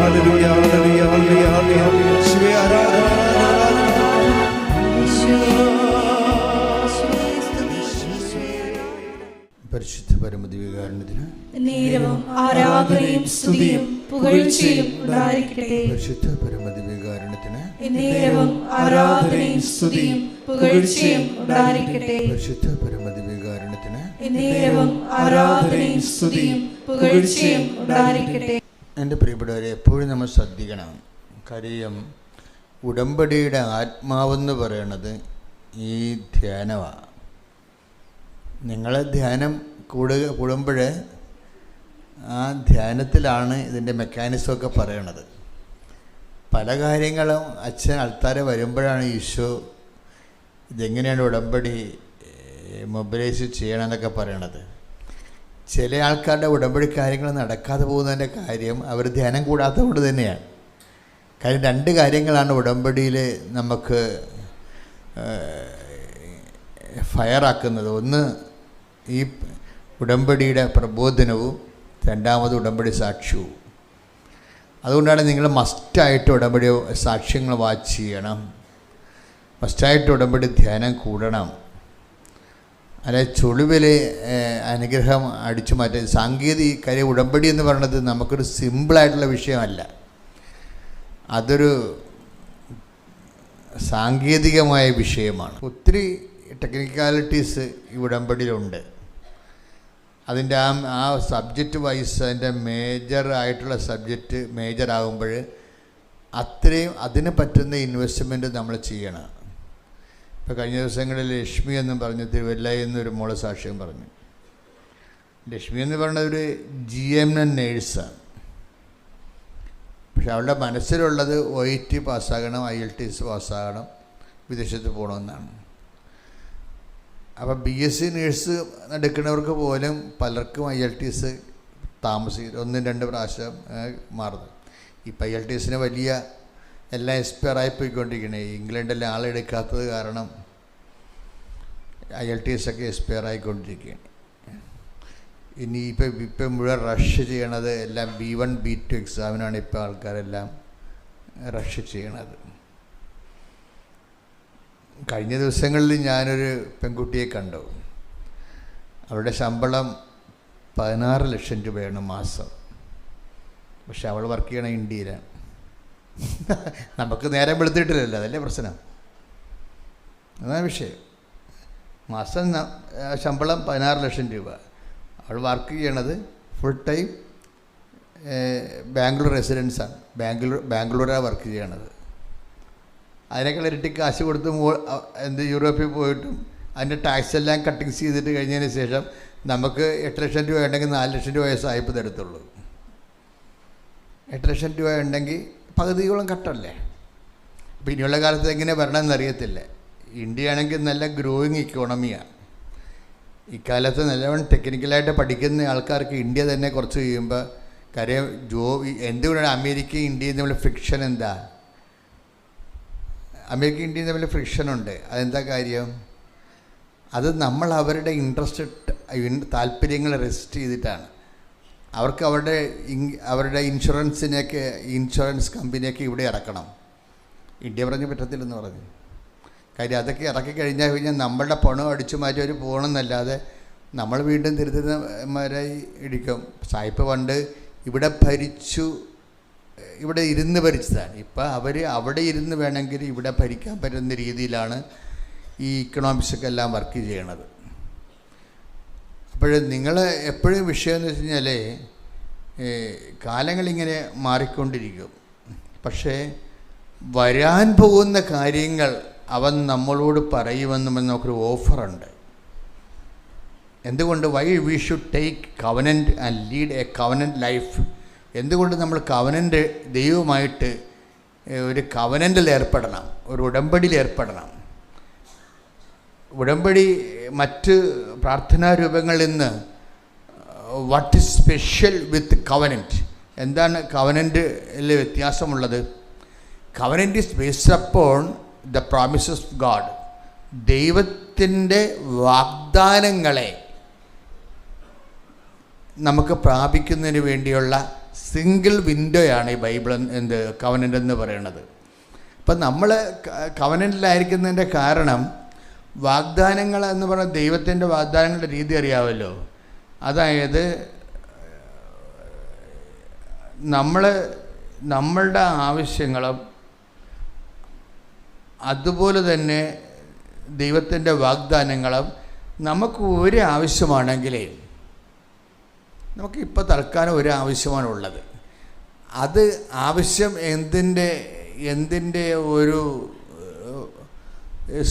Hallelujah ഹല്ലേലൂയ ഹല്ലേലൂയ യേശുവേ ആരാധന പരിശുദ്ധ പരമദിവ്യകാരുണ്യത്തിന് നേരവും ആരാധനയും സ്തുതിയും പുകഴ്ചയും ഉണ്ടായിരിക്കട്ടെ. പരിശുദ്ധ പരമദിവ്യകാരുണ്യത്തിന് നേരവും ആരാധനയും സ്തുതിയും പുകഴ്ചയും ഉണ്ടായിരിക്കട്ടെ. പരിശുദ്ധ പരമദിവ്യകാരുണ്യത്തിന് നേരവും ആരാധനയും സ്തുതിയും പുകഴ്ചയും ഉണ്ടായിരിക്കട്ടെ. എൻ്റെ പ്രിയപ്പെട്ടവരെ, എപ്പോഴും നമ്മൾ ശ്രദ്ധിക്കണം. കാര്യം ഉടമ്പടിയുടെ ആത്മാവെന്ന് പറയണത് ഈ ധ്യാനമാണ്. നിങ്ങൾ ധ്യാനം കൂടുമ്പോൾ ആ ധ്യാനത്തിലാണ് ഇതിൻ്റെ മെക്കാനിസമൊക്കെ പറയണത്. പല കാര്യങ്ങളും അച്ഛൻ ആൾക്കാരെ വരുമ്പോഴാണ് ഈശോ ഇതെങ്ങനെയാണ് ഉടമ്പടി മൊബിലൈസ് ചെയ്യണമെന്നൊക്കെ പറയണത്. ചില ആൾക്കാരുടെ ഉടമ്പടി കാര്യങ്ങൾ നടക്കാതെ പോകുന്നതിൻ്റെ കാര്യം അവർ ധ്യാനം കൂടാത്തത് കൊണ്ട് തന്നെയാണ്. കാര്യം രണ്ട് കാര്യങ്ങളാണ് ഉടമ്പടിയിൽ നമുക്ക് ഫയറാക്കുന്നത്. ഒന്ന് ഈ ഉടമ്പടിയുടെ പ്രബോധനവും, രണ്ടാമത് ഉടമ്പടി സാക്ഷ്യവും. അതുകൊണ്ടാണ് നിങ്ങൾ മസ്റ്റായിട്ട് ഉടമ്പടി സാക്ഷ്യങ്ങൾ വാച്ച് ചെയ്യണം, മസ്റ്റായിട്ട് ഉടമ്പടി ധ്യാനം കൂടണം. അല്ലെ ചുളിവിൽ അനുഗ്രഹം അടിച്ചു മാറ്റി. സാങ്കേതിക കാര്യം ഉടമ്പടി എന്ന് പറയുന്നത് നമുക്കൊരു സിമ്പിളായിട്ടുള്ള വിഷയമല്ല. അതൊരു സാങ്കേതികമായ വിഷയമാണ്. ഒത്തിരി ടെക്നിക്കാലിറ്റീസ് ഈ ഉടമ്പടിയിലുണ്ട്. അതിൻ്റെ ആ സബ്ജക്റ്റ് വൈസ് അതിൻ്റെ മേജറായിട്ടുള്ള സബ്ജക്റ്റ് മേജറാകുമ്പോൾ അത്രയും അതിന് പറ്റുന്ന ഇൻവെസ്റ്റ്മെൻറ്റ് നമ്മൾ ചെയ്യണം. ഇപ്പോൾ കഴിഞ്ഞ ദിവസങ്ങളിൽ ലക്ഷ്മി എന്നും പറഞ്ഞ് തിരുവല്ലയിൽ നിന്നൊരു മോള് സാക്ഷ്യം പറഞ്ഞു. ലക്ഷ്മി എന്ന് പറയുന്നത് ഒരു GMN നേഴ്സാണ്. പക്ഷെ അവളുടെ മനസ്സിലുള്ളത് OIT പാസ്സാകണം, IELTS പാസ്സാകണം, വിദേശത്ത് പോകണമെന്നാണ്. അപ്പോൾ BSc നേഴ്സ് എടുക്കുന്നവർക്ക് പോലും പലർക്കും IELTS താമസിക്കും, 1-2 പ്രാവശ്യം മാറുന്നു. ഇപ്പം IELTSന് വലിയ എല്ലാം എക്സ്പയറായി പോയിക്കൊണ്ടിരിക്കണേ. ഇംഗ്ലണ്ടിലെ ആളെടുക്കാത്തത് കാരണം IELTS ഒക്കെ എക്സ്പയറായിക്കൊണ്ടിരിക്കുകയാണ്. ഇനി ഇപ്പം മുഴുവൻ റഷ് ചെയ്യണത് എല്ലാം B1 B2 എക്സാമിനാണ് ഇപ്പോൾ ആൾക്കാരെല്ലാം റഷ് ചെയ്യണത്. കഴിഞ്ഞ ദിവസങ്ങളിൽ ഞാനൊരു പെൺകുട്ടിയെ കണ്ടു. അവളുടെ ശമ്പളം 16 ലക്ഷം രൂപയാണ് മാസം. പക്ഷെ അവൾ വർക്ക് ചെയ്യണ ഇന്ത്യയിലാണ്. നമുക്ക് നേരം വെളുത്തിട്ടില്ലല്ലോ, അതല്ലേ പ്രശ്നം. അതാണ് വിഷയം. മാസം ശമ്പളം 16 ലക്ഷം രൂപ. അവൾ വർക്ക് ചെയ്യണത് ഫുൾ ടൈം ബാംഗ്ലൂർ റെസിഡൻസാണ്. ബാംഗ്ലൂരാണ് വർക്ക് ചെയ്യണത്. അതിനേക്കാൾ ഇരട്ടി കാശ് കൊടുത്ത് യൂറോപ്പിൽ പോയിട്ടും അതിൻ്റെ ടാക്സ് എല്ലാം കട്ടിങ്സ് ചെയ്തിട്ട് കഴിഞ്ഞതിന് ശേഷം നമുക്ക് 8 ലക്ഷം രൂപ ഉണ്ടെങ്കിൽ 4 ലക്ഷം രൂപ സായിപ്പ് എടുത്തുള്ളൂ. 8 ലക്ഷം രൂപ ഉണ്ടെങ്കിൽ പകുതിയോളം കട്ടല്ലേ. അപ്പോൾ ഇനിയുള്ള കാലത്ത് എങ്ങനെ വരണമെന്ന് അറിയത്തില്ല. ഇന്ത്യ ആണെങ്കിൽ നല്ല ഗ്രോയിങ് ഇക്കോണമിയാണ്. ഇക്കാലത്ത് നല്ലവണ്ണം ടെക്നിക്കലായിട്ട് പഠിക്കുന്ന ആൾക്കാർക്ക് ഇന്ത്യ തന്നെ കുറച്ച് കഴിയുമ്പോൾ കാര്യം എന്തുകൊണ്ടാണ് അമേരിക്കയും ഇന്ത്യയും തമ്മിൽ ഫ്രിക്ഷൻ? എന്താ അമേരിക്ക ഇന്ത്യയും തമ്മിൽ ഫ്രിക്ഷനുണ്ട്. അതെന്താ കാര്യം? അത് നമ്മൾ അവരുടെ താല്പര്യങ്ങൾ റെസിസ്റ്റ് ചെയ്തിട്ടാണ്. അവർക്ക് അവരുടെ ഇൻഷുറൻസ് കമ്പനിയൊക്കെ ഇവിടെ ഇറക്കണം. ഇന്ത്യ പറഞ്ഞ് പറ്റത്തില്ലെന്ന് പറഞ്ഞു. കാര്യം അതൊക്കെ ഇറക്കി കഴിഞ്ഞാൽ നമ്മളുടെ പണം അടിച്ചു മാറ്റി അവർ പോകണമെന്നല്ലാതെ നമ്മൾ വീണ്ടും തിരുത്തന്മാരായി ഇരിക്കും. സായിപ്പ് പണ്ട് ഇവിടെ ഇരുന്ന് ഭരിച്ചതാണ്. ഇപ്പം അവർ അവിടെ ഇരുന്ന് വേണമെങ്കിൽ ഇവിടെ ഭരിക്കാൻ പറ്റുന്ന രീതിയിലാണ് ഈ ഇക്കണോമിക്സൊക്കെ എല്ലാം വർക്ക് ചെയ്യണത്. അപ്പോൾ നിങ്ങൾ എപ്പോഴും വിഷയം എന്ന് വെച്ച് കഴിഞ്ഞാൽ കാലങ്ങളിങ്ങനെ മാറിക്കൊണ്ടിരിക്കും. പക്ഷേ വരാൻ പോകുന്ന കാര്യങ്ങൾ അവൻ നമ്മളോട് പറയുമെന്നും നമുക്കൊരു ഓഫറുണ്ട്. എന്തുകൊണ്ട് why we should take covenant and lead a covenant life? എന്തുകൊണ്ട് നമ്മൾ കവനൻ്റ് ദൈവമായിട്ട് ഒരു കവനൻ്റിൽ ഏർപ്പെടണം, ഒരു ഉടമ്പടിയിൽ ഏർപ്പെടണം. ഉടമ്പടി മറ്റ് പ്രാർത്ഥനാ രൂപങ്ങളിൽ നിന്ന് what is special with covenant? എന്താണ് കവനൻ്റിൽ വ്യത്യാസമുള്ളത്? Covenant is based upon the promises of God. ദൈവത്തിൻ്റെ വാഗ്ദാനങ്ങളെ നമുക്ക് പ്രാപിക്കുന്നതിന് വേണ്ടിയുള്ള സിംഗിൾ വിൻഡോയാണ് ഈ ബൈബിൾ കവനൻ്റ് എന്ന് പറയുന്നത്. അപ്പം നമ്മൾ കവനൻ്റിലായിരിക്കുന്നതിൻ്റെ കാരണം വാഗ്ദാനങ്ങൾ എന്ന് പറഞ്ഞാൽ ദൈവത്തിൻ്റെ വാഗ്ദാനങ്ങളുടെ രീതി അറിയാമല്ലോ. അതായത് നമ്മളുടെ ആവശ്യങ്ങളും അതുപോലെ തന്നെ ദൈവത്തിൻ്റെ വാഗ്ദാനങ്ങളും നമുക്ക് ഒരു ആവശ്യമാണെങ്കിലേ, നമുക്കിപ്പോൾ തൽക്കാലം ഒരു ആവശ്യമാണുള്ളത്. അത് ആവശ്യം എന്തിൻ്റെ ഒരു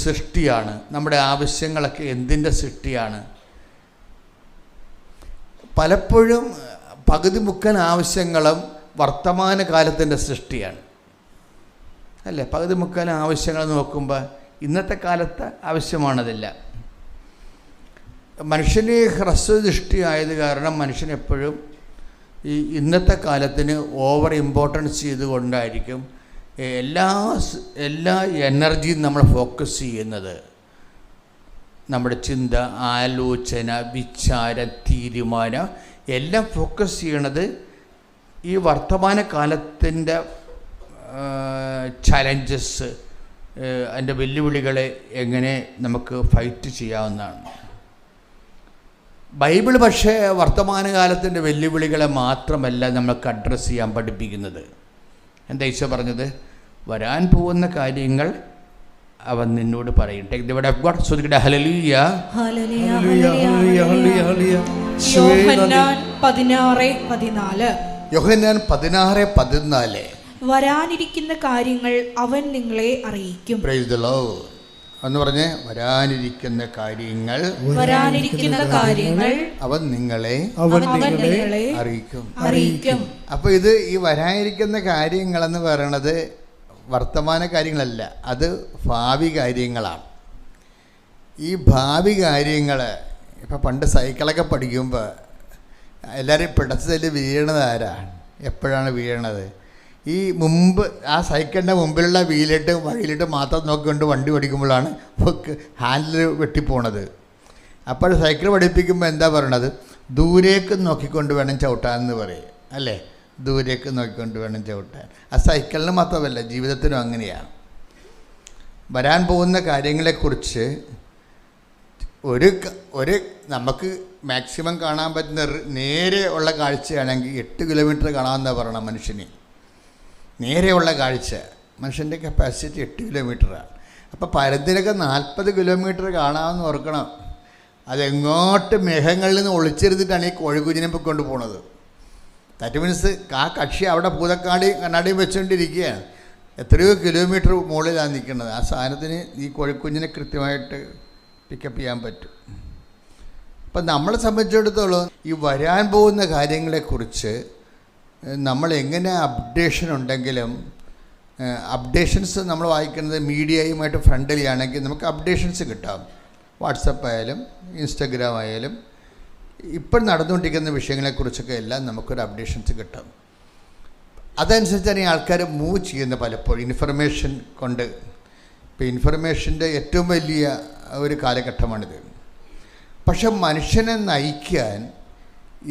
സൃഷ്ടിയാണ്? നമ്മുടെ ആവശ്യങ്ങളൊക്കെ എന്തിൻ്റെ സൃഷ്ടിയാണ്? പലപ്പോഴും പകുതി മുക്കാൽ ആവശ്യങ്ങളും വർത്തമാനകാലത്തിൻ്റെ സൃഷ്ടിയാണ് അല്ലേ? പകുതി മുക്കാൽ ആവശ്യങ്ങൾ നോക്കുമ്പോൾ ഇന്നത്തെ കാലത്ത് ആവശ്യമാണതില്ല. മനുഷ്യന് ഹ്രസ്വദൃഷ്ടി ആയത് കാരണം മനുഷ്യനെപ്പോഴും ഈ ഇന്നത്തെ കാലത്തിന് ഓവർ ഇമ്പോർട്ടൻസ് ചെയ്തുകൊണ്ടായിരിക്കും എല്ലാ എനർജിയും നമ്മൾ ഫോക്കസ് ചെയ്യുന്നത്. നമ്മുടെ ചിന്ത, ആലോചന, വിചാരം, തീരുമാനം എല്ലാം ഫോക്കസ് ചെയ്യണത് ഈ വർത്തമാന കാലത്തിൻ്റെ ചലഞ്ചസ്, അതിൻ്റെ വെല്ലുവിളികളെ എങ്ങനെ നമുക്ക് ഫൈറ്റ് ചെയ്യാവുന്നതാണ്. ബൈബിൾ പക്ഷേ വർത്തമാനകാലത്തിൻ്റെ വെല്ലുവിളികളെ മാത്രമല്ല നമുക്ക് അഡ്രസ്സ് ചെയ്യാൻ പഠിപ്പിക്കുന്നത്. എന്താ ഈശോ പറഞ്ഞത്? വരാൻ പോകുന്ന കാര്യങ്ങൾ അവൻ നിന്നോട് പറയും. Take the word of God. ശ്രദ്ധിക്കട്ടെ. ഹല്ലേലൂയ, ഹല്ലേലൂയ, ഹല്ലേലൂയ, ഹല്ലേലൂയ, ഹല്ലേലൂയ. യോഹന്നാൻ 16:14. യോഹന്നാൻ 16:14. വരാനിരിക്കുന്ന കാര്യങ്ങൾ അവൻ നിങ്ങളെ അറിയിക്കും. പ്രൈസ് ദി ലോർഡ് എന്ന് പറഞ്ഞേ. വരാനിരിക്കുന്ന കാര്യങ്ങൾ അവൻ നിങ്ങളെ അറിയിക്കും. അപ്പോൾ ഇത് ഈ വരാനിരിക്കുന്ന കാര്യങ്ങളെന്ന് പറയണത് വർത്തമാന കാര്യങ്ങളല്ല, അത് ഭാവി കാര്യങ്ങളാണ്. ഈ ഭാവി കാര്യങ്ങൾ ഇപ്പം പണ്ട് സൈക്കിളൊക്കെ പഠിക്കുമ്പോൾ എല്ലാവരും പിടച്ചതിൽ വീഴണത് ആരാണ്? എപ്പോഴാണ് വീഴണത്? ഈ മുമ്പ് ആ സൈക്കിളിൻ്റെ മുമ്പിലുള്ള വഴിയിലിട്ട് മാത്രം നോക്കിക്കൊണ്ട് വണ്ടി പഠിക്കുമ്പോഴാണ് ഹാൻഡിൽ വെട്ടിപ്പോണത്. അപ്പോൾ സൈക്കിൾ പഠിപ്പിക്കുമ്പോൾ എന്താ പറയണത്? ദൂരേക്ക് നോക്കിക്കൊണ്ട് വേണം ചവിട്ടാനെന്ന് പറയും അല്ലേ? ദൂരേക്ക് നോക്കിക്കൊണ്ട് വേണം ചവിട്ടാൻ. ആ സൈക്കിളിന് മാത്രമല്ല, ജീവിതത്തിനും അങ്ങനെയാണ്. വരാൻ പോകുന്ന കാര്യങ്ങളെക്കുറിച്ച് ഒരു നമുക്ക് മാക്സിമം കാണാൻ പറ്റുന്ന നേരെ ഉള്ള കാഴ്ചയാണെങ്കിൽ 8 കിലോമീറ്റർ കാണാമെന്നാണ് പറയണം മനുഷ്യന്. നേരെയുള്ള കാഴ്ച മനുഷ്യൻ്റെ കപ്പാസിറ്റി 8 കിലോമീറ്ററാണ്. അപ്പോൾ പരത്തിനൊക്കെ 40 കിലോമീറ്റർ കാണാമെന്ന് ഓർക്കണം. അതെങ്ങോട്ട് മേഘങ്ങളിൽ നിന്ന് ഒളിച്ചെടുത്തിട്ടാണ് ഈ കോഴിക്കുഞ്ഞിനെ കൊണ്ട് പോണത്. ദാറ്റ് മീൻസ് ആ കക്ഷി അവിടെ കണ്ണാടിയും വെച്ചുകൊണ്ടിരിക്കുകയാണ്. എത്രയോ കിലോമീറ്റർ മുകളിലാണ് നിൽക്കുന്നത്. ആ സാധനത്തിന് ഈ കോഴിക്കുഞ്ഞിനെ കൃത്യമായിട്ട് പിക്കപ്പ് ചെയ്യാൻ പറ്റും. അപ്പം നമ്മളെ സംബന്ധിച്ചിടത്തോളം ഈ വരാൻ പോകുന്ന കാര്യങ്ങളെക്കുറിച്ച് നമ്മൾ എങ്ങനെ അപ്ഡേഷൻ ഉണ്ടെങ്കിലും, അപ്ഡേഷൻസ് നമ്മൾ വായിക്കുന്നത് മീഡിയയുമായിട്ട് ഫ്രണ്ട്ലി ആണെങ്കിൽ നമുക്ക് അപ്ഡേഷൻസ് കിട്ടാം. വാട്സപ്പ് ആയാലും ഇൻസ്റ്റഗ്രാം ആയാലും ഇപ്പോൾ നടന്നുകൊണ്ടിരിക്കുന്ന വിഷയങ്ങളെക്കുറിച്ചൊക്കെ എല്ലാം നമുക്കൊരു അപ്ഡേഷൻസ് കിട്ടും. അതനുസരിച്ചാണ് ഈ ആൾക്കാർ മൂവ് ചെയ്യുന്നത് പലപ്പോഴും ഇൻഫർമേഷൻ കൊണ്ട്. ഇപ്പോൾ ഇൻഫർമേഷൻ്റെ ഏറ്റവും വലിയ ഒരു കാലഘട്ടമാണിത്. പക്ഷെ മനുഷ്യനെ നയിക്കാൻ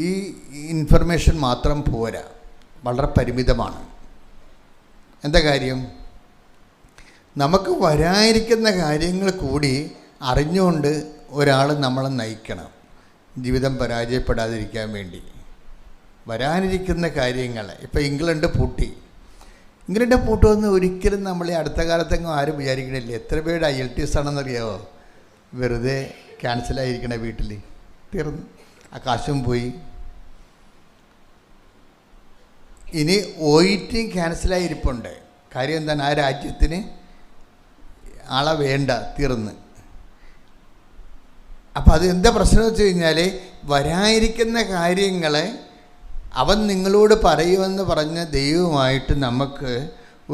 ഈ ഇൻഫർമേഷൻ മാത്രം പോരാ, വളരെ പരിമിതമാണ്. എന്താ കാര്യം? നമുക്ക് വരാനിരിക്കുന്ന കാര്യങ്ങൾ കൂടി അറിഞ്ഞുകൊണ്ട് ഒരാൾ നമ്മളെ നയിക്കണം, ജീവിതം പരാജയപ്പെടാതിരിക്കാൻ വേണ്ടി. വരാനിരിക്കുന്ന കാര്യങ്ങൾ ഇപ്പം ഇംഗ്ലണ്ട് പൂട്ടുമെന്ന് ഒരിക്കലും നമ്മൾ ഈ അടുത്ത കാലത്തെങ്ങും ആരും വിചാരിക്കണില്ല. എത്ര പേരുടെ IELTS ആണെന്നറിയാമോ? വെറുതെ ക്യാൻസലായിരിക്കണ വീട്ടിൽ തീർന്നു, ആ കാശും പോയി. ഇനി OET ക്യാൻസലായിരിപ്പുണ്ട്. കാര്യം എന്താണ്? ആ രാജ്യത്തിന് ആളെ വേണ്ട, തീർന്ന്. അപ്പം അത് എന്താ പ്രശ്നം എന്ന് വെച്ച് കഴിഞ്ഞാൽ, വരാനിരിക്കുന്ന കാര്യങ്ങളെ അവൻ നിങ്ങളോട് പറയുമെന്ന് പറഞ്ഞ ദൈവമായിട്ട് നമുക്ക്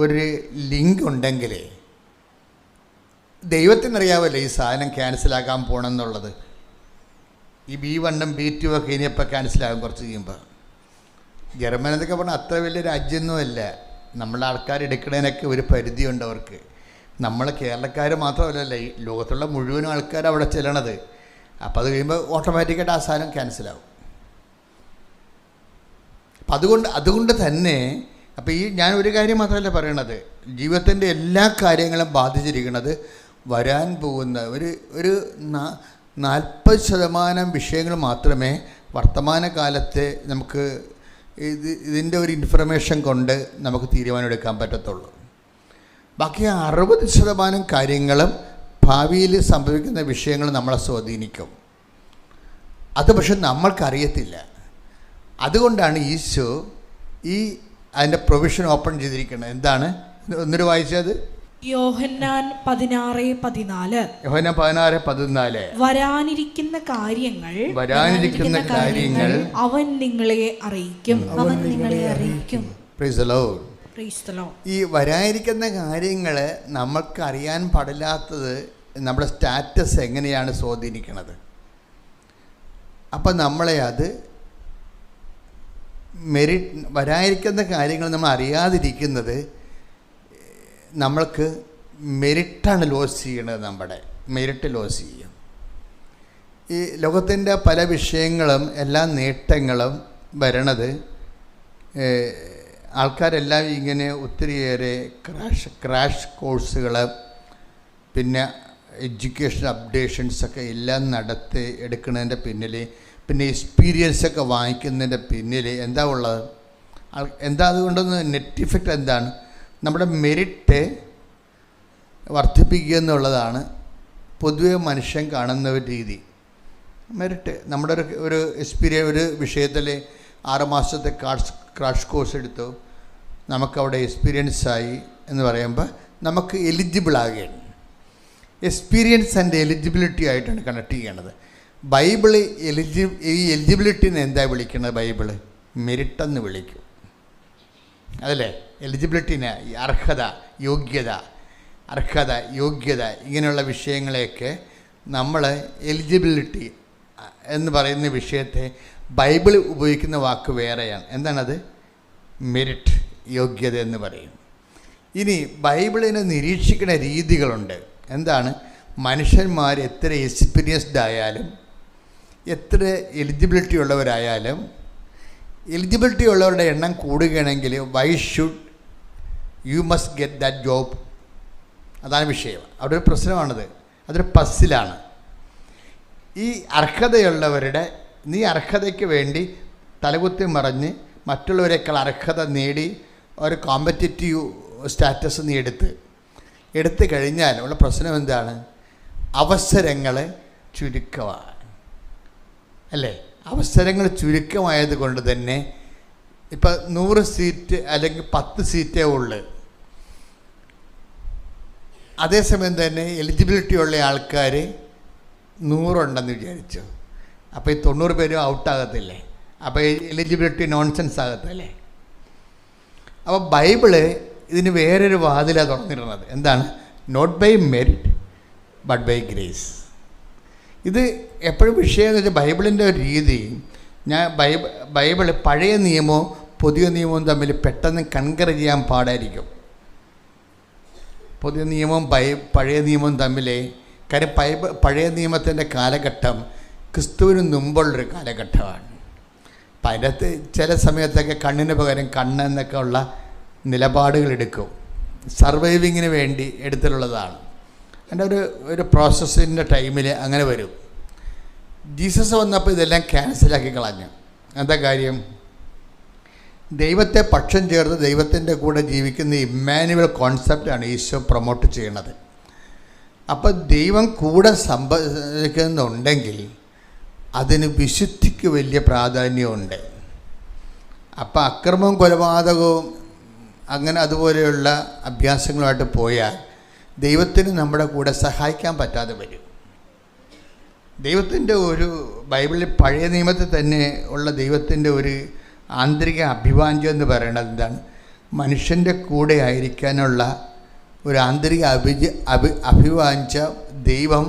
ഒരു ലിങ്ക് ഉണ്ടെങ്കിൽ, ദൈവത്തിനറിയാമല്ലോ ഈ സാധനം ക്യാൻസലാക്കാൻ പോകണമെന്നുള്ളത്. ഈ B1 B2 ഒക്കെ ഇനിയിപ്പോൾ ക്യാൻസലാകും കുറച്ച് കഴിയുമ്പോൾ. ജർമ്മനി എന്നൊക്കെ പറഞ്ഞാൽ അത്ര വലിയ രാജ്യമൊന്നുമല്ല. നമ്മളെ ആൾക്കാർ എടുക്കുന്നതിനൊക്കെ ഒരു പരിധിയുണ്ട് അവർക്ക്. നമ്മൾ കേരളക്കാർ മാത്രമല്ലല്ലോ, ഈ ലോകത്തുള്ള മുഴുവൻ ആൾക്കാർ അവിടെ ചെല്ലണത്. അപ്പോൾ അത് കഴിയുമ്പോൾ ഓട്ടോമാറ്റിക്കായിട്ട് ആ സാധനം ക്യാൻസലാകും. അപ്പം അതുകൊണ്ട് തന്നെ അപ്പോൾ ഞാൻ ഒരു കാര്യം മാത്രമല്ല പറയണത്, ജീവിതത്തിൻ്റെ എല്ലാ കാര്യങ്ങളും ബാധിച്ചിരിക്കുന്നത് വരാൻ പോകുന്ന ഒരു 40% വിഷയങ്ങൾ മാത്രമേ വർത്തമാനകാലത്തെ നമുക്ക് ഇതിൻ്റെ ഒരു ഇൻഫർമേഷൻ കൊണ്ട് നമുക്ക് തീരുമാനമെടുക്കാൻ പറ്റത്തുള്ളൂ. ബാക്കി 60% കാര്യങ്ങളും ഭാവിയിൽ സംഭവിക്കുന്ന വിഷയങ്ങൾ നമ്മളെ സ്വാധീനിക്കും. അത് പക്ഷെ നമ്മൾക്കറിയത്തില്ല. അതുകൊണ്ടാണ് ഈശോ അതിൻ്റെ പ്രൊവിഷൻ ഓപ്പൺ ചെയ്തിരിക്കുന്നത്. എന്താണ് ഒന്നൊരു വായിച്ചത്? യോഹന്നാൻ 16:14. യോഹന്നാൻ 16:14. വരാനിരിക്കുന്ന കാര്യങ്ങൾ അവൻ നിങ്ങളെ അറിയിക്കും. Praise the Lord. ഈ വരാനിരിക്കുന്ന കാര്യങ്ങൾ നമ്മൾക്ക് അറിയാൻ പാടില്ലാത്തത് നമ്മുടെ സ്റ്റാറ്റസ് എങ്ങനെയാണ് സ്വാധീനിക്കുന്നത്. അപ്പം നമ്മളെ അത് വരാനിരിക്കുന്ന കാര്യങ്ങൾ നമ്മൾ അറിയാതിരിക്കുന്നത് നമ്മൾക്ക് മെരിറ്റാണ് ലോസ് ചെയ്യണത്. നമ്മുടെ മെരിറ്റ് ലോസ് ചെയ്യും. ഈ ലോകത്തിൻ്റെ പല വിഷയങ്ങളും എല്ലാ നേട്ടങ്ങളും വരണത് ആൾക്കാരെല്ലാം ഇങ്ങനെ ഒത്തിരിയേറെ ക്രാഷ് കോഴ്സുകൾ, പിന്നെ എഡ്യൂക്കേഷൻ അപ്ഡേഷൻസൊക്കെ എല്ലാം എടുക്കുന്നതിൻ്റെ പിന്നിൽ, പിന്നെ എക്സ്പീരിയൻസൊക്കെ വാങ്ങിക്കുന്നതിൻ്റെ പിന്നിൽ എന്താ ഉള്ളത്? അതുകൊണ്ടൊന്ന് നെറ്റ് ഇഫക്റ്റ് എന്താണ്? നമ്മുടെ മെരിറ്റ് വർദ്ധിപ്പിക്കുക എന്നുള്ളതാണ് പൊതുവെ മനുഷ്യൻ കാണുന്ന ഒരു രീതി. മെരിറ്റ് നമ്മുടെ ഒരു ഒരു വിഷയത്തിൽ 6 മാസത്തെ ക്രാഷ് കോഴ്സ് എടുത്തു, നമുക്കവിടെ എക്സ്പീരിയൻസായി എന്ന് പറയുമ്പോൾ നമുക്ക് എലിജിബിളാകുകയാണ്. എക്സ്പീരിയൻസ് ആൻഡ് എലിജിബിലിറ്റി ആയിട്ടാണ് കണക്ട് ചെയ്യണത്. ബൈബിള് ഈ എലിജിബിലിറ്റിന്ന് എന്താ വിളിക്കുന്നത്? ബൈബിള് മെരിറ്റെന്ന് വിളിക്കും. അതല്ലേ? എലിജിബിലിറ്റിന് അർഹത, യോഗ്യത ഇങ്ങനെയുള്ള വിഷയങ്ങളെയൊക്കെ നമ്മൾ എലിജിബിലിറ്റി എന്ന് പറയുന്ന വിഷയത്തെ ബൈബിൾ ഉപയോഗിക്കുന്ന വാക്ക് വേറെയാണ്. എന്താണത്? മെരിറ്റ്, യോഗ്യത എന്ന് പറയും. ഇനി ബൈബിളിനെ നിരീക്ഷിക്കുന്ന രീതികളുണ്ട്. എന്താണ്? മനുഷ്യന്മാർ എത്ര എക്സ്പീരിയൻസ്ഡ് ആയാലും, എത്ര എലിജിബിലിറ്റി ഉള്ളവരായാലും, എലിജിബിലിറ്റി ഉള്ളവരുടെ എണ്ണം കൂടുകയാണെങ്കിൽ why should you must get that job? അതാണ് വിഷയം. അവിടെ ഒരു പ്രശ്നമാണത്. അതൊരു പസ്സിലാണ്. ഈ നീ അർഹതയ്ക്ക് വേണ്ടി തലകുത്തി മറിഞ്ഞ് മറ്റുള്ളവരെക്കാൾ അർഹത നേടി ഒരു കോമ്പറ്റീറ്റീവ് സ്റ്റാറ്റസ് നീ എടുത്തു കഴിഞ്ഞാൽ ഉള്ള പ്രശ്നം എന്താണ്? അവസരങ്ങൾ ചുരുക്കമാണ്, അല്ലേ? അവസരങ്ങൾ ചുരുക്കമായത് കൊണ്ട് തന്നെ ഇപ്പം 100 സീറ്റ് അല്ലെങ്കിൽ 10 സീറ്റേ ഉള്ളു. അതേസമയം തന്നെ എലിജിബിലിറ്റി ഉള്ള ആൾക്കാർ 100 ഉണ്ടെന്ന് വിചാരിച്ചു. അപ്പോൾ ഈ 90 പേരും ഔട്ടാകത്തില്ലേ? അപ്പോൾ എലിജിബിലിറ്റി നോൺസെൻസ് ആകത്തല്ലേ? അപ്പോൾ ബൈബിള് ഇതിന് വേറൊരു വാതിലാണ് തുറന്നിരുന്നത്. എന്താണ്? Not by merit but by grace. ഇത് എപ്പോഴും വിഷയം എന്ന് വെച്ചാൽ ബൈബിളിൻ്റെ ഒരു രീതി, ബൈബിള് പഴയ നിയമവും പുതിയ നിയമവും തമ്മിൽ പെട്ടെന്ന് കൺകർ ചെയ്യാൻ പാടായിരിക്കും. പുതിയ നിയമവും പഴയ നിയമവും തമ്മിൽ, കാര്യം പഴയ നിയമത്തിൻ്റെ കാലഘട്ടം ക്രിസ്തുവിന് മുമ്പുള്ളൊരു കാലഘട്ടമാണ്. അപ്പം അതിനകത്ത് ചില സമയത്തൊക്കെ കണ്ണിന് പകരം കണ്ണ് എന്നൊക്കെ ഉള്ള നിലപാടുകൾ എടുക്കും. സർവൈവിങ്ങിന് വേണ്ടി എടുത്തിട്ടുള്ളതാണ്. അതിൻ്റെ ഒരു പ്രോസസ്സിൻ്റെ ടൈമിൽ അങ്ങനെ വരും. ജീസസ് വന്നപ്പോൾ ഇതെല്ലാം ക്യാൻസലാക്കി കളഞ്ഞു. എന്താ കാര്യം? ദൈവത്തെ പക്ഷം ചേർത്ത് ദൈവത്തിൻ്റെ കൂടെ ജീവിക്കുന്ന ഇമ്മാനുവൽ കോൺസെപ്റ്റാണ് ഈശോ പ്രൊമോട്ട് ചെയ്യണത്. അപ്പോൾ ദൈവം കൂടെ സംഭവിക്കുന്നുണ്ടെങ്കിൽ അതിന് വിശുദ്ധിക്ക് വലിയ പ്രാധാന്യമുണ്ട്. അപ്പോൾ അക്രമവും കൊലപാതകവും അങ്ങനെ അതുപോലെയുള്ള അഭ്യാസങ്ങളുമായിട്ട് പോയാൽ ദൈവത്തിന് നമ്മുടെ കൂടെ സഹായിക്കാൻ പറ്റാതെ വരും. ദൈവത്തിൻ്റെ ബൈബിളിൽ പഴയ നിയമത്തിൽ തന്നെ ഉള്ള ദൈവത്തിൻ്റെ ഒരു ആന്തരിക അഭിവാഞ്ഛം എന്ന് പറയുന്നത് എന്താണ്? മനുഷ്യൻ്റെ കൂടെ ആയിരിക്കാനുള്ള ഒരു ആന്തരിക അഭിവാഞ്ഛ ദൈവം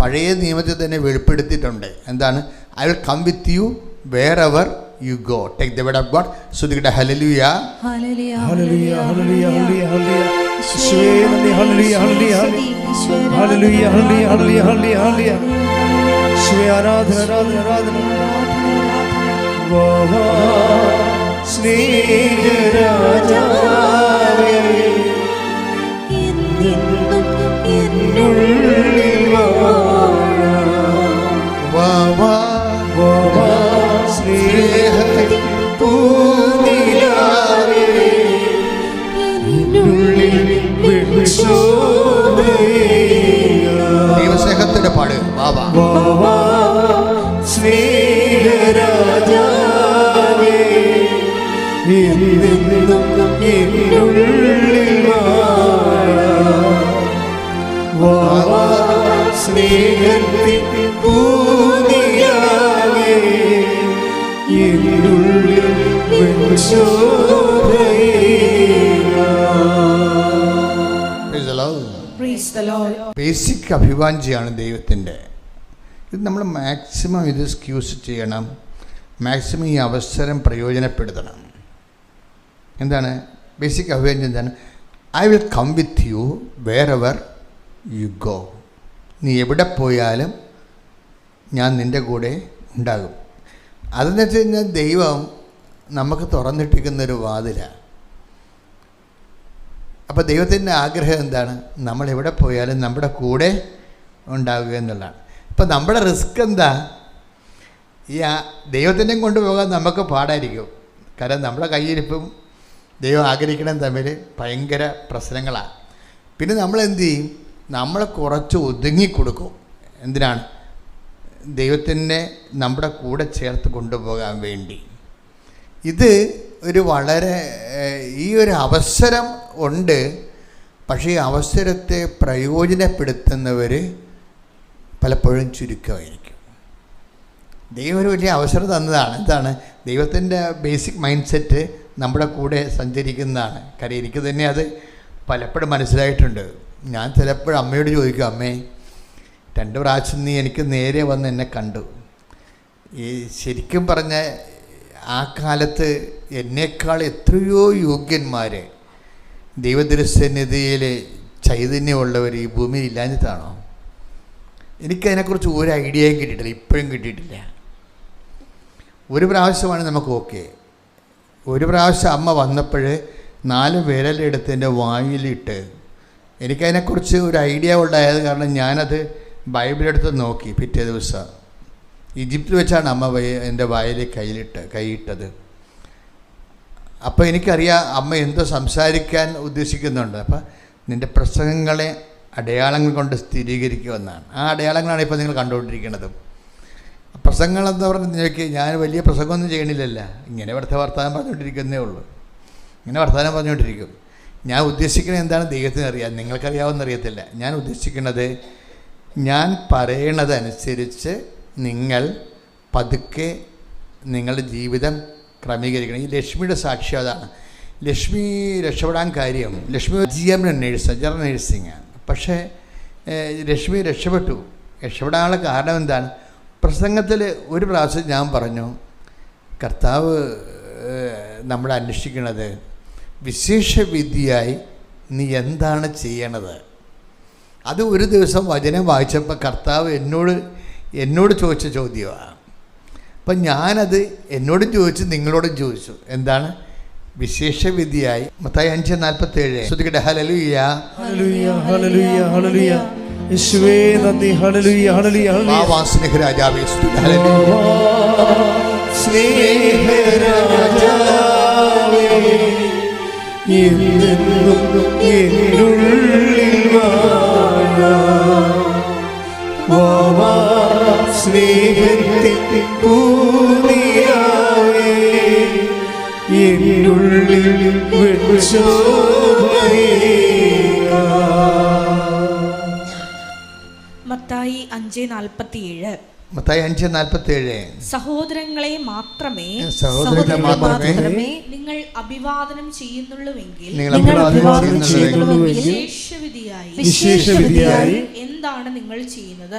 പഴയ നിയമത്തിൽ തന്നെ വെളിപ്പെടുത്തിയിട്ടുണ്ട്. എന്താണ്? I will come with you wherever you go. Take the word of God. ശ്രുതികട്ടെ ഹല്ലേലൂയ, ഹല്ലേലൂയ, ഹല്ലേലൂയ, ഹല്ലേലൂയ, ഹല്ലേലൂയ. യേശുവേ നന്ദി, ഹല്ലേലൂയ, ഹല്ലേലൂയ, ഹല്ലേലൂയ, ഹല്ലേലൂയ, ഹല്ലേലൂയ, ഹല്ലേലൂയ. യേശുവേ ആരാധന, ആരാധന, ആരാധന. വാ വാ സ്നേഹരാജാവേ എന്നെന്നും എന്നുള്ളിൽ വാഴാം. സ്നേഹത്തിൻ പൂനിലാവേ എന്നുള്ളിൽ വെളിച്ചോമയേകാം. ദൈവസ്നേഹത്തിന്റെ പാട് വാവാ. സ്നേഹരാജാവേ എന്നെന്നും എന്നുള്ളിൽ വാഴാം. സ്നേഹത്തിൻ പൂനിലാവേ എന്നുള്ളിൽ വെളിച്ചോമയേകാം. Praise the Lord. Praise the Lord. Basic അഭിവാഞ്ചിയാണ് ദൈവത്തിൻ്റെ. ഇത് നമ്മൾ മാക്സിമം ഇത് സ്ക്യൂസ് ചെയ്യണം, മാക്സിമം ഈ അവസരം പ്രയോജനപ്പെടുത്തണം. എന്താണ് ബേസിക് അഭിവാഞ്ചി? എന്താണ്? I will come with you wherever you go. നീ എവിടെ പോയാലും ഞാൻ നിൻ്റെ കൂടെ ഉണ്ടാകും. അതെന്ന് വെച്ച് കഴിഞ്ഞാൽ ദൈവം നമുക്ക് തുറന്നിട്ടിരിക്കുന്നൊരു വാതിലാണ്. അപ്പോൾ ദൈവത്തിൻ്റെ ആഗ്രഹം എന്താണ്? നമ്മൾ എവിടെ പോയാലും നമ്മുടെ കൂടെ ഉണ്ടാകുക എന്നുള്ളതാണ്. ഇപ്പം നമ്മുടെ റിസ്ക് എന്താ? ഈ ദൈവത്തിനെ കൊണ്ടുപോകാൻ നമുക്ക് പാടായിരിക്കും. കാരണം നമ്മുടെ കയ്യിരിപ്പും ദൈവം ആഗ്രഹിക്കണം തമ്മിൽ ഭയങ്കര പ്രശ്നങ്ങളാണ്. പിന്നെ നമ്മൾ എന്ത് ചെയ്യും? നമ്മൾ കുറച്ച് ഒതുങ്ങിക്കൊടുക്കും. എന്തിനാണ്? ദൈവത്തിനെ നമ്മുടെ കൂടെ ചേർത്ത് കൊണ്ടുപോകാൻ വേണ്ടി. ഇത് ഒരു വളരെ ഈ ഒരു അവസരം ഉണ്ട്. പക്ഷേ ഈ അവസരത്തെ പ്രയോജനപ്പെടുത്തുന്നവർ പലപ്പോഴും ചുരുക്കമായിരിക്കും. ദൈവം ഒരു വലിയ അവസരം തന്നതാണ്. എന്താണ്? ദൈവത്തിൻ്റെ ബേസിക് മൈൻഡ് സെറ്റ് നമ്മുടെ കൂടെ സഞ്ചരിക്കുന്നതാണ്. കാര്യം എനിക്ക് തന്നെ അത് പലപ്പോഴും മനസ്സിലായിട്ടുണ്ട്. ഞാൻ ചിലപ്പോഴും അമ്മയോട് ചോദിക്കും, അമ്മേ 2 പ്രാവശ്യം നീ എനിക്ക് നേരെ വന്ന് എന്നെ കണ്ടു. ഈ ശരിക്കും പറഞ്ഞ ആ കാലത്ത് എന്നേക്കാൾ എത്രയോ യോഗ്യന്മാർ ദൈവദൃശ്യനിധിയിൽ ചൈതന്യമുള്ളവർ ഈ ഭൂമിയിൽ ഇല്ലാഞ്ഞിട്ടാണോ? എനിക്കതിനെക്കുറിച്ച് ഒരു ഐഡിയയും കിട്ടിയിട്ടില്ല, ഇപ്പോഴും കിട്ടിയിട്ടില്ല. ഒരു പ്രാവശ്യമാണ് നമുക്ക് ഓക്കെ. ഒരു പ്രാവശ്യം അമ്മ വന്നപ്പോൾ 4 വിരലെടുത്ത് എൻ്റെ വായിലിട്ട് എനിക്കതിനെക്കുറിച്ച് ഒരു ഐഡിയ ഉണ്ടായത് കാരണം ഞാനത് ബൈബിളെടുത്ത് നോക്കി. പിറ്റേ ദിവസം ഈജിപ്തിൽ വെച്ചാണ് അമ്മ എൻ്റെ വായിൽ കൈയിട്ടത്. അപ്പോൾ എനിക്കറിയാം അമ്മ എന്തോ സംസാരിക്കാൻ ഉദ്ദേശിക്കുന്നുണ്ട്. അപ്പം നിൻ്റെ പ്രസംഗങ്ങളെ അടയാളങ്ങൾ കൊണ്ട് സ്ഥിരീകരിക്കുമെന്നാണ്. ആ അടയാളങ്ങളാണ് ഇപ്പോൾ നിങ്ങൾ കണ്ടുകൊണ്ടിരിക്കുന്നത്. പ്രസംഗങ്ങളെന്ന് പറഞ്ഞ് നോക്കി, ഞാൻ വലിയ പ്രസംഗമൊന്നും ചെയ്യണില്ലല്ല, ഇങ്ങനെ വർത്തമാനം പറഞ്ഞുകൊണ്ടിരിക്കുന്നേ ഉള്ളൂ. ഇങ്ങനെ വർത്തമാനം പറഞ്ഞുകൊണ്ടിരിക്കും. ഞാൻ ഉദ്ദേശിക്കുന്നത് എന്താണ് ദൈവത്തിന് അറിയാം, നിങ്ങൾക്കറിയാവുന്നറിയത്തില്ല. ഞാൻ ഉദ്ദേശിക്കുന്നത്, ഞാൻ പറയണതനുസരിച്ച് നിങ്ങൾ പതുക്കെ നിങ്ങളുടെ ജീവിതം ക്രമീകരിക്കണം. ഈ ലക്ഷ്മിയുടെ സാക്ഷ്യം അതാണ്. ലക്ഷ്മി രക്ഷപ്പെടാൻ കാര്യം, ലക്ഷ്മി GM ജനറൽ നേഴ്സിംഗാണ്. പക്ഷേ ലക്ഷ്മി രക്ഷപ്പെടാനുള്ള കാരണം എന്താണ്? പ്രസംഗത്തിൽ ഒരു പ്രാവശ്യം ഞാൻ പറഞ്ഞു, കർത്താവ് നമ്മളെ അന്വേഷിക്കുന്നത് വിശേഷവിദ്യയായി നീ എന്താണ് ചെയ്യണത്. അത് ഒരു ദിവസം വചനം വായിച്ചപ്പോൾ കർത്താവ് എന്നോട് ചോദിച്ച ചോദ്യമാണ്. അപ്പം ഞാനത് എന്നോടും ചോദിച്ചു, നിങ്ങളോടും ചോദിച്ചു. എന്താണ്? വിശേഷവിദ്യയായി. മത്തായി 5:47 ശ്രദ്ധിക്കട്ടെ. ഹല്ലേലൂയ ഹല്ലേലൂയ ഹല്ലേലൂയ ഹല്ലേലൂയ. യേശുവേ നന്ദി. ഹല്ലേലൂയ ഹല്ലേലൂയ ഹല്ലേലൂയ. സ്നേഹരാജാവേ സ്തുതി. ഹല്ലേലൂയ. സ്നേഹരാജാവേ എന്നെന്നും എന്നുള്ളിൽ വാഴാം. സ്നേഹത്തിൻ പൂനിലാവേ എന്നുള്ളിൽ വെളിച്ചോമയേകാം. മത്തായി 5:47. മത്തായി 5:47. സഹോദരങ്ങളെ മാത്രമേ നിങ്ങൾ അഭിവാദനം ചെയ്യുന്നുള്ളുവെങ്കിൽ വിശേഷവിധിയായി എന്താണ് നിങ്ങൾ ചെയ്യുന്നത്?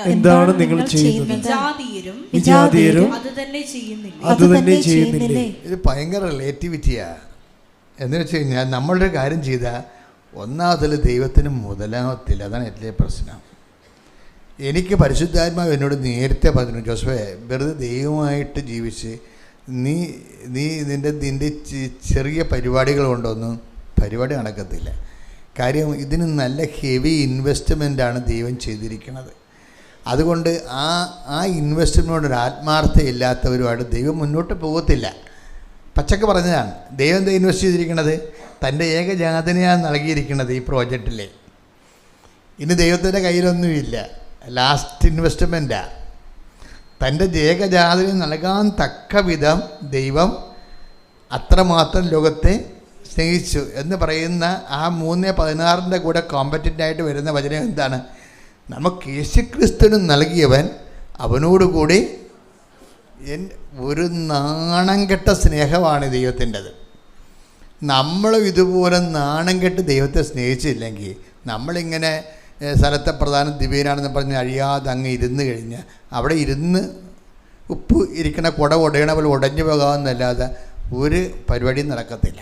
വിജാതീയരും അത് തന്നെ ചെയ്യുന്നില്ലേ? ഇത് ഭയങ്കര റിലേറ്റിവിറ്റിയാ. എന്ന് വെച്ച് കഴിഞ്ഞാൽ നമ്മളൊരു കാര്യം ചെയ്താൽ ഒന്നാമതിൽ ദൈവത്തിന് മുതലാകത്തില്ല. അതാണ് ഏറ്റവും പ്രശ്നം. എനിക്ക് പരിശുദ്ധാത്മാവ് എന്നോട് നേരത്തെ പറഞ്ഞു, ജോസഫേ, വെറുതെ ദൈവമായിട്ട് ജീവിച്ച് നിൻ്റെ ചെറിയ പരിപാടികൾ കൊണ്ടൊന്നും പരിപാടി നടക്കത്തില്ല. കാര്യം ഇതിന് നല്ല ഹെവി ഇൻവെസ്റ്റ്മെൻറ്റാണ് ദൈവം ചെയ്തിരിക്കുന്നത്. അതുകൊണ്ട് ആ ഇൻവെസ്റ്റ്മെൻറ്റിനോട് ഒരു ആത്മാർത്ഥയില്ലാത്തവരുമായിട്ട് ദൈവം മുന്നോട്ട് പോകത്തില്ല. പച്ചക്ക് പറഞ്ഞതാണ്. ദൈവം എന്താ ഇൻവെസ്റ്റ് ചെയ്തിരിക്കുന്നത്? തൻ്റെ ഏകജാതനെയാണ് നൽകിയിരിക്കുന്നത് ഈ പ്രോജക്റ്റിൽ. ഇനി ദൈവത്തിൻ്റെ കയ്യിലൊന്നുമില്ല, ലാസ്റ്റ് ഇൻവെസ്റ്റ്മെൻറ്റാണ്. തൻ്റെ ഏകജാതനെ നൽകാൻ തക്ക വിധം ദൈവം അത്രമാത്രം ലോകത്തെ സ്നേഹിച്ചു എന്ന് പറയുന്ന ആ 3:16 കൂടെ കോമ്പറ്റൻ്റായിട്ട് വരുന്ന വചനം എന്താണ്? നമുക്ക് യേശുക്രിസ്തുവിന് നൽകിയവൻ അവനോടുകൂടി ഒരു നാണം കെട്ട സ്നേഹമാണ് ദൈവത്തിൻ്റെത്. നമ്മളും ഇതുപോലെ നാണം കെട്ട് ദൈവത്തെ സ്നേഹിച്ചില്ലെങ്കിൽ നമ്മളിങ്ങനെ സ്ഥലത്തെ പ്രധാന ദിവ്യനാണെന്ന് പറഞ്ഞ് അഴിയാതെ അങ്ങ് ഇരുന്ന് കഴിഞ്ഞാൽ അവിടെ ഇരുന്ന് ഉപ്പ് ഇരിക്കണ കുട ഉടയണ പോലെ ഉടഞ്ഞു പോകാമെന്നല്ലാതെ ഒരു പരിപാടിയും നടക്കത്തില്ല.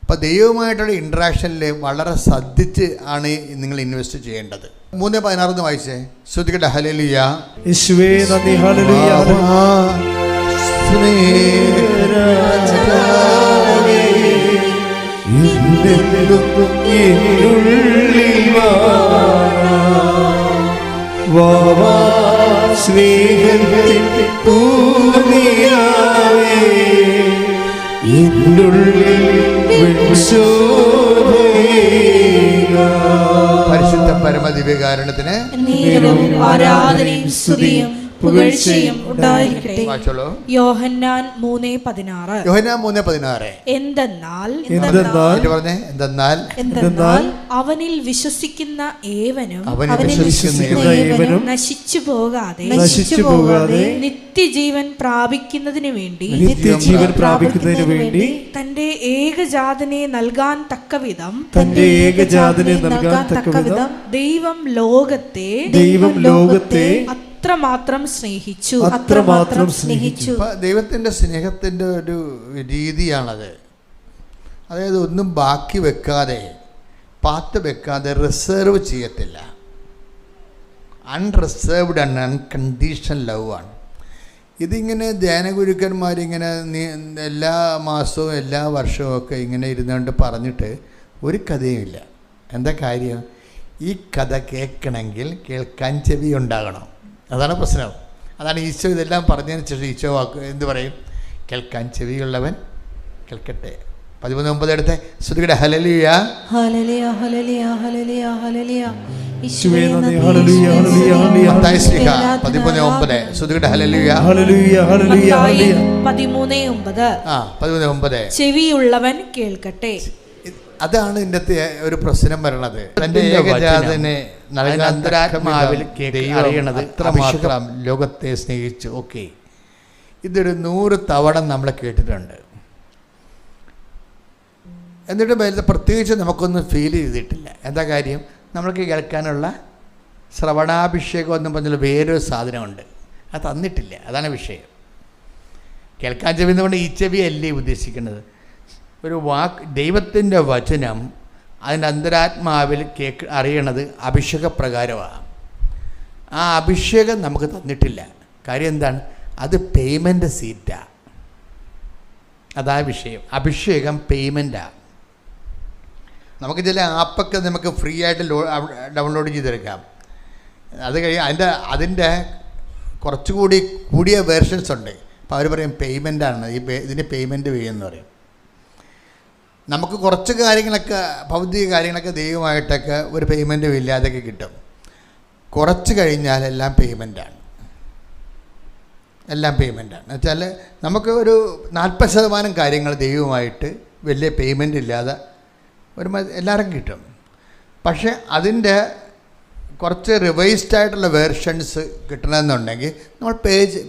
അപ്പോൾ ദൈവവുമായിട്ടുള്ള ഇൻട്രാക്ഷനിൽ വളരെ ശ്രദ്ധിച്ച് ആണ് നിങ്ങൾ ഇൻവെസ്റ്റ് ചെയ്യേണ്ടത്. 3:16 വായിച്ചേ. ശ്രുതികട്ടെ. ഹല്ലേലൂയ. യേശുവേ നന്ദി. ഹല്ലേലൂയ. പരിശുദ്ധ പരമദിവ്യകാരുണ്യത്തിന് ആരാധനയും സ്തുതിയും പുകഴ്ചയും ഉണ്ടായിരിക്കട്ടെ. യോഹന്നാൻ 3:16. എന്തെന്നാൽ അവനിൽ വിശ്വസിക്കുന്ന ഏവനും നശിച്ചു പോകാതെ നിത്യജീവൻ പ്രാപിക്കുന്നതിന് വേണ്ടി തന്റെ ഏകജാതനെ നൽകാൻ തക്കവിധം ദൈവം ലോകത്തെ അത്രമാത്രം സ്നേഹിച്ചു. ദൈവത്തിൻ്റെ സ്നേഹത്തിൻ്റെ ഒരു രീതിയാണത്. അതായത് ഒന്നും ബാക്കി വെക്കാതെ, പാത്ത് വെക്കാതെ റിസർവ് ചെയ്യത്തില്ല. അൺറിസർവ്ഡ് ആൻഡ് അൺകണ്ടീഷണൽ ലവ് ആണ്. ഇതിങ്ങനെ ധ്യാനഗുരുക്കന്മാരിങ്ങനെ എല്ലാ മാസവും എല്ലാ വർഷവും ഒക്കെ ഇങ്ങനെ ഇരുന്നുകൊണ്ട് പറഞ്ഞിട്ട് ഒരു കഥയുമില്ല. എന്താ കാര്യം? ഈ കഥ കേൾക്കണമെങ്കിൽ കേൾക്കാൻ ചെവി ഉണ്ടാകണം. അതാണ് പ്രശ്നം. അതാണ് ഈശോ ഇതെല്ലാം പറഞ്ഞതിന് ശേഷം ഈശോ എന്ത് പറയും? കേൾക്കാൻ ചെവിയുള്ളവൻ കേൾക്കട്ടെ. 13:9 എടുത്ത് ശ്രുതികട്ടെ. ഹല്ലേലൂയ. ഹല്ലേലൂയ. ഹല്ലേലൂയ. ഹല്ലേലൂയ. ഹല്ലേലൂയ. യേശുവേ നന്ദി. ഹല്ലേലൂയ. ഹല്ലേലൂയ. മത്തായി ശ്രീഹ 13:9 ശ്രുതികട്ടെ. ഹല്ലേലൂയ. ഹല്ലേലൂയ. ഹല്ലേലൂയ. 13:9 ചെവിയുള്ളവൻ കേൾക്കട്ടെ. അതാണ് ഇതിൻ്റെ ഒരു പ്രശ്നം വരണത്. തൻ്റെ ഏകജാതനെ അന്തരാത്മാവിൽ അറിയണത് അത്രമാത്രം ലോകത്തെ സ്നേഹിച്ചു. ഓക്കെ, ഇതൊരു 100 തവണ നമ്മൾ കേട്ടിട്ടുണ്ട്. എന്നിട്ട് പ്രത്യേകിച്ച് നമുക്കൊന്നും ഫീൽ ചെയ്തിട്ടില്ല. എന്താ കാര്യം? നമ്മൾക്ക് കേൾക്കാനുള്ള ശ്രവണാഭിഷേകം എന്നും പറഞ്ഞാൽ വേറൊരു സാധനമുണ്ട്, അത് തന്നിട്ടില്ല. അതാണ് വിഷയം. കേൾക്കാൻ ചെവി എന്നുകൊണ്ട് ഈ ചെവി അല്ലേ ഉദ്ദേശിക്കുന്നത്. ഒരു വാക്ക്, ദൈവത്തിൻ്റെ വചനം അതിൻ്റെ അന്തരാത്മാവിൽ അറിയണത് അഭിഷേകപ്രകാരമാണ്. ആ അഭിഷേകം നമുക്ക് തന്നിട്ടില്ല. കാര്യം എന്താണ്? അത് പേയ്മെൻ്റ് സീറ്റാണ്. അതാ വിഷയം. അഭിഷേകം പേയ്മെൻറ്റാണ്. നമുക്ക് ചില ആപ്പൊക്കെ നമുക്ക് ഫ്രീ ആയിട്ട് ഡൗൺലോഡ് ചെയ്തെടുക്കാം. അത് അതിൻ്റെ കുറച്ചുകൂടി കൂടിയ വേർഷൻസ് ഉണ്ട്. അപ്പോൾ അവർ പറയും പേയ്മെൻറ്റാണ്, ഇതിന് പേയ്മെൻറ്റ് ചെയ്യുമെന്ന് പറയും. നമുക്ക് കുറച്ച് കാര്യങ്ങളൊക്കെ, ഭൗതിക കാര്യങ്ങളൊക്കെ ദൈവമായിട്ടൊക്കെ ഒരു പേയ്മെൻറ്റും ഇല്ലാതൊക്കെ കിട്ടും. കുറച്ച് കഴിഞ്ഞാൽ എല്ലാം പേയ്മെൻറ്റാണ്. എന്നുവെച്ചാൽ നമുക്ക് ഒരു 40% കാര്യങ്ങൾ ദൈവമായിട്ട് വലിയ പേയ്മെൻ്റ് ഇല്ലാതെ എല്ലാവരും കിട്ടും. പക്ഷേ അതിൻ്റെ കുറച്ച് റിവൈസ്ഡ് ആയിട്ടുള്ള വേർഷൻസ് കിട്ടണമെന്നുണ്ടെങ്കിൽ നമ്മൾ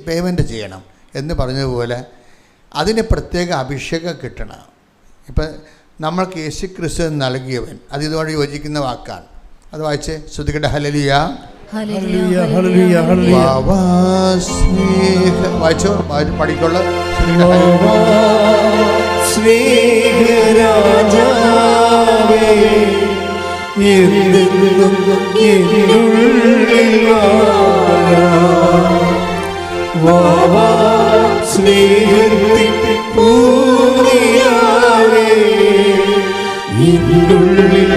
പേയ്മെൻറ്റ് ചെയ്യണം എന്ന് പറഞ്ഞതുപോലെ അതിന് പ്രത്യേക അഭിഷേകം കിട്ടണം. ഇപ്പം നമ്മൾക്ക് യേശുക്രിസ്തു നൽകിയവൻ, അത് ഇതുകൊണ്ട് യോജിക്കുന്ന വാക്കാണ്. അത് വായിച്ച് ശ്രുതികട്ടെ. ഹല്ലേലൂയ. വായിച്ചോ, പഠിക്കുള്ള വാവാ സ്നേഹത്തിൻ പൂനിലാവേ, ഇന്നുള്ളിൽ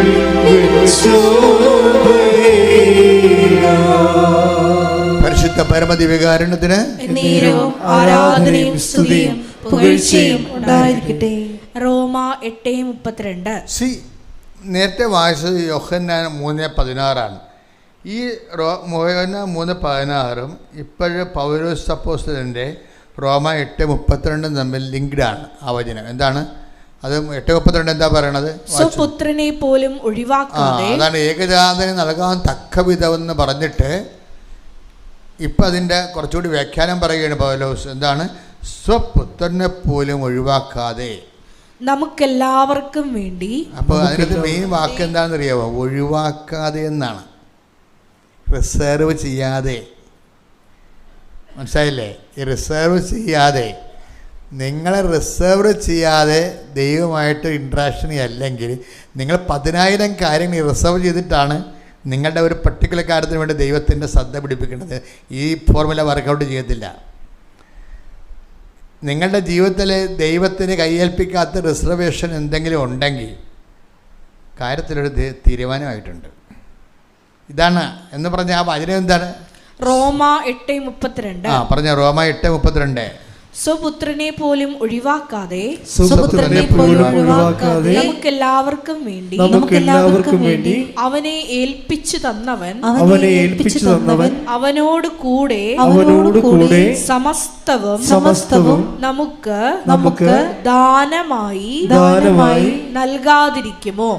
പരിശുദ്ധ പരമദിവ്യകാരുണ്യത്തിന് എന്നേരവും ആരാധനയും സ്തുതിയും പുകഴ്ചയും ഉണ്ടായിരിക്കട്ടെ. റോമ 8:32. നേരത്തെ വായിച്ചത് യോഹന്നാൻ 3:16 ഈ യോഹന്നാൻ 3:16 ഇപ്പോഴ് പൗലോസ് അപ്പോസ്തലൻ്റെ റോമ 8:32 തമ്മിൽ ലിങ്ക്ഡാണ് ആ വചനം. എന്താണ് അത്? 8:32 എന്താ പറയണത്? സ്വപുത്രനെ പോലും ഒഴിവാക്കാതെ, അതാണ് ഏകജാതനെ നൽകാൻ തക്ക വിധമെന്ന് പറഞ്ഞിട്ട് ഇപ്പം അതിൻ്റെ കുറച്ചുകൂടി വ്യാഖ്യാനം പറയുകയാണ് പൗലോസ്. എന്താണ്? സ്വപുത്രനെ പോലും ഒഴിവാക്കാതെ, നമുക്കെല്ലാവർക്കും വേണ്ടി. അപ്പോൾ അതിനകത്ത് മെയിൻ വാക്ക് എന്താണെന്ന് അറിയാമോ? ഒഴിവാക്കാതെ എന്നാണ്, റിസർവ് ചെയ്യാതെ. മനസ്സിലായില്ലേ? ഈ റിസർവ് ചെയ്യാതെ, നിങ്ങളെ റിസർവ് ചെയ്യാതെ ദൈവമായിട്ട് ഇൻട്രാക്ഷൻ അല്ലെങ്കിൽ നിങ്ങൾ 10,000 കാര്യങ്ങൾ റിസർവ് ചെയ്തിട്ടാണ് നിങ്ങളുടെ ഒരു പർട്ടിക്കുലർ കാര്യത്തിന് വേണ്ടി ദൈവത്തിൻ്റെ ശ്രദ്ധ പിടിപ്പിക്കുന്നത്. ഈ ഫോർമുല വർക്കൗട്ട് ചെയ്യത്തില്ല. നിങ്ങളുടെ ജീവിതത്തിൽ ദൈവത്തിന് കയ്യേൽപ്പിക്കാത്ത റിസർവേഷൻ എന്തെങ്കിലും ഉണ്ടെങ്കിൽ കാര്യത്തിലൊരു തീരുമാനമായിട്ടുണ്ട്. ഇതാണ് എന്ന് പറഞ്ഞ ആ വചനം എന്താണ്? റോമ 8:32. പറഞ്ഞ റോമ 8:32. സ്വപുത്രനെ പോലും ഒഴിവാക്കാതെ, നമുക്കെല്ലാവർക്കും വേണ്ടി അവനെ ഏൽപ്പിച്ചു തന്നവൻ, അവനോട് കൂടെ സമസ്തവും നമുക്ക് ദാനമായി നൽകാതിരിക്കുമോ?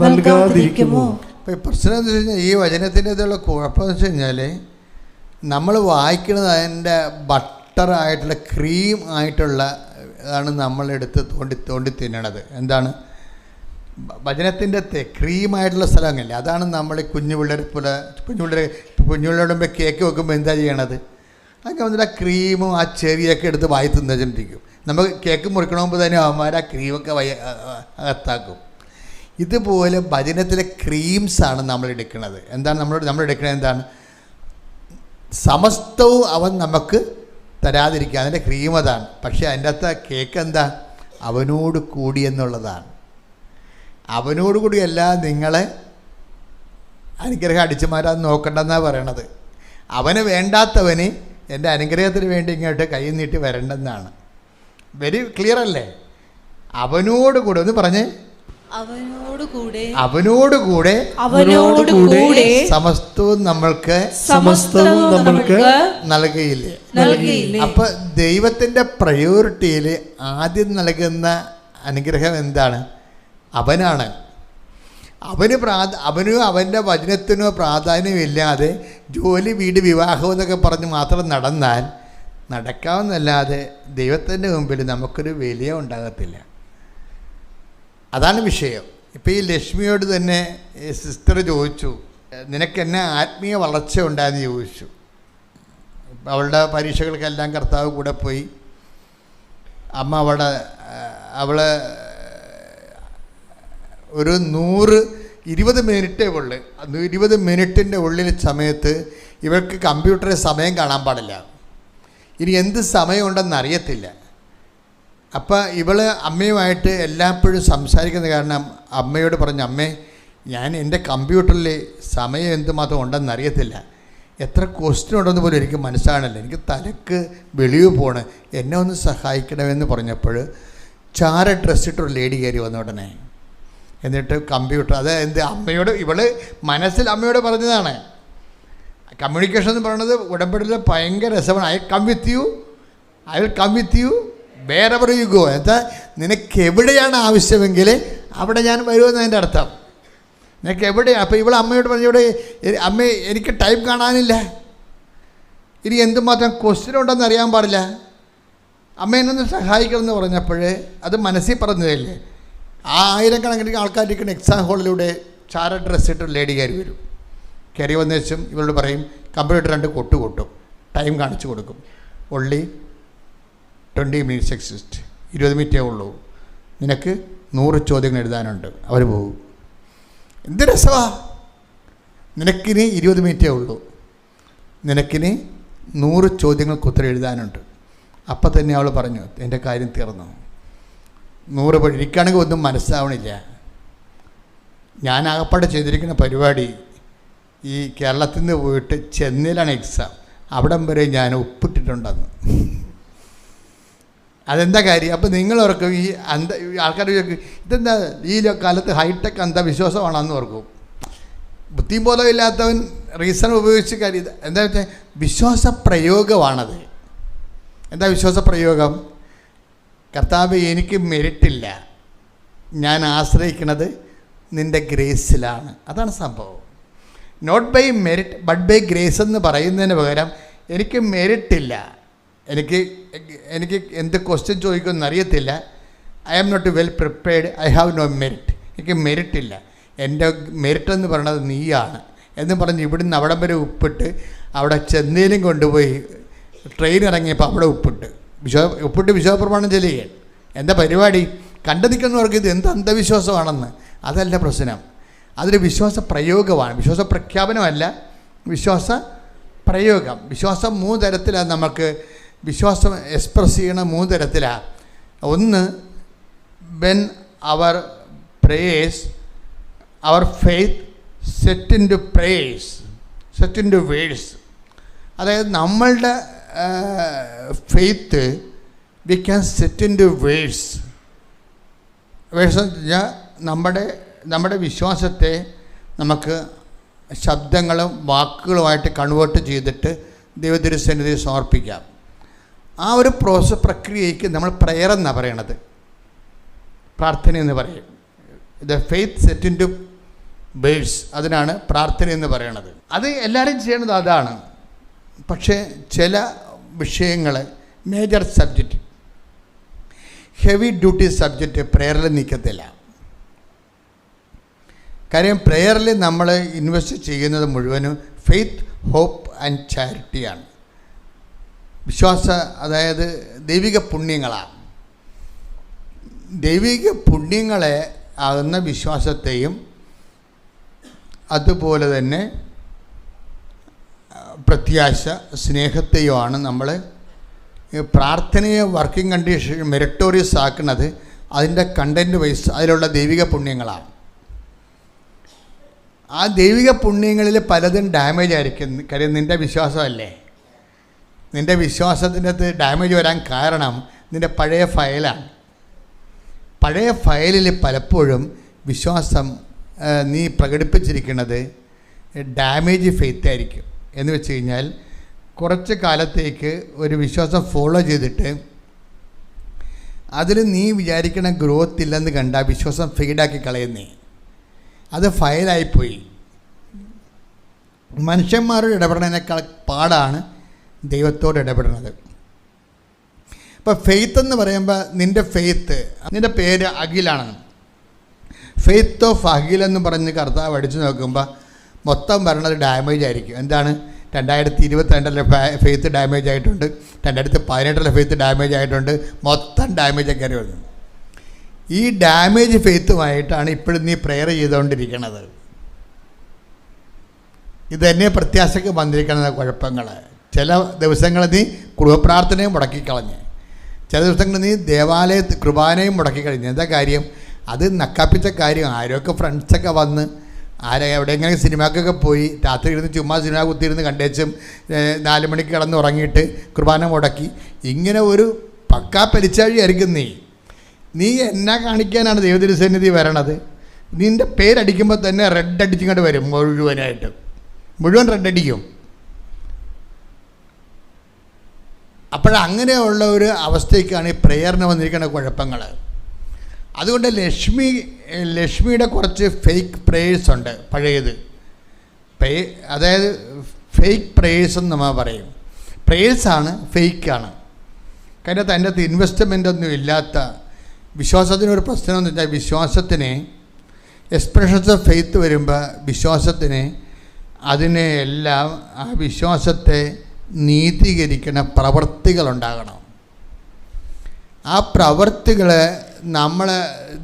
പ്രശ്നം എന്ന് വെച്ച് കഴിഞ്ഞാൽ ഈ വചനത്തിൻ്റെ ഇതുള്ള കുഴപ്പമെന്ന് വെച്ച് കഴിഞ്ഞാൽ നമ്മൾ വായിക്കുന്നത് അതിൻ്റെ ബട്ടറായിട്ടുള്ള ക്രീം ആയിട്ടുള്ള ആണ് നമ്മളെടുത്ത് തോണ്ടി തിന്നണത്. എന്താണ്? വചനത്തിൻ്റെ ക്രീമായിട്ടുള്ള സ്ഥലങ്ങളില്ല. അതാണ് നമ്മൾ കുഞ്ഞുപിള്ളേരെ പോലെ കുഞ്ഞുപിള്ളേരുടെ മുമ്പ് കേക്ക് വെക്കുമ്പോൾ എന്താ ചെയ്യണത്? അതൊക്കെ വന്നിട്ട് ആ ക്രീമും ആ ചെറിയൊക്കെ എടുത്ത് വായി തിന്നിട്ടിരിക്കും. നമുക്ക് കേക്ക് മുറിക്കണമെങ്കിൽ തന്നെ അവന്മാർ ആ ക്രീമൊക്കെ അകത്താക്കും. ഇതുപോലെ വചനത്തിലെ ക്രീംസാണ് നമ്മൾ എടുക്കുന്നത്. എന്താണ് നമ്മൾ എടുക്കുന്നത്? എന്താണ്? സമസ്തവും അവൻ നമുക്ക് തരാതിരിക്കുക, അതിൻ്റെ ക്രീം അതാണ്. പക്ഷേ അതിൻ്റെ അകത്ത് കേക്ക് എന്താ? അവനോട് കൂടി എന്നുള്ളതാണ്. അവനോട് കൂടിയല്ല നിങ്ങളെ അനുഗ്രഹം അടിച്ചു മാറ്റാൻ നോക്കണ്ടെന്നാണ് പറയണത്. അവന് വേണ്ടാത്തവന് എൻ്റെ അനുഗ്രഹത്തിന് വേണ്ടി ഇങ്ങോട്ട് കൈ നീട്ടി വരണ്ടെന്നാണ്. വെരി ക്ലിയർ അല്ലേ? അവനോട് കൂടെ ഒന്ന് പറഞ്ഞേ. അവനോട് കൂടെ സമസ്തവും നമ്മൾക്ക് നൽകുകയില്ലേ? അപ്പൊ ദൈവത്തിന്റെ പ്രയോറിറ്റിയിൽ ആദ്യം നൽകുന്ന അനുഗ്രഹം എന്താണ്? അവനാണ്. അവനോ അവൻ്റെ വചനത്തിനോ പ്രാധാന്യമില്ലാതെ ജോലി, വീട്, വിവാഹം എന്നൊക്കെ പറഞ്ഞ് മാത്രം നടന്നാൽ നടക്കാവുന്നല്ലാതെ ദൈവത്തിൻ്റെ മുമ്പിൽ നമുക്കൊരു വില ഉണ്ടാകത്തില്ല. അതാണ് വിഷയം. ഇപ്പോൾ ഈ ലക്ഷ്മിയോട് തന്നെ സിസ്റ്റർ ചോദിച്ചു, നിനക്കെന്നെ ആത്മീയ വളർച്ച ഉണ്ടായെന്ന് ചോദിച്ചു. അവളുടെ പരീക്ഷകൾക്കെല്ലാം കർത്താവ് കൂടെ പോയി. അമ്മ അവൾ ഒരു 120 മിനിറ്റേ ഉള്ളു. 20 മിനിറ്റിൻ്റെ ഉള്ളിൽ സമയത്ത് ഇവർക്ക് കമ്പ്യൂട്ടറിൽ സമയം കാണാൻ പാടില്ല. ഇനി എന്ത് സമയമുണ്ടെന്ന് അറിയത്തില്ല. അപ്പം ഇവൾ അമ്മയുമായിട്ട് എല്ലായ്പ്പോഴും സംസാരിക്കുന്ന കാരണം അമ്മയോട് പറഞ്ഞു, അമ്മേ ഞാൻ എൻ്റെ കമ്പ്യൂട്ടറിൽ സമയം എന്തുമാത്രം ഉണ്ടെന്ന് അറിയത്തില്ല, എത്ര ക്വസ്റ്റ്യൻ ഉണ്ടെന്ന് പോലും എനിക്ക് മനസ്സിലാകണില്ല, എനിക്ക് തലക്ക് വെളിവ് പോണ്, എന്നെ ഒന്ന് സഹായിക്കണമെന്ന് പറഞ്ഞപ്പോൾ ചാര ഡ്രസ്സിട്ടൊരു ലേഡി കയറി വന്ന ഉടനെ എന്നിട്ട് കമ്പ്യൂട്ടർ എന്ത് അമ്മയോട് ഇവൾ മനസ്സിൽ അമ്മയോട് പറഞ്ഞതാണ്. കമ്മ്യൂണിക്കേഷൻ എന്ന് പറയുന്നത് ഉടമ്പടിയിൽ ഭയങ്കര രസമാണ്. I come with you wherever you go. എന്താ നിനക്ക് എവിടെയാണ് ആവശ്യമെങ്കിൽ അവിടെ ഞാൻ വരുമെന്ന് അതിൻ്റെ അർത്ഥം. നിനക്ക് എവിടെയാണ്? അപ്പോൾ ഇവൾ അമ്മയോട് പറഞ്ഞു, ഇവിടെ അമ്മ എനിക്ക് ടൈം കാണാനില്ല, ഇനി എന്തുമാത്രം ക്വസ്റ്റ്യൻ ഉണ്ടെന്ന് അറിയാൻ പാടില്ല, അമ്മ എന്നൊന്ന് സഹായിക്കണമെന്ന് പറഞ്ഞപ്പോൾ അത് മനസ്സിൽ പറഞ്ഞതല്ലേ. ആ 1000കണക്കിന് ആൾക്കാരിക്കുന്ന എക്സാം ഹാളിലൂടെ ചാര ഡ്രസ്സ് ഇട്ട് ലേഡി കയറി വരും. കയറി വന്ന ശേഷം ഇവളോട് പറയും, കമ്പ്യൂട്ടർ 2 കൊട്ടും ടൈം കാണിച്ചു കൊടുക്കും. ഒള്ളി 20 minutes എക്സിസ്റ്റ്, 20 മിനിറ്റേ ഉള്ളൂ, നിനക്ക് 100 ചോദ്യങ്ങൾ എഴുതാനുണ്ട്. അവർ പോകും. എന്ത് രസമാ! നിനക്കിനി 20 മിനിറ്റേ ഉള്ളൂ, നിനക്കിനി 100 ചോദ്യങ്ങൾക്ക് ഉത്തരം എഴുതാനുണ്ട്. അപ്പം തന്നെ അവൾ പറഞ്ഞു, എൻ്റെ കാര്യം തീർന്നു. 100 പടി. എനിക്കാണെങ്കിൽ ഒന്നും മനസ്സിലാവണില്ല. ഞാൻ ആകപ്പാടെ ചെയ്തിരിക്കുന്ന പരിപാടി ഈ കേരളത്തിൽ നിന്ന് പോയിട്ട് ചെന്നൈയിലാണ് എക്സാം, അവിടം വരെ ഞാൻ ഒപ്പിട്ടിട്ടുണ്ടെന്ന്. അതെന്താ കാര്യം? അപ്പോൾ നിങ്ങൾ ഓർക്കും ഈ ആൾക്കാർ ചോദിക്കും, ഇതെന്താ ഈ കാലത്ത് ഹൈടെക് അന്ധവിശ്വാസമാണെന്ന് ഓർക്കും. ബുദ്ധിയും ബോധമില്ലാത്തവൻ റീസൺ ഉപയോഗിച്ച് കാര്യം എന്താ വെച്ചാൽ വിശ്വാസ പ്രയോഗമാണത്. എന്താ വിശ്വാസ പ്രയോഗം? കർത്താവ്, എനിക്ക് മെരിറ്റില്ല, ഞാൻ ആശ്രയിക്കുന്നത് നിൻ്റെ ഗ്രേസിലാണ്. അതാണ് സംഭവം. Not by merit but by grace എന്ന് പറയുന്നതിന് പകരം എനിക്ക് മെരിറ്റില്ല, എനിക്ക് എന്ത് ക്വസ്റ്റ്യൻ ചോദിക്കുമെന്ന് അറിയത്തില്ല, I am not well prepared, I have no merit, എനിക്ക് മെരിറ്റില്ല, എൻ്റെ മെരിറ്റ് എന്ന് പറയുന്നത് നീയാണ് എന്ന് പറഞ്ഞ് ഇവിടുന്ന് അവിടം വരെ ഉപ്പിട്ട് അവിടെ ചെന്നൈയിലും കൊണ്ടുപോയി ട്രെയിൻ ഇറങ്ങിയപ്പോൾ അവിടെ ഉപ്പിട്ട് വിശ്വാസപ്രമാണം ചെല്ലുകയാണ്. എന്താ പരിപാടി? കണ്ടു നിൽക്കുന്നവർക്ക് ഇത് എന്ത് അന്ധവിശ്വാസമാണെന്ന്. അതല്ല പ്രശ്നം, അതൊരു വിശ്വാസ പ്രയോഗമാണ്, വിശ്വാസ പ്രഖ്യാപനമല്ല, വിശ്വാസ പ്രയോഗം. വിശ്വാസം 3 തരത്തിലാണ്. നമുക്ക് വിശ്വാസം എക്സ്പ്രസ് ചെയ്യണ 3 തരത്തിലാണ്. ഒന്ന്, when our prayers our faith set into prayers, set into verse. അതായത് നമ്മളുടെ faith we can set into verse. Verse എന്ന് വെച്ചാൽ നമ്മുടെ വിശ്വാസത്തെ നമുക്ക് ശബ്ദങ്ങളും വാക്കുകളുമായിട്ട് കൺവേർട്ട് ചെയ്തിട്ട് ദൈവത്തിരുസന്നിധിയിൽ സമർപ്പിക്കാം. ആ ഒരു പ്രക്രിയയ്ക്ക് നമ്മൾ പ്രയർ എന്നാണ് പറയണത്, പ്രാർത്ഥന എന്ന് പറയും. The faith set into verse, അതിനാണ് പ്രാർത്ഥന എന്ന് പറയണത്. അത് എല്ലാവരും ചെയ്യണത് അതാണ്. പക്ഷേ ചില വിഷയങ്ങൾ, major subject, heavy duty subject പ്രയറിൽ നിൽക്കത്തില്ല. കാര്യം പ്രയറിൽ നമ്മൾ ഇൻവെസ്റ്റ് ചെയ്യുന്നത് മുഴുവനും ഫെയ്ത്ത്, ഹോപ്പ് ആൻഡ് ചാരിറ്റിയാണ്. അതായത് ദൈവിക പുണ്യങ്ങളാണ്. ദൈവിക പുണ്യങ്ങളെ ആകുന്ന വിശ്വാസത്തെയും അതുപോലെ തന്നെ പ്രത്യാശ, സ്നേഹത്തെയുമാണ് നമ്മൾ പ്രാർത്ഥനയെ വർക്കിംഗ് കണ്ടീഷൻ മെറിറ്റോറിയസ് ആക്കുന്നത്. അതിൻ്റെ കണ്ടൻറ്റ് വൈസ് അതിലുള്ള ദൈവിക പുണ്യങ്ങളാണ്. ആ ദൈവിക പുണ്യങ്ങളിൽ പലതും ഡാമേജ് ആയിരിക്കും. കാര്യം നിൻ്റെ വിശ്വാസമല്ലേ. നിൻ്റെ വിശ്വാസത്തിൻ്റെ അകത്ത് ഡാമേജ് വരാൻ കാരണം നിൻ്റെ പഴയ ഫയലാണ്. പഴയ ഫയലിൽ പലപ്പോഴും വിശ്വാസം നീ പ്രകടിപ്പിച്ചിരിക്കുന്നത് ഡാമേജ് ഫെയ്ത്ത് ആയിരിക്കും. എന്ന് വെച്ച് കഴിഞ്ഞാൽ കുറച്ച് കാലത്തേക്ക് ഒരു വിശ്വാസം ഫോളോ ചെയ്തിട്ട് അതിൽ നീ വിചാരിക്കണ ഗ്രോത്ത് ഇല്ലെന്ന് കണ്ട വിശ്വാസം ഫെയ്ഡാക്കി കളയുന്നേ, അത് ഫയലായിപ്പോയി. മനുഷ്യന്മാരോട് ഇടപെടുന്നതിനേക്കാൾ പാടാണ് ദൈവത്തോട് ഇടപെടുന്നത്. ഇപ്പോൾ ഫെയ്ത്ത് എന്ന് പറയുമ്പോൾ നിൻ്റെ ഫെയ്ത്ത്, നിൻ്റെ പേര് അഖിലാണ്. ഫെയ്ത്ത് ഓഫ് അഖിൽ എന്ന് പറഞ്ഞ് കർത്താവ് അടിച്ചു നോക്കുമ്പോൾ മൊത്തം വരണത് ഡാമേജ് ആയിരിക്കും. എന്താണ്? 2022 ഫെയ്ത്ത് ഡാമേജ് ആയിട്ടുണ്ട്, 2018 ഫെയ്ത്ത് ഡാമേജ് ആയിട്ടുണ്ട്, മൊത്തം ഡാമേജൊക്കെ അറിയുന്നു. ഈ ഡാമേജ് ഫെയ്ത്തുമായിട്ടാണ് ഇപ്പോഴും നീ പ്രെയർ ചെയ്തുകൊണ്ടിരിക്കുന്നത്. ഇതന്നെ പ്രത്യാശയ്ക്ക് വന്നിരിക്കുന്ന കുഴപ്പങ്ങൾ. ചില ദിവസങ്ങൾ നീ കുടുംബപ്രാർത്ഥനയും മുടക്കിക്കളഞ്ഞ്, ചില ദിവസങ്ങൾ നീ കുർബാനയും മുടക്കിക്കളഞ്ഞ്. എന്താ കാര്യം? അത് നക്കാപ്പിച്ച കാര്യം. ആരൊക്കെ ഫ്രണ്ട്സൊക്കെ വന്ന് എവിടെയെങ്കിലും സിനിമക്കൊക്കെ പോയി രാത്രി ഇരുന്ന് ചുമ്മാ സിനിമ കുത്തിയിരുന്ന് കണ്ടേച്ചും 4 മണിക്ക് കിടന്ന് ഉറങ്ങിയിട്ട് കുർബാന മുടക്കി, ഇങ്ങനെ ഒരു പക്കാ പരിച്ചാഴിയായിരിക്കും നീ എന്നാ കാണിക്കാനാണ് ദൈവത്തിരുസന്നിധി വരണത്? നിൻ്റെ പേരടിക്കുമ്പോൾ തന്നെ റെഡ് അടിച്ചിങ്ങോട്ട് വരും, മുഴുവൻ റെഡ് അടിക്കും. അപ്പോഴങ്ങനെയുള്ള ഒരു അവസ്ഥയ്ക്കാണ് ഈ പ്രെയറിന് വന്നിരിക്കുന്ന കുഴപ്പങ്ങൾ. അതുകൊണ്ട് ലക്ഷ്മിയുടെ കുറച്ച് ഫേക്ക് പ്രേയേഴ്സ് ഉണ്ട്, പഴയത്. അതായത് ഫേക്ക് പ്രേയേഴ്സ് എന്ന് നമ്മൾ പറയും. പ്രേയേഴ്സാണ്, ഫേക്കാണ്. കാര്യം അതിൻ്റെ അകത്ത് ഇൻവെസ്റ്റ്മെൻ്റ് ഒന്നും ഇല്ലാത്ത വിശ്വാസത്തിനൊരു പ്രശ്നം എന്ന് വെച്ചാൽ വിശ്വാസത്തിന് എക്സ്പ്രഷൻസ് ഓഫ് ഫെയ്ത്ത് വരുമ്പോൾ വിശ്വാസത്തിന് അതിനെ എല്ലാം ആ വിശ്വാസത്തെ നീതീകരിക്കുന്ന പ്രവൃത്തികളുണ്ടാകണം. ആ പ്രവൃത്തികൾ നമ്മൾ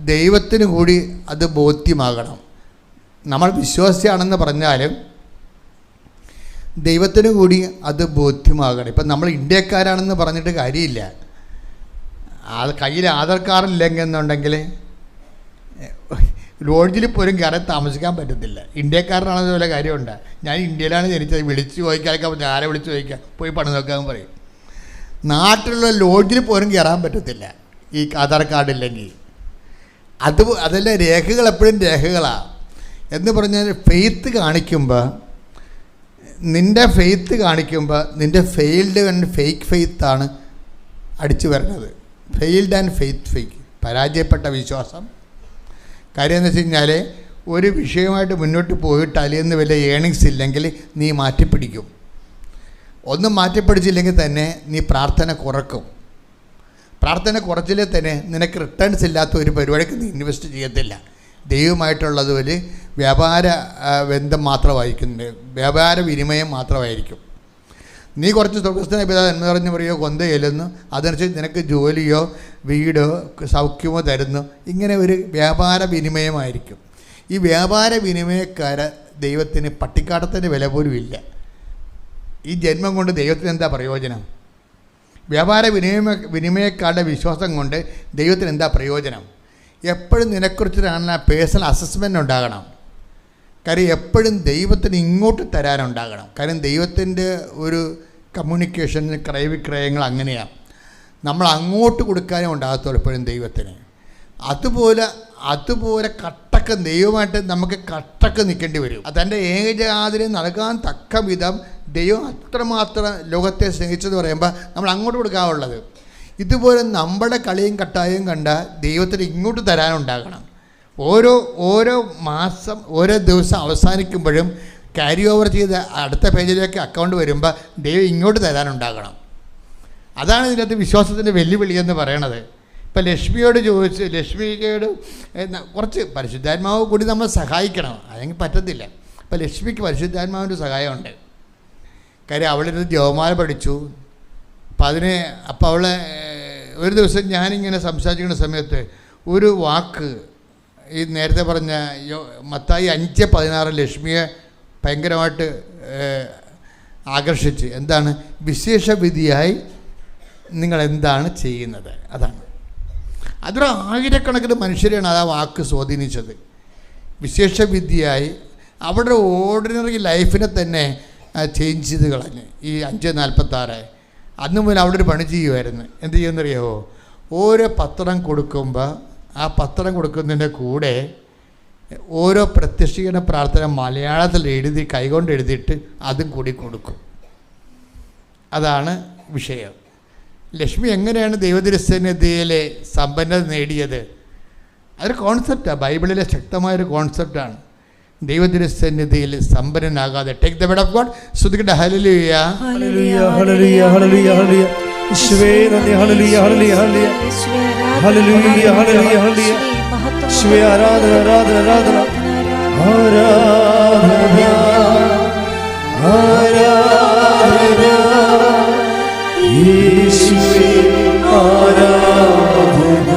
ദൈവത്തിന് കൂടി അത് ബോധ്യമാകണം. നമ്മൾ വിശ്വാസിയാണെന്ന് പറഞ്ഞാലും ദൈവത്തിന് കൂടി അത് ബോധ്യമാകണം. ഇപ്പം നമ്മൾ ഇന്ത്യക്കാരാണെന്ന് പറഞ്ഞിട്ട് കാര്യമില്ല. കയ്യിൽ ആധാർ കാർഡ് ഇല്ലെന്നുണ്ടെങ്കിൽ ലോഡ്ജിൽ പോലും കയറി താമസിക്കാൻ പറ്റത്തില്ല. ഇന്ത്യക്കാരനാണെന്ന് പോലെ കാര്യമുണ്ട്. ഞാൻ ഇന്ത്യയിലാണ് ജനിച്ചത്, വിളിച്ച് ചോദിക്കാനൊക്കെ പറ്റും. ആരെ വിളിച്ച് ചോദിക്കാം, പോയി പണി നോക്കാൻ പറയും. നാട്ടിലുള്ള ലോഡ്ജിൽ പോലും കയറാൻ പറ്റത്തില്ല ഈ ആധാർ കാർഡ് ഇല്ലെങ്കിൽ. അതെല്ലാം രേഖകൾ എപ്പോഴും രേഖകളാണ് എന്ന് പറഞ്ഞാൽ ഫെയ്ത്ത് കാണിക്കുമ്പോൾ, നിൻ്റെ ഫെയ്ത്ത് കാണിക്കുമ്പോൾ നിൻ്റെ ഫെയിൽഡ് ആൻഡ് ഫേക്ക് ഫെയ്ത്താണ് അടിച്ചു വരുന്നത്. ഫെയിൽഡ് ആൻഡ് ഫേക്ക്, പരാജയപ്പെട്ട വിശ്വാസം. കാര്യം എന്ന് വെച്ച് കഴിഞ്ഞാൽ ഒരു വിഷയമായിട്ട് മുന്നോട്ട് പോയിട്ട് അതിൽ നിന്ന് വല്ല ഏണിങ്സ് ഇല്ലെങ്കിൽ നീ മാറ്റിപ്പിടിക്കും. ഒന്നും മാറ്റിപ്പിടിച്ചില്ലെങ്കിൽ തന്നെ നീ പ്രാർത്ഥന കുറക്കും. പ്രാർത്ഥന കുറച്ചില്ലേ തന്നെ നിനക്ക് റിട്ടേൺസ് ഇല്ലാത്ത ഒരു പരിപാടിക്ക് നീ ഇൻവെസ്റ്റ് ചെയ്യത്തില്ല. ദൈവമായിട്ടുള്ളത് ഒരു വ്യാപാര ബന്ധം മാത്രമായിരിക്കും, വ്യാപാര വിനിമയം മാത്രമായിരിക്കും. നീ കുറച്ച് സ്വർഗസ്ഥനായ പിതാവ് എന്ന് പറഞ്ഞ് പറയുകയോ കൊന്ത ചെല്ലുന്നു, അതനുസരിച്ച് നിനക്ക് ജോലിയോ വീടോ സൗഖ്യമോ തരുന്നു. ഇങ്ങനെ ഒരു വ്യാപാര വിനിമയമായിരിക്കും. ഈ വ്യാപാര വിനിമയക്കാരെ ദൈവത്തിന് പട്ടിക്കാടത്തിൻ്റെ വില പോലും ഇല്ല. ഈ ജന്മം കൊണ്ട് ദൈവത്തിന് എന്താ പ്രയോജനം? വ്യാപാര വിനിമയക്കാരുടെ വിശ്വാസം കൊണ്ട് ദൈവത്തിന് എന്താ പ്രയോജനം? എപ്പോഴും നിന്നെക്കുറിച്ചൊരു പേഴ്സണൽ അസസ്മെൻ്റ് ഉണ്ടാകണം. കാര്യം എപ്പോഴും ദൈവത്തിന് ഇങ്ങോട്ട് തരാനുണ്ടാകണം. കാര്യം ദൈവത്തിൻ്റെ ഒരു കമ്മ്യൂണിക്കേഷൻ, ക്രയവിക്രയങ്ങൾ അങ്ങനെയാണ്. നമ്മൾ അങ്ങോട്ട് കൊടുക്കാനും ഉണ്ടാകത്തുള്ളൂ എപ്പോഴും ദൈവത്തിന്. അതുപോലെ കട്ടക്ക് ദൈവമായിട്ട് നമുക്ക് കട്ടക്ക് നിൽക്കേണ്ടി വരും. തൻ്റെ ഏകജാതിനെ നൽകാൻ തക്ക വിധം ദൈവം അത്രമാത്രം ലോകത്തെ സ്നേഹിച്ചെന്ന് പറയുമ്പോൾ നമ്മൾ അങ്ങോട്ട് കൊടുക്കാനുള്ളത്. ഇതുപോലെ നമ്മുടെ കളിയും കട്ടായും കണ്ട ദൈവത്തിന് ഇങ്ങോട്ട് തരാനുണ്ടാകണം. ഓരോ മാസം ഓരോ ദിവസം അവസാനിക്കുമ്പോഴും ക്യാരി ഓവർ ചെയ്ത് അടുത്ത പേജിലേക്ക് അക്കൗണ്ട് വരുമ്പോൾ ദൈവം ഇങ്ങോട്ട് തരാനുണ്ടാകണം. അതാണ് ഇതിനകത്ത് വിശ്വാസത്തിൻ്റെ വെല്ലുവിളി എന്ന് പറയണത്. ഇപ്പം ലക്ഷ്മിയോട് ചോദിച്ച്, ലക്ഷ്മിയോട് കുറച്ച് പരിശുദ്ധാത്മാവ് കൂടി നമ്മൾ സഹായിക്കണം, അല്ലെങ്കിൽ പറ്റത്തില്ല. ഇപ്പം ലക്ഷ്മിക്ക് പരിശുദ്ധാത്മാവിൻ്റെ സഹായമുണ്ട്. കാര്യം അവളിരുന്ന് ജപമാല പഠിച്ചു. അപ്പോൾ അവളെ ഒരു ദിവസം ഞാനിങ്ങനെ സംസാരിക്കുന്ന സമയത്ത് ഒരു വാക്ക്, ഈ നേരത്തെ പറഞ്ഞ മത്തായി 5:16 ലക്ഷ്മിയെ ഭയങ്കരമായിട്ട് ആകർഷിച്ച്. എന്താണ്? വിശേഷവിധിയായി നിങ്ങൾ എന്താണ് ചെയ്യുന്നത്? അതൊരു ആയിരക്കണക്കിന് മനുഷ്യരെയാണ് ആ വാക്ക് സ്വാധീനിച്ചത്. വിശേഷവിധിയായി അവരുടെ ഓർഡിനറി ലൈഫിനെ തന്നെ ചേഞ്ച് ചെയ്ത് കളഞ്ഞ്. ഈ 5:46 അന്ന് മുതൽ അവിടെ ഒരു പണി ചെയ്യുമായിരുന്നു. എന്ത് ചെയ്യുമെന്നറിയാമോ? ഓരോ പത്രം കൊടുക്കുമ്പോൾ ആ പത്രം കൊടുക്കുന്നതിൻ്റെ കൂടെ ഓരോ പ്രത്യക്ഷീകരണ പ്രാർത്ഥന മലയാളത്തിൽ എഴുതി കൈകൊണ്ട് എഴുതിയിട്ട് അതും കൂടി കൊടുക്കും. അതാണ് വിഷയം. ലക്ഷ്മി എങ്ങനെയാണ് ദൈവദൃശ്യതയിലെ സമ്പന്നത നേടിയത്? അതൊരു കോൺസെപ്റ്റാണ്, ബൈബിളിലെ ശക്തമായൊരു കോൺസെപ്റ്റാണ്. ദൈവദൃശ്യതയിൽ സമ്പന്നനാകാതെ. Take the word of God. ശ്രുതിക്കട്ടെ. ഹല്ലേലൂയ, ഹല്ലേലൂയ, ഹല്ലേലൂയ, ഹല്ലേലൂയ, ഹല്ലേലൂയ. യേശുവേ നന്ദി. ഹല്ലേലൂയ, ഹല്ലേലൂയ, ഹല്ലേലൂയ, ഹല്ലേലൂയ, ഹല്ലേലൂയ, ഹല്ലേലൂയ. യേശുവേ ആരാധന, ആരാധന, ആരാധന, ആരാധന, ആരാധന. യേശുവേ ആരാധന,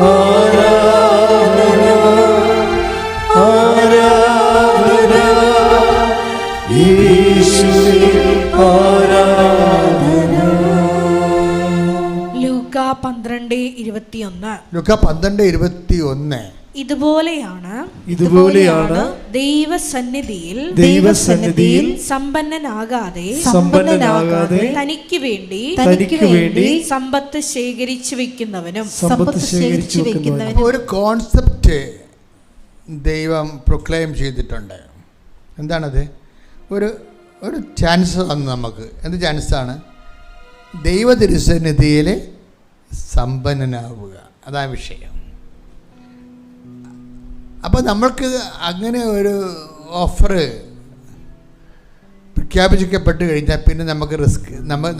ആരാധന, ആരാധന. യേശുവേ ആരാധന. ലൂക്ക 12:21. ലൂക്ക 12:21. ഇതുപോലെയാണ് ദൈവസന്നിധിയിൽ സമ്പന്നനാകാതെ തനിക്ക് വേണ്ടി സമ്പത്ത് ശേഖരിച്ചു വെക്കുന്നവനും. ഒരു കോൺസെപ്റ്റ് ദൈവം പ്രൊക്ലെയിം ചെയ്തിട്ടുണ്ട്. എന്താണത്? ഒരു ചാൻസ് തന്നു നമുക്ക്. എന്ത് ചാൻസാണ്? ദൈവ തിരുസന്നിധിയിൽ സമ്പന്നനാവുക. അതാണ് വിഷയം. അപ്പോൾ നമ്മൾക്ക് അങ്ങനെ ഒരു ഓഫർ പ്രഖ്യാപിക്കപ്പെട്ട് കഴിഞ്ഞാൽ പിന്നെ നമുക്ക് റിസ്ക്.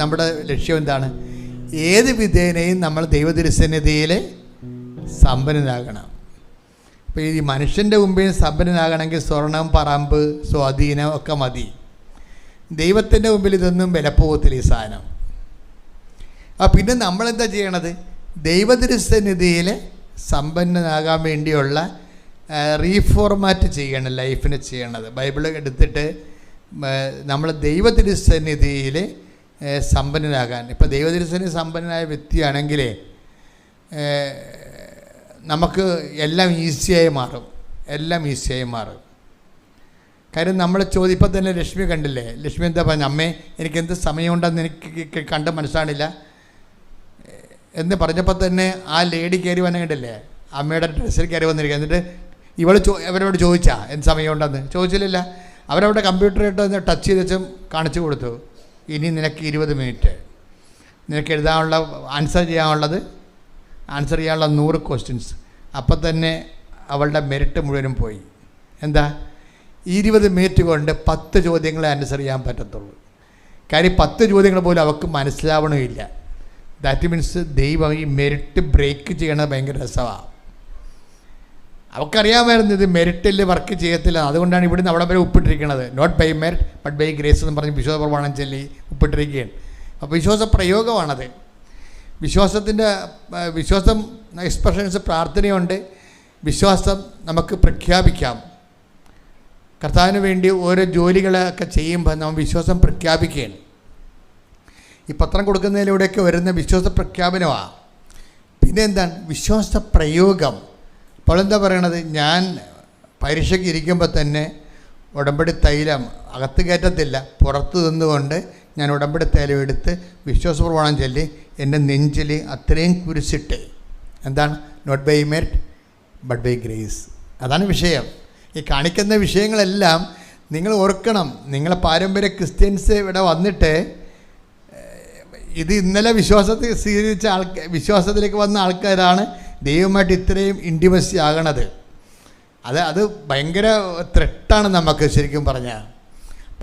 നമ്മുടെ ലക്ഷ്യം എന്താണ്? ഏത് വിധേനയും നമ്മൾ ദൈവതിരുസന്നിധിയിൽ സമ്പന്നനാകണം. അപ്പോൾ ഈ മനുഷ്യൻ്റെ മുമ്പിൽ സമ്പന്നനാകണമെങ്കിൽ സ്വർണം, പറമ്പ്, സ്വാധീനം ഒക്കെ മതി. ദൈവത്തിൻ്റെ മുമ്പിൽ ഇതൊന്നും വിലപ്പോകത്തില്ല ഈ സാധനം. പിന്നെ നമ്മളെന്താ ചെയ്യണത്? ദൈവതിരുസന്നിധിയിൽ സമ്പന്നനാകാൻ വേണ്ടിയുള്ള റീഫോർമാറ്റ് ചെയ്യണം ലൈഫിനെ ചെയ്യണത്. ബൈബിൾ എടുത്തിട്ട് നമ്മൾ ദൈവതിരുസന്നിധിയിൽ സമ്പന്നനാകാൻ. ഇപ്പോൾ ദൈവതിരുസന്നിധി സമ്പന്നനായ വ്യക്തിയാണെങ്കിൽ നമുക്ക് എല്ലാം ഈസിയായി മാറും, എല്ലാം ഈസിയായി മാറും. കാര്യം നമ്മൾ ഇപ്പം തന്നെ ലക്ഷ്മി കണ്ടില്ലേ, ലക്ഷ്മി എന്താ പറഞ്ഞ, അമ്മേ എനിക്കെന്ത് സമയമുണ്ടെന്ന് എനിക്ക് കണ്ട് മനസ്സിലാണില്ല എന്ന് പറഞ്ഞപ്പോൾ തന്നെ ആ ലേഡി കയറി വന്ന കണ്ടില്ലേ, അമ്മയുടെ ഡ്രസ്സിൽ കയറി വന്നിരിക്കുക. എന്നിട്ട് അവരോട് ചോദിച്ചാൽ എന്ത് സമയമുണ്ടെന്ന് ചോദിച്ചില്ല. അവരവിടെ കമ്പ്യൂട്ടറായിട്ട് ടച്ച് ചെയ്ത് വെച്ചും കാണിച്ചു കൊടുത്തു, ഇനി നിനക്ക് 20 മിനിറ്റ്, നിനക്ക് എഴുതാനുള്ള ആൻസർ ചെയ്യാനുള്ള 100 ക്വസ്റ്റ്യൻസ്. അപ്പം തന്നെ അവളുടെ മെറിറ്റ് മുഴുവനും പോയി. എന്താ, 20 മിനിറ്റ് കൊണ്ട് 10 ചോദ്യങ്ങളെ ആൻസർ ചെയ്യാൻ പറ്റത്തുള്ളൂ. കാര്യം 10 ചോദ്യങ്ങൾ പോലും അവൾക്ക് മനസ്സിലാവണമില്ല. ദാറ്റ് മീൻസ് ദൈവം ഈ മെറിറ്റ് ബ്രേക്ക് ചെയ്യണത് ഭയങ്കര രസമാണ്. അവൾക്കറിയാമായിരുന്നു ഇത് മെറിറ്റിൽ വർക്ക് ചെയ്യത്തില്ല. അതുകൊണ്ടാണ് ഇവിടുന്ന് അവിടെ വരെ ഉപ്പിട്ടിരിക്കുന്നത്. Not by merit but by grace എന്ന് പറഞ്ഞ് വിശ്വാസ പ്രമാണം ചൊല്ലി ഉപ്പിട്ടിരിക്കുകയാണ്. അപ്പോൾ വിശ്വാസ പ്രയോഗമാണത്. വിശ്വാസം എക്സ്പ്രഷൻസ് പ്രാർത്ഥനയുണ്ട്. വിശ്വാസം നമുക്ക് പ്രഖ്യാപിക്കാം. കർത്താവിന് വേണ്ടി ഓരോ ജോലികളൊക്കെ ചെയ്യുമ്പോൾ നമ്മൾ വിശ്വാസം പ്രഖ്യാപിക്കുകയാണ്. ഈ പത്രം കൊടുക്കുന്നതിലൂടെയൊക്കെ വരുന്ന വിശ്വാസ പ്രഖ്യാപനമാണ്. പിന്നെ എന്താണ് വിശ്വാസ പ്രയോഗം? അപ്പോൾ എന്താ പറയണത്, ഞാൻ പരീക്ഷയ്ക്ക് ഇരിക്കുമ്പോൾ തന്നെ ഉടമ്പടി തൈലം അകത്ത് കയറ്റത്തില്ല, പുറത്ത് നിന്നുകൊണ്ട് ഞാൻ ഉടമ്പടി തൈലം എടുത്ത് വിശ്വാസ പ്രമാണം ചൊല്ലി എൻ്റെ നെഞ്ചിൽ അത്രയും കുരിശിട്ട്. എന്താണ്, not by merit but by grace. അതാണ് വിഷയം. ഈ കാണിക്കുന്ന വിഷയങ്ങളെല്ലാം നിങ്ങൾ ഓർക്കണം. നിങ്ങളെ പാരമ്പര്യ ക്രിസ്ത്യൻസ് ഇവിടെ വന്നിട്ട് ഇത് ഇന്നലെ വിശ്വാസത്തിൽ സ്വീകരിച്ച വിശ്വാസത്തിലേക്ക് വന്ന ആൾക്കാരാണ് ദൈവമായിട്ട് ഇത്രയും ഇൻറ്റിമസി ആകണത്. അത് ഭയങ്കര ത്രെട്ടാണ് നമുക്ക് ശരിക്കും പറഞ്ഞാൽ.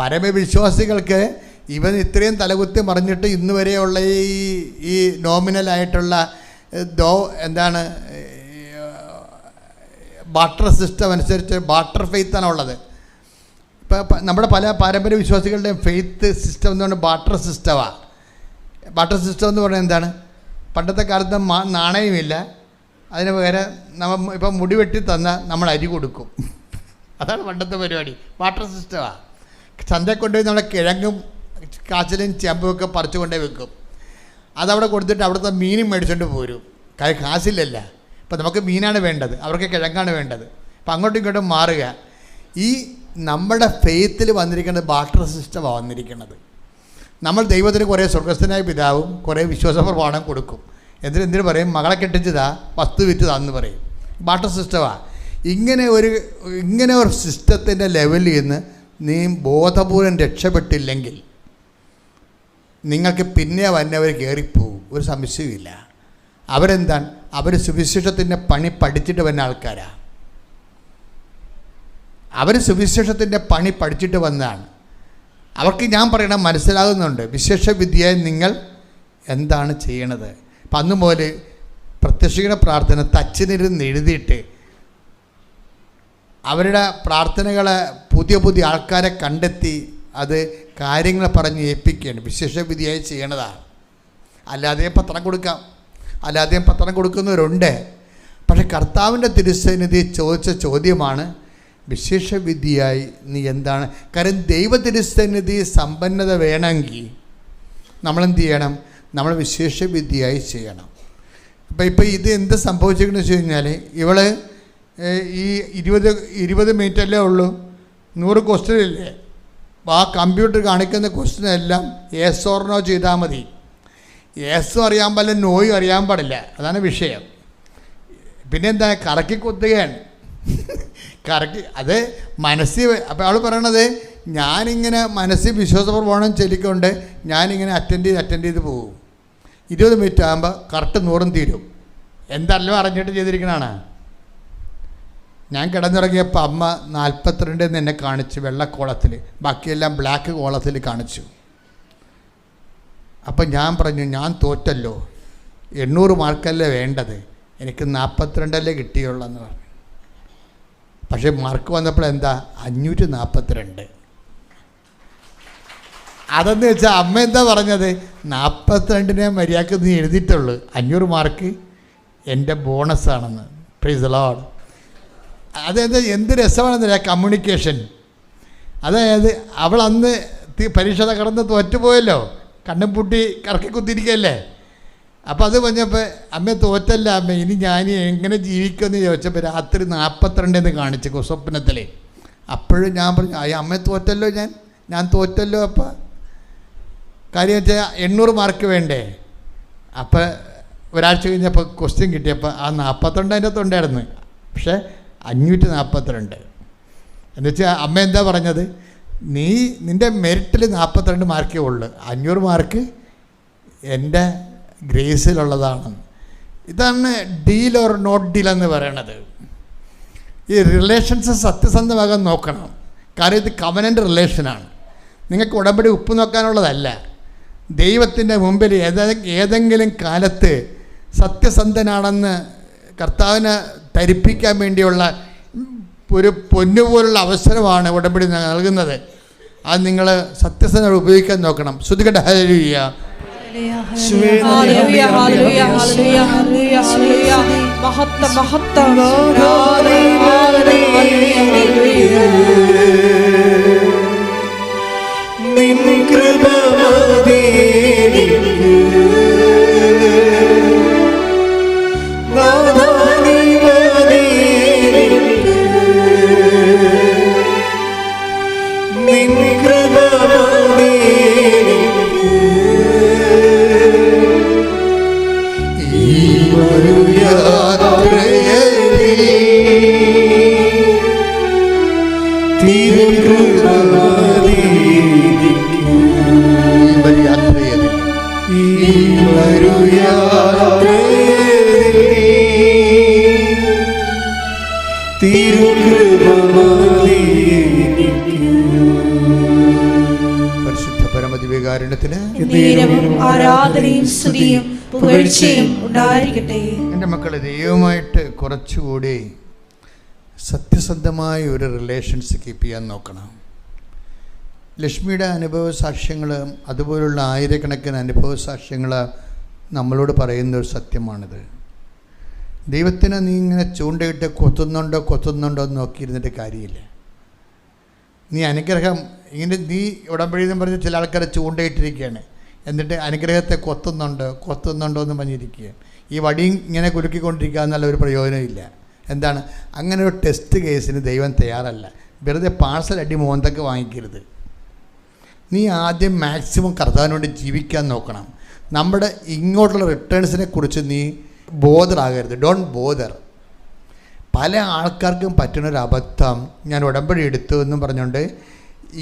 പരമവിശ്വാസികൾക്ക് ഇവൻ ഇത്രയും തലകുത്തി മറിഞ്ഞിട്ട് ഇന്ന് വരെയുള്ള ഈ നോമിനലായിട്ടുള്ള എന്താണ് ബാർട്ടർ സിസ്റ്റം അനുസരിച്ച് ബാർട്ടർ ഫെയ്ത്താണ് ഉള്ളത്. ഇപ്പം നമ്മുടെ പല പാരമ്പര്യ വിശ്വാസികളുടെയും ഫെയ്ത്ത് സിസ്റ്റം എന്ന് പറഞ്ഞാൽ ബാർട്ടർ സിസ്റ്റമാണ്. ബാർട്ടർ സിസ്റ്റം എന്ന് പറഞ്ഞാൽ എന്താണ്, പണ്ടത്തെ കാലത്ത് നാണയമില്ല, അതിന് പകരം ഇപ്പം മുടി വെട്ടി തന്നാൽ നമ്മൾ അരി കൊടുക്കും. അതാണ് പണ്ടത്തെ പരിപാടി. ബാർട്ടർ സിസ്റ്റമാണ്. ചന്തയിൽ കൊണ്ടുപോയി നമ്മളെ കിഴങ്ങും കാച്ചിലും ചെമ്പുമൊക്കെ പറിച്ചു കൊണ്ടുപോയി വെക്കും. അതവിടെ കൊടുത്തിട്ട് അവിടുത്തെ മീനും മേടിച്ചുകൊണ്ട് പോരും. കാശില്ലല്ല. ഇപ്പം നമുക്ക് മീനാണ് വേണ്ടത്, അവർക്ക് കിഴങ്ങാണ് വേണ്ടത്. അപ്പം അങ്ങോട്ടും ഇങ്ങോട്ടും മാറുക. ഈ നമ്മുടെ ഫെയ്ത്തിൽ വന്നിരിക്കുന്നത് ബാർട്ടർ സിസ്റ്റമാണ് വന്നിരിക്കുന്നത്. നമ്മൾ ദൈവത്തിന് കുറേ സ്വർഗസ്ഥനായ പിതാവും കുറേ വിശ്വാസ പ്രമാണം കൊടുക്കും. എന്തിനു പറയും, മകളെ കെട്ടിച്ചതാ, വസ്തു വിറ്റതാന്ന് പറയും. ബാർട്ടർ സിസ്റ്റമാണ്. ഇങ്ങനെ ഒരു സിസ്റ്റത്തിൻ്റെ ലെവലിൽ നിന്ന് നീ ബോധപൂർവം രക്ഷപ്പെട്ടില്ലെങ്കിൽ നിങ്ങൾക്ക് പിന്നെ വന്നവർ കയറിപ്പോവും, ഒരു സംശയമില്ല. അവരെന്താണ്, അവർ സുവിശേഷത്തിൻ്റെ പണി പഠിച്ചിട്ട് വന്ന ആൾക്കാരാണ്. അവർ സുവിശേഷത്തിൻ്റെ പണി പഠിച്ചിട്ട് വന്നതാണ്. അവർക്ക് ഞാൻ പറയണത് മനസ്സിലാകുന്നുണ്ട്. വിശേഷ വിദ്യയായി നിങ്ങൾ എന്താണ് ചെയ്യണത്. അപ്പം അന്ന് പോലെ പ്രത്യക്ഷീണ പ്രാർത്ഥന തച്ചിനിരുന്ന് എഴുതിയിട്ട് അവരുടെ പ്രാർത്ഥനകളെ പുതിയ ആൾക്കാരെ കണ്ടെത്തി അത് കാര്യങ്ങൾ പറഞ്ഞ് ഏൽപ്പിക്കുകയാണ്. വിശേഷ വിധിയായി ചെയ്യണതാണ്. അല്ലാതെയും പത്രം കൊടുക്കാം, അല്ലാതെയും പത്രം കൊടുക്കുന്നവരുണ്ട്. പക്ഷെ കർത്താവിൻ്റെ തിരുസന്നിധി ചോദിച്ച ചോദ്യമാണ്, വിശേഷ വിധിയായി നീ എന്താണ്? കാരണം ദൈവ തിരുസന്നിധി സമ്പന്നത വേണമെങ്കിൽ നമ്മളെന്ത് ചെയ്യണം? നമ്മൾ വിശേഷ വിധിയായി ചെയ്യണം. ഇപ്പം ഇത് എന്ത് സംഭവിച്ചിരിക്കുന്നു വെച്ച് കഴിഞ്ഞാൽ, ഇവൾ ഈ 20 മിനിറ്റല്ലേ ഉള്ളൂ, 100 ക്വസ്റ്റ്യൻ ഇല്ലേ? ആ കമ്പ്യൂട്ടർ കാണിക്കുന്ന ക്വസ്റ്റ്യൻ എല്ലാം യെസ് ഓർ നോ ചെയ്താൽ മതി. യെസ്സും അറിയാൻ പാടില്ല, നോയും അറിയാൻ പാടില്ല. അതാണ് വിഷയം. പിന്നെന്താ, കറക്കി കുത്തുകയാണ്. അത് മനസ്സിൽ. അപ്പോൾ അവൾ പറയണത്, ഞാനിങ്ങനെ മനസ്സിൽ വിശ്വാസപ്രമാണം ചൊല്ലിക്കൊണ്ട് ഞാനിങ്ങനെ അറ്റൻഡ് ചെയ്ത് പോകും. 20 മിനിറ്റ് ആകുമ്പോൾ കറക്റ്റ് 100 തീരും. എന്തല്ലോ അറിഞ്ഞിട്ട് ചെയ്തിരിക്കണതാണ്. ഞാൻ കിടന്നിറങ്ങിയപ്പോൾ അമ്മ 42 എന്നെ കാണിച്ചു, വെള്ള കോളത്തിൽ, ബാക്കിയെല്ലാം ബ്ലാക്ക് കോളത്തിൽ കാണിച്ചു. അപ്പം ഞാൻ പറഞ്ഞു, ഞാൻ തോറ്റല്ലോ, 800 മാർക്കല്ലേ വേണ്ടത്, എനിക്ക് 42 കിട്ടിയുള്ളൂ എന്ന് പറഞ്ഞു. പക്ഷേ മാർക്ക് വന്നപ്പോൾ എന്താ, 542. അതെന്ന് വെച്ചാൽ അമ്മ എന്താ പറഞ്ഞത്, 42 മര്യാദക്ക് നീ എഴുതിയിട്ടുള്ളൂ, 500 മാർക്ക് എൻ്റെ ബോണസാണെന്ന്. Praise the Lord. അതായത് എന്ത് രസമാണെന്നില്ല കമ്മ്യൂണിക്കേഷൻ. അതായത് അവൾ അന്ന് പരീക്ഷ കടന്ന് തോറ്റുപോയല്ലോ, കണ്ണും പൂട്ടി കറക്കി കുത്തിരിക്കുകയല്ലേ. അപ്പോൾ അത് പറഞ്ഞപ്പോൾ അമ്മ തോറ്റല്ല അമ്മ, ഇനി ഞാൻ എങ്ങനെ ജീവിക്കുമെന്ന് ചോദിച്ചപ്പോൾ രാത്രി 42 എന്ന് കാണിച്ചു സ്വപ്നത്തിൽ. അപ്പോഴും ഞാൻ പറഞ്ഞു അമ്മ തോറ്റല്ലോ, ഞാൻ തോറ്റല്ലോ. അപ്പം കാര്യം വെച്ചാൽ 800 മാർക്ക് വേണ്ടേ. അപ്പോൾ ഒരാഴ്ച കഴിഞ്ഞപ്പോൾ ക്വസ്റ്റ്യൻ കിട്ടിയപ്പോൾ ആ 42 അതിൻ്റെ അകത്തുണ്ടായിരുന്നു, പക്ഷേ 542. എന്നുവെച്ചാൽ അമ്മ എന്താ പറഞ്ഞത്, നിൻ്റെ മെറിറ്റിൽ 42 മാർക്കേ ഉള്ളൂ, 500 മാർക്ക് എൻ്റെ ഗ്രേസിലുള്ളതാണ്. ഇതാണ് ഡീൽ ഓർ നോട്ട് ഡീൽ എന്ന് പറയണത്. ഈ റിലേഷൻസ് സത്യസന്ധമാകാൻ നോക്കണം. കാരണം ഇത് കവനൻ്റ് റിലേഷനാണ്. നിങ്ങൾക്ക് ഉടമ്പടി ഉപ്പ് നോക്കാനുള്ളതല്ല. ദൈവത്തിൻ്റെ മുമ്പിൽ ഏതെങ്കിലും കാലത്ത് സത്യസന്ധനാണെന്ന് കർത്താവിനെ ധരിപ്പിക്കാൻ വേണ്ടിയുള്ള ഒരു പൊന്നുപോലുള്ള അവസരമാണ് ഉടമ്പടി നൽകുന്നത്. അത് നിങ്ങൾ സത്യസന്ധത ഉപയോഗിക്കാൻ നോക്കണം. ശ്രുതികട ഹല്ലേലൂയ. ഹല്ലേലൂയ ഹല്ലേലൂയ ഹല്ലേലൂയ ഹല്ലേലൂയ മഹത്വം മഹത്വം നിൻ കൃപ മതി നാഥാ നീ മതി നിൻ കൃപ മതി പരിശുദ്ധ പരമദിവ്യകാരുണ്യത്തിന് ആരാധനയും സ്തുതിയും പുകഴ്ചയും ഉണ്ടായിരിക്കട്ടെ. എൻ്റെ മക്കളെ, ദൈവമായിട്ട് കുറച്ചുകൂടി സത്യസന്ധമായ ഒരു റിലേഷൻസ് കീപ്പ് ചെയ്യാൻ നോക്കണം. ലക്ഷ്മിയുടെ അനുഭവ സാക്ഷ്യങ്ങൾ, അതുപോലുള്ള ആയിരക്കണക്കിന് അനുഭവ സാക്ഷ്യങ്ങൾ നമ്മളോട് പറയുന്നൊരു സത്യമാണിത്. ദൈവത്തിനെ നീ ഇങ്ങനെ ചൂണ്ടയിട്ട് കൊത്തുന്നുണ്ടോ എന്ന് നോക്കിയിരുന്നിട്ട് കാര്യമില്ല. നീ അനുഗ്രഹം ഇങ്ങനെ നീ ഉടമ്പടിയെന്ന് പറഞ്ഞ് ചില ആൾക്കാരെ ചൂണ്ടയിട്ടിരിക്കുകയാണ്, എന്നിട്ട് അനുഗ്രഹത്തെ കൊത്തുന്നുണ്ടോ എന്ന് പറഞ്ഞിരിക്കുകയാണ്. ഈ വടിയും ഇങ്ങനെ കുലുക്കിക്കൊണ്ടിരിക്കുക എന്നുള്ള ഒരു പ്രയോജനമില്ല. എന്താണ്, അങ്ങനെ ഒരു ടെസ്റ്റ് കേസിന് ദൈവം തയ്യാറല്ല. വെറുതെ പാഴ്സൽ അടി മോന്തൊക്കെ വാങ്ങിക്കരുത്. നീ ആദ്യം മാക്സിമം കർത്താവിന് വേണ്ടി ജീവിക്കാൻ നോക്കണം. നമ്മുടെ ഇങ്ങോട്ടുള്ള റിട്ടേൺസിനെ കുറിച്ച് നീ ബോധറാകരുത്. Don't bother. പല ആൾക്കാർക്കും പറ്റുന്നൊരു അബദ്ധം, ഞാൻ ഉടമ്പടി എടുത്തു എന്നും പറഞ്ഞുകൊണ്ട്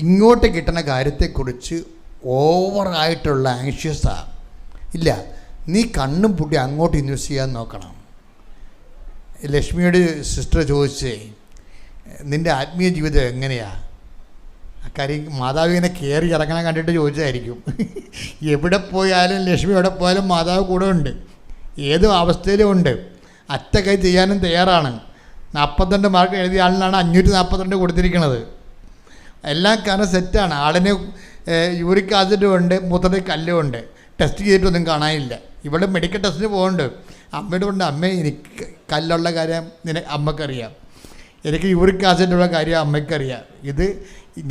ഇങ്ങോട്ട് കിട്ടുന്ന കാര്യത്തെക്കുറിച്ച് ഓവറായിട്ടുള്ള ആങ്ഷ്യസാണ്. ഇല്ല, നീ കണ്ണും പൂട്ടി അങ്ങോട്ട് ഇൻവെസ്റ്റ് ചെയ്യാൻ നോക്കണം. ലക്ഷ്മിയോട് സിസ്റ്റർ ചോദിച്ചേ, നിൻ്റെ ആത്മീയ ജീവിതം എങ്ങനെയാണ്? കാര്യം മാതാവിനെ കയറി ഇറങ്ങണം കണ്ടിട്ട് ചോദിച്ചതായിരിക്കും. എവിടെ പോയാലും ലക്ഷ്മി എവിടെ പോയാലും മാതാവ് കൂടെ ഉണ്ട്, ഏത് അവസ്ഥയിലും ഉണ്ട്. അറ്റ കൈ ചെയ്യാനും തയ്യാറാണ്. 42 മാർക്ക് എഴുതിയ ആളിനാണ് 542 കൊടുത്തിരിക്കുന്നത്. എല്ലാം കാരണം സെറ്റാണ്. ആളിന് യൂറിക് ആസിഡും ഉണ്ട്, മൂത്രത്തിൽ കല്ലും ഉണ്ട്. ടെസ്റ്റ് ചെയ്തിട്ടൊന്നും കാണാനില്ല. ഇവിടെ മെഡിക്കൽ ടെസ്റ്റിന് പോകുന്നുണ്ട്. അമ്മയോട് കൊണ്ട്, അമ്മ എനിക്ക് കല്ലുള്ള കാര്യം അമ്മക്കറിയാം, എനിക്ക് യൂറിക് ആസിഡുള്ള കാര്യം അമ്മയ്ക്കറിയാം. ഇത്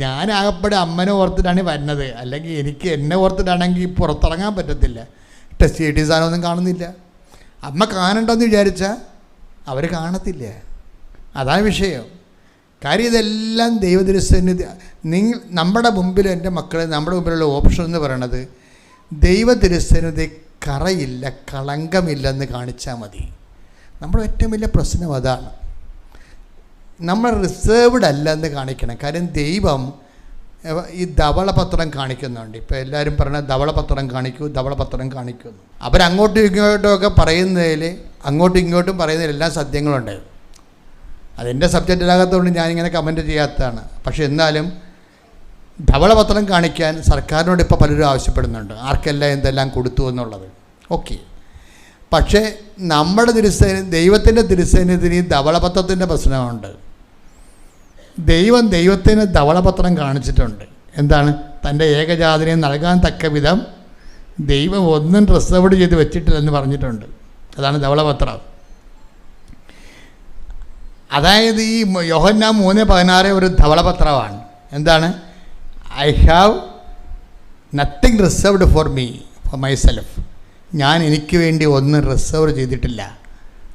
ഞാനാകപ്പെടെ അമ്മനെ ഓർത്തിട്ടാണ് വരുന്നത്, അല്ലെങ്കിൽ എനിക്ക് എന്നെ ഓർത്തിട്ടാണെങ്കിൽ പുറത്തിറങ്ങാൻ പറ്റത്തില്ല. ടെസ്റ്റ് ചെയ്തിട്ട് സാധനമൊന്നും കാണുന്നില്ല. അമ്മ കാണണ്ടെന്ന് വിചാരിച്ചാൽ അവർ കാണത്തില്ല. അതാണ് വിഷയം. കാര്യം ഇതെല്ലാം ദൈവതിരുസന്നിധി. നമ്മുടെ മുമ്പിൽ, എൻ്റെ മക്കളെ, നമ്മുടെ മുമ്പിലുള്ള ഓപ്ഷൻ എന്ന് പറയണത് ദൈവതിരുസന്നിധി കറയില്ല, കളങ്കമില്ലെന്ന് കാണിച്ചാൽ മതി. നമ്മുടെ ഏറ്റവും വലിയ പ്രശ്നം അതാണ്. നമ്മൾ റിസേർവ്ഡ് അല്ല എന്ന് കാണിക്കണം. കാര്യം ദൈവം ഈ ധവളപത്രം കാണിക്കുന്നുണ്ട്. ഇപ്പോൾ എല്ലാവരും പറഞ്ഞാൽ ധവളപത്രം കാണിക്കുന്നു. അവരങ്ങോട്ടും ഇങ്ങോട്ടും ഒക്കെ പറയുന്നതിൽ, അങ്ങോട്ടും ഇങ്ങോട്ടും പറയുന്നതിൽ എല്ലാം സത്യങ്ങളുണ്ട്. അതെൻ്റെ സബ്ജക്റ്റിലാകത്തുകൊണ്ട് ഞാനിങ്ങനെ കമൻറ്റ് ചെയ്യാത്തതാണ്. പക്ഷെ എന്നാലും ധവളപത്രം കാണിക്കാൻ സർക്കാരിനോട് ഇപ്പോൾ പലരും ആവശ്യപ്പെടുന്നുണ്ട്, ആർക്കെല്ലാം എന്തെല്ലാം കൊടുത്തു എന്നുള്ളത്. ഓക്കെ, പക്ഷേ നമ്മുടെ ദൈവത്തിൻ്റെ തിരുസന്നിധിയിൽ ധവളപത്രത്തിൻ്റെ പ്രശ്നമുണ്ട്. ദൈവത്തിന് ധവളപത്രം കാണിച്ചിട്ടുണ്ട്. എന്താണ്? തൻ്റെ ഏകജാതനെ നൽകാൻ തക്ക വിധം ദൈവം ഒന്നും റിസർവ്ഡ് ചെയ്ത് വെച്ചിട്ടില്ലെന്ന് പറഞ്ഞിട്ടുണ്ട്. അതാണ് ധവളപത്രം. അതായത് ഈ യോഹന്നാൻ 3:16 ഒരു ധവളപത്രമാണ്. എന്താണ്? I have nothing reserved for me, four myself. ഞാൻ എനിക്ക് വേണ്ടി ഒന്നും റിസർവ് ചെയ്തിട്ടില്ല.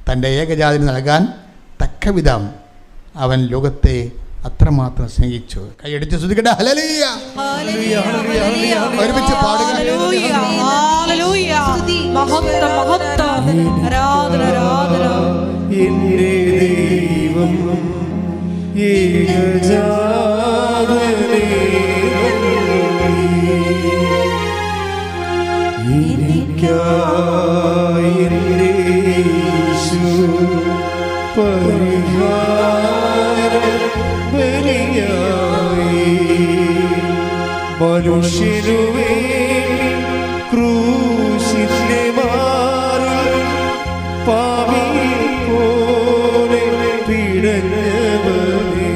തൻ്റെ ഏകജാതിന് നൽകാൻ തക്കവിധം അവൻ ലോകത്തെ അത്രമാത്രം സ്നേഹിച്ചു. കൈയടിച്ച് സ്തുതിക്കട്ടെ. ഹല്ലേലൂയ. ഒരുമിച്ച് പാടുക. ഹല്ലേലൂയ, ഹല്ലേലൂയ. മഹത്വം, മഹത്വം. ആരാധന, ആരാധന. എന്റെ ദൈവം ഏകജാതനെ എനിക്കായി എന്റെ യേശു പരിഹാരം ബലിയായി മനുഷ്യനുവേ ക്രൂശിന്റെ മാറിൽ പാപിയെ പോലെ പിടഞ്ഞവനേ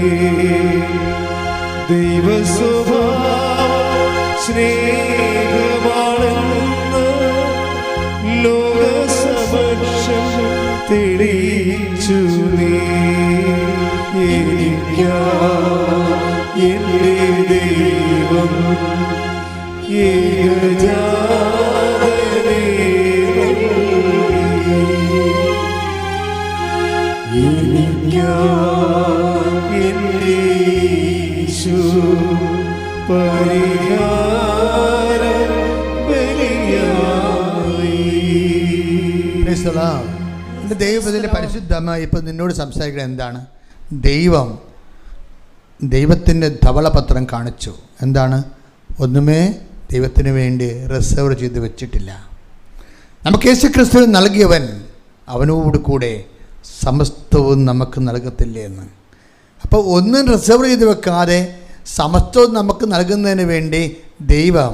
ദൈവസ്വഭാവം സ്നേഹമാണെന്ന് ലോകസമക്ഷം തെളിയിച്ചു നീ. എനിക്കായി എന്റെ ദൈവം ഏകജാതനെ എനിക്കായി എന്റെ യേശു പരിഹാരം ബലിയായി. Praise the Lord. എൻ്റെ ദൈവത്തിൻ്റെ പരിശുദ്ധമായി ഇപ്പം നിന്നോട് സംസാരിക്കുന്നത് എന്താണ്? ദൈവത്തിൻ്റെ ധവളപത്രം കാണിച്ചു. എന്താണ്? ഒന്നുമേ ദൈവത്തിന് വേണ്ടി റിസർവ് ചെയ്ത് വെച്ചിട്ടില്ല. നമുക്ക് യേശുക്രിസ്തു നൽകിയവൻ അവനോട് കൂടെ സമസ്തവും നമുക്ക് നൽകത്തില്ലേ എന്ന്. അപ്പോൾ ഒന്നും റിസർവ് ചെയ്ത് വെക്കാതെ സമസ്തവും നമുക്ക് നൽകുന്നതിന് വേണ്ടി ദൈവം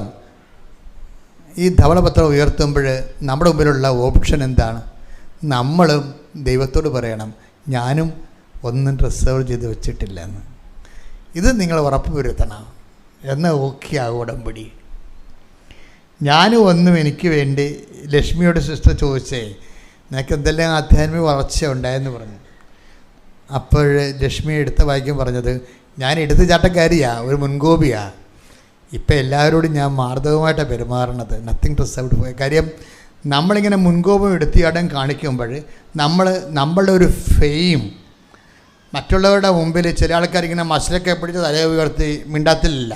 ഈ ധവളപത്രം ഉയർത്തുമ്പോൾ നമ്മുടെ മുമ്പിലുള്ള ഓപ്ഷൻ എന്താണ്? നമ്മളും ദൈവത്തോട് പറയണം, ഞാനും ഒന്നും റിസർവ് ചെയ്ത് വെച്ചിട്ടില്ല എന്ന്. ഇത് നിങ്ങൾ ഉറപ്പ് വരുത്തണം. എന്നാൽ ഓക്കെ ആകും ഉടമ്പടി. ഞാനും ഒന്നും എനിക്ക് വേണ്ടി ലക്ഷ്മിയോട് സിസ്റ്റർ ചോദിച്ചേ, നിനക്ക് എന്തെല്ലാം ആധ്യാത്മിക വളർച്ച ഉണ്ടായെന്ന് പറഞ്ഞു. അപ്പോൾ ലക്ഷ്മി എടുത്ത വാക്യം പറഞ്ഞത്, ഞാൻ എടുത്തുചാട്ടക്കാരിയാണ്, ഒരു മുൻകോപിയാണ്. ഇപ്പം എല്ലാവരോടും ഞാൻ മാർദ്ദവമായിട്ടാണ് പെരുമാറുന്നത്. Nothing reserved. കാര്യം നമ്മളിങ്ങനെ മുൻകോപം എടുത്തിയാടം കാണിക്കുമ്പോൾ നമ്മളുടെ ഒരു ഫെയിം മറ്റുള്ളവരുടെ മുമ്പിൽ ചില ആൾക്കാരിങ്ങനെ മസിലൊക്കെ പിടിച്ച് തല ഉയർത്തി മിണ്ടാത്തില്ല.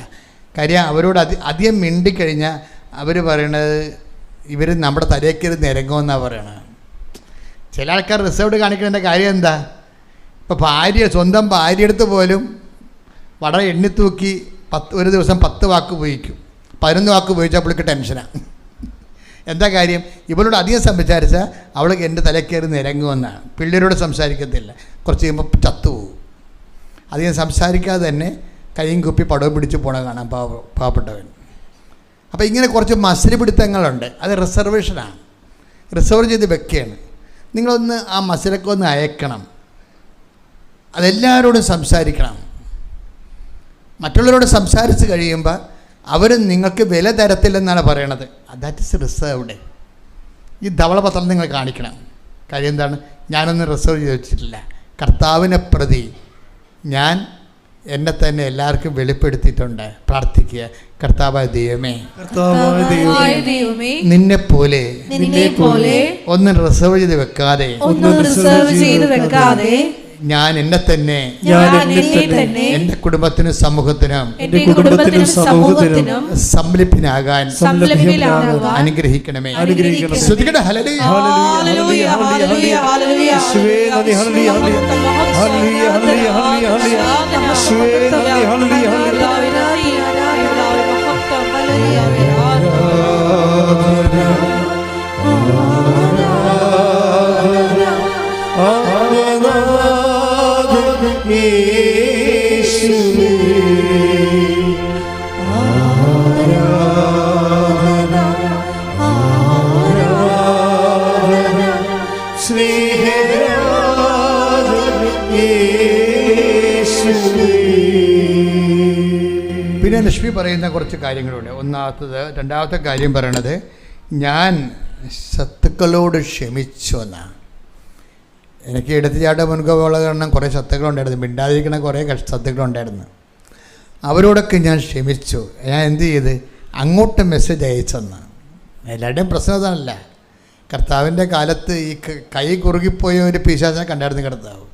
കാര്യം അവരോട് അധികം മിണ്ടിക്കഴിഞ്ഞാൽ അവർ പറയണത് ഇവർ നമ്മുടെ തലയ്ക്കത് നിരങ്ങുമെന്നാണ് പറയണത്. ചില ആൾക്കാർ റിസർവ്ഡ് കാണിക്കുന്നതിൻ്റെ കാര്യം എന്താ? ഇപ്പോൾ സ്വന്തം ഭാര്യയെടുത്ത് പോലും വളരെ എണ്ണിത്തൂക്കി ഒരു ദിവസം 10 വാക്ക് ഉപയോഗിക്കും. 11 വാക്ക് ഉപയോഗിച്ചാൽ അവൾക്ക് ടെൻഷനാണ്. എന്താ കാര്യം? ഇവളോട് അധികം സംസാരിച്ചാൽ അവൾക്ക് എൻ്റെ തലക്കയറി നിരങ്ങുമെന്നാണ്. പിള്ളേരോട് സംസാരിക്കത്തില്ല, കുറച്ച് കഴിയുമ്പോൾ ചത്തുപോകും. അധികം സംസാരിക്കാതെ തന്നെ കൈയും കുപ്പി പടവും പിടിച്ച് പോണ കാണാം പാവപ്പെട്ടവൻ. അപ്പോൾ ഇങ്ങനെ കുറച്ച് മസിൽ പിടുത്തങ്ങളുണ്ട്. അത് റിസർവേഷനാണ്, റിസർവ് ചെയ്ത് വെക്കുകയാണ്. നിങ്ങളൊന്ന് ആ മസിലൊക്കെ ഒന്ന് അയക്കണം. അതെല്ലാവരോടും സംസാരിക്കണം. മറ്റുള്ളവരോട് സംസാരിച്ച് കഴിയുമ്പോൾ അവർ നിങ്ങൾക്ക് വില തരത്തില്ലെന്നാണ് പറയണത്. That is reserved. ഈ ധവളപത്രം നിങ്ങൾ കാണിക്കണം. കാര്യം എന്താണ്? ഞാനൊന്നും റിസർവ് ചെയ്ത് വെച്ചിട്ടില്ല. കർത്താവിനെ പ്രതി ഞാൻ എന്നെ തന്നെ എല്ലാവർക്കും വെളിപ്പെടുത്തിയിട്ടുണ്ട്. പ്രാർത്ഥിക്കുക, കർത്താവായ ദൈവമേ, നിന്നെപ്പോലെ ഒന്നും റിസർവ് ചെയ്ത് വെക്കാതെ ഞാൻ എന്നെ തന്നെ എന്റെ കുടുംബത്തിനും സമൂഹത്തിനും സംലഭ്യനാകാൻ അനുഗ്രഹിക്കണമേ. ശ്രദ്ധിക്കട്ടെ. ഹല്ലേലൂയ. പിന്നെ ലക്ഷ്മി പറയുന്ന കുറച്ച് കാര്യങ്ങളുണ്ട്. രണ്ടാമത്തെ കാര്യം പറയണത്, ഞാൻ ശത്രുക്കളോട് ക്ഷമിച്ചു എന്നാണ്. എനിക്ക് എടുത്തുചാട്ട മുൻകോപമുള്ള കാരണം കുറേ ശത്രുക്കളുണ്ടായിരുന്നു, മിണ്ടാതിരിക്കുന്ന കുറേ ശത്രുക്കളുണ്ടായിരുന്നു. അവരോടൊക്കെ ഞാൻ ക്ഷമിച്ചു. ഞാൻ എന്ത് ചെയ്ത് അങ്ങോട്ട് മെസ്സേജ് അയച്ചെന്ന്. എല്ലാവരുടെയും പ്രശ്നം അതാണല്ല. കർത്താവിൻ്റെ കാലത്ത് ഈ കൈ കുറുകിപ്പോയ ഒരു പിശാചിനെ കണ്ടായിരുന്നു കർത്താവ്.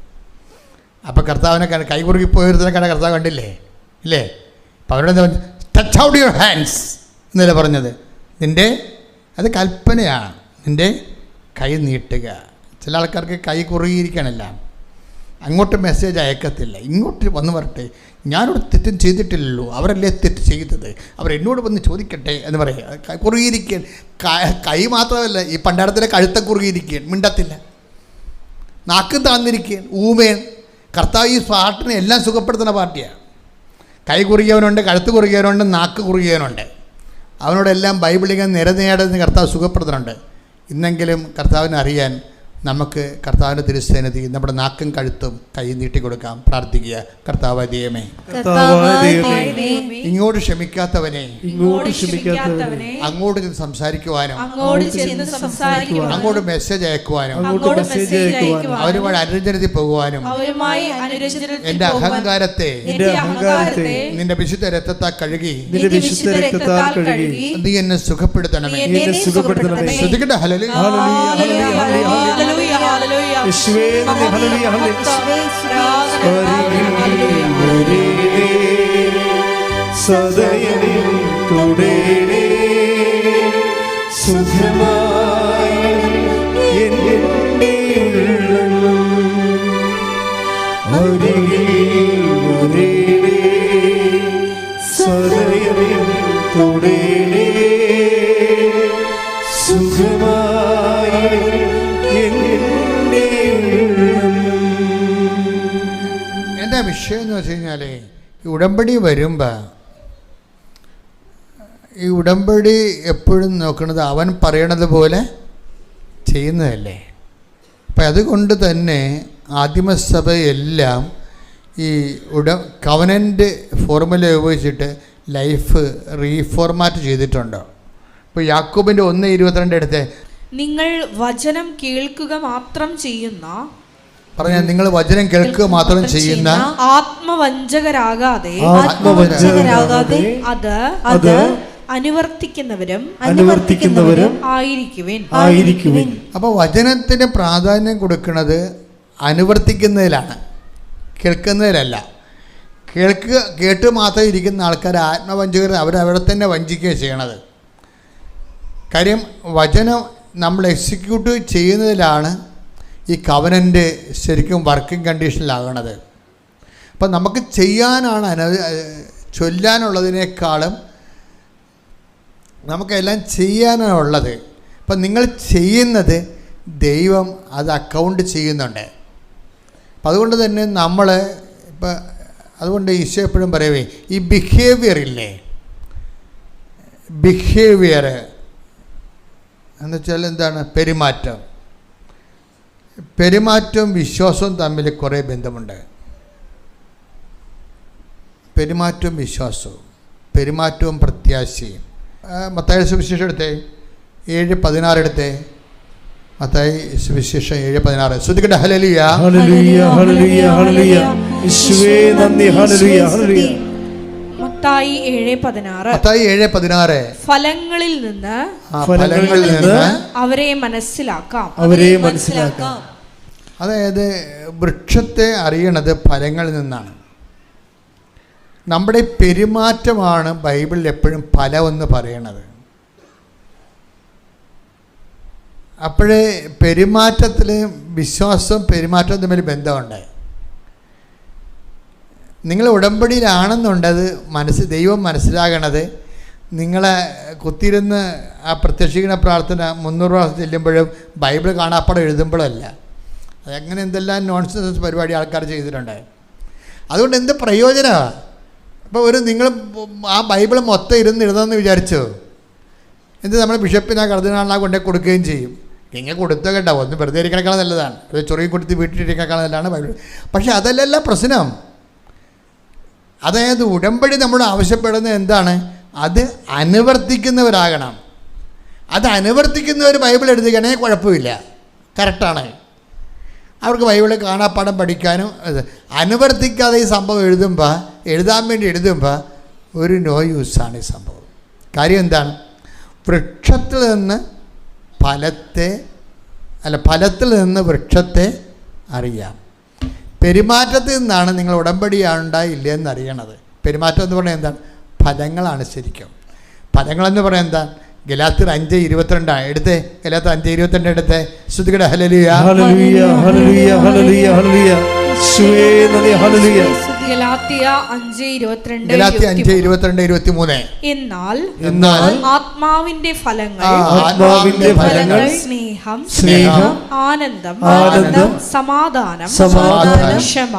അപ്പോൾ കർത്താവിനെ കൈ കുറുകിപ്പോയതിനെ കർത്താവ് കണ്ടില്ലേ, ഇല്ലേ? അപ്പോൾ അവരുടെ ടച്ച് ഔട്ട് യുവർ ഹാൻഡ്സ് എന്നല്ലേ പറഞ്ഞത്. അത് കൽപ്പനയാണ്, നിൻ്റെ കൈ നീട്ടുക. ചില ആൾക്കാർക്ക് കൈ കുറുകിയിരിക്കണല്ല, അങ്ങോട്ട് മെസ്സേജ് അയക്കത്തില്ല. ഇങ്ങോട്ട് വന്ന് പറട്ടെ, ഞാനോട് തെറ്റും ചെയ്തിട്ടില്ലല്ലോ, അവരല്ലേ തെറ്റ് ചെയ്തത്, അവരെന്നോട് വന്ന് ചോദിക്കട്ടെ എന്ന് പറയുക. കുറുകിയിരിക്കാൻ കൈ മാത്രമല്ല, ഈ പണ്ടാരത്തിലെ കഴുത്ത കുറുകിയിരിക്കാൻ മിണ്ടത്തില്ല, നാക്ക് താന്നിരിക്കാൻ ഊമേൻ. കർത്താവ് ഈ പാട്ടിനെ എല്ലാം സുഖപ്പെടുത്തുന്ന പാർട്ടിയാണ്. കൈ കുറുകിയവനുണ്ട്, കഴുത്ത് കുറുകിയവനുണ്ട്, നാക്ക് കുറുകിയവനുണ്ട്. അവനോടെല്ലാം ബൈബിളിൽ നിരനേടുന്ന കർത്താവ് സുഖപ്പെടുത്തുന്നുണ്ട്. ഇന്നെങ്കിലും കർത്താവിനെ അറിയാൻ നമുക്ക് കർത്താവിൻ്റെ തിരുസന്നിധി നമ്മുടെ നാക്കും കഴുത്തും കൈ നീട്ടിക്കൊടുക്കാം, പ്രാർത്ഥിക്കുക. കർത്താവ് ദൈവമേ, ഇങ്ങോട്ട് ക്ഷമിക്കാത്തവനെ അങ്ങോട്ട് ചെന്ന് സംസാരിക്കുവാനും അങ്ങോട്ട് മെസ്സേജ് അയക്കുവാനും അവരുമായി അനുരഞ്ജനത്തിൽ പോകുവാനും എൻ്റെ അഹങ്കാരത്തെ നിന്റെ വിശുദ്ധ രക്തത്താൽ കഴുകി നീ എന്നെ സുഖപ്പെടുത്തണമേ. ശ്രദ്ധിക്കട്ടെ. എന്താ വിഷയം എന്ന് വെച്ച് കഴിഞ്ഞാൽ, ഈ ഉടമ്പടി വരുമ്പോൾ ഈ ഉടമ്പടി എപ്പോഴും നോക്കുന്നത് അവൻ പറയണത് പോലെ ചെയ്യുന്നതല്ലേ. അപ്പം അതുകൊണ്ട് തന്നെ ആദിമസഭയെല്ലാം ഈ കവനൻ്റ് ഫോർമുല ഉപയോഗിച്ചിട്ട് ലൈഫ് റീഫോർമാറ്റ് ചെയ്തിട്ടുണ്ടോ? ഇപ്പോൾ യാക്കോബിൻ്റെ 1:22 എടുത്തേ, നിങ്ങൾ വചനം കേൾക്കുക മാത്രം ചെയ്യുന്ന പറഞ്ഞാൽ നിങ്ങൾ വചനം കേൾക്കുക മാത്രം ചെയ്യുന്ന ആത്മവഞ്ചകരാകാതെ അത് അനുവർത്തിക്കുന്നവരും ആയിരിക്കുവിൻ. അപ്പോൾ വചനത്തിന് പ്രാധാന്യം കൊടുക്കുന്നത് അനുവർത്തിക്കുന്നതിലാണ്, കേൾക്കുന്നതിലല്ല. കേട്ട് മാത്രം ഇരിക്കുന്ന ആൾക്കാർ ആത്മവഞ്ചകർ, അവരവിടെ തന്നെ വഞ്ചിക്കുകയാണ് ചെയ്യണത്. കാര്യം വചനം നമ്മൾ എക്സിക്യൂട്ട് ചെയ്യുന്നതിലാണ് ഈ കവനൻ്റ് ശരിക്കും വർക്കിംഗ് കണ്ടീഷനിലാകണത്. അപ്പം നമുക്ക് ചെയ്യാനാണ് ചൊല്ലാനുള്ളതിനേക്കാളും നമുക്കെല്ലാം ചെയ്യാനുള്ളത്. അപ്പം നിങ്ങൾ ചെയ്യുന്നത് ദൈവം അത് അക്കൗണ്ട് ചെയ്യുന്നുണ്ട്. അപ്പം അതുകൊണ്ട് തന്നെ നമ്മൾ അതുകൊണ്ട് ഈശോ എപ്പോഴും പറയവേ, ഈ ബിഹേവിയർ ഇല്ലേ, ബിഹേവിയർ എന്നുവെച്ചാൽ എന്താണ്? പെരുമാറ്റവും വിശ്വാസവും തമ്മിൽ കുറേ ബന്ധമുണ്ട്. പെരുമാറ്റവും വിശ്വാസവും, പെരുമാറ്റവും പ്രത്യാശയും. മത്തായി സുവിശേഷം എടുത്തേ 7:16 എടുത്തേ. മത്തായി സുവിശേഷം 7:16. ശ്രദ്ധിക്കട്ടെ. ഹല്ലേലൂയ ഹല്ലേലൂയ ഹല്ലേലൂയ ഹല്ലേലൂയ. യേശുവേ നന്ദി. ഹല്ലേലൂയ ഹല്ലേലൂയ. മത്തായി 7:16 ഫലങ്ങളിൽ നിന്ന് അവരെ മനസ്സിലാക്കാം. അതായത് വൃക്ഷത്തെ അറിയണത് ഫലങ്ങളിൽ നിന്നാണ്. നമ്മുടെ പെരുമാറ്റമാണ് ബൈബിളിൽ എപ്പോഴും ഫലമെന്ന് പറയണത്. അപ്പോഴേ പെരുമാറ്റത്തിൽ വിശ്വാസവും പെരുമാറ്റവും തമ്മിൽ ബന്ധമുണ്ട്. നിങ്ങൾ ഉടമ്പടിയിലാണെന്നുണ്ടത് ദൈവം മനസ്സിലാകണത് നിങ്ങളെ കുത്തിയിരുന്ന് ആ പ്രത്യക്ഷീകരണ പ്രാർത്ഥന 300 പ്രാവശ്യം ചെല്ലുമ്പോഴും ബൈബിൾ കാണാപ്പാടം എഴുതുമ്പോഴല്ല. അതങ്ങനെ എന്തെല്ലാം നോൺസെൻസ് പരിപാടി ആൾക്കാർ ചെയ്തിട്ടുണ്ട്. അതുകൊണ്ട് എന്ത് പ്രയോജനമാണ്? അപ്പോൾ നിങ്ങൾ ആ ബൈബിൾ മൊത്തം എഴുതുമെന്ന് വിചാരിച്ചോ? എന്ത് നമ്മൾ ബിഷപ്പിനാ കർദിനാളിനാ കൊണ്ടേ കൊടുക്കുകയും ചെയ്യും. നിങ്ങൾ കൊടുത്തോ കേട്ടോ, ഒന്ന് വെറുതെ ഇരിക്കണേക്കാൾ നല്ലതാണ്. അത് ചൊറിയും കൊടുത്ത് വീട്ടിലിരിക്കണേക്കാൾ നല്ലതാണ് ബൈബിൾ. പക്ഷേ അതല്ലല്ല പ്രശ്നം. അതായത് ഉടമ്പടി നമ്മൾ ആവശ്യപ്പെടുന്നത് എന്താണ്? അത് അനുവർത്തിക്കുന്നവരാകണം. അത് അനുവർത്തിക്കുന്നവർ ബൈബിൾ എഴുതുകയാണെങ്കിൽ കുഴപ്പമില്ല, കറക്റ്റാണ്. അവർക്ക് ബൈബിളിൽ കാണാപ്പാഠം പഠിക്കാനും അനുവർത്തിക്കാതെ ഈ സംഭവം എഴുതാൻ വേണ്ടി എഴുതുമ്പോൾ ഒരു നോ യൂസാണ് ഈ സംഭവം. കാര്യം എന്താണ്? വൃക്ഷത്തിൽ നിന്ന് ഫലത്തിൽ നിന്ന് വൃക്ഷത്തെ അറിയാം. പെരുമാറ്റത്തിൽ നിന്നാണ് നിങ്ങൾ ഉടമ്പടിയാണ്ടായില്ലേ എന്നറിയണത്. പെരുമാറ്റം എന്ന് പറഞ്ഞാൽ എന്താണ്? ഫലങ്ങളാണ് ശരിക്കും. ഫലങ്ങളെന്ന് പറയാൻ എന്താ? ഗലാത്യർ 5:22 എടുത്തേ. ഗലാത്യർ 5:22 എടുത്തേ. ശ്രുതികട ഹല്ലേലൂയ ഹല്ലേലൂയ ഹല്ലേലൂയ ഹല്ലേലൂയ ഹല്ലേലൂയ. യേശുവേ നന്ദി. ഹല്ലേലൂയ. ഗലാത്യ 5:22 ഗലാത്യർ 5:22-23. എന്നാൽ ആത്മാവിന്റെ ഫലങ്ങൾ സ്നേഹം, ആനന്ദം, സമാധാനം, ക്ഷമ,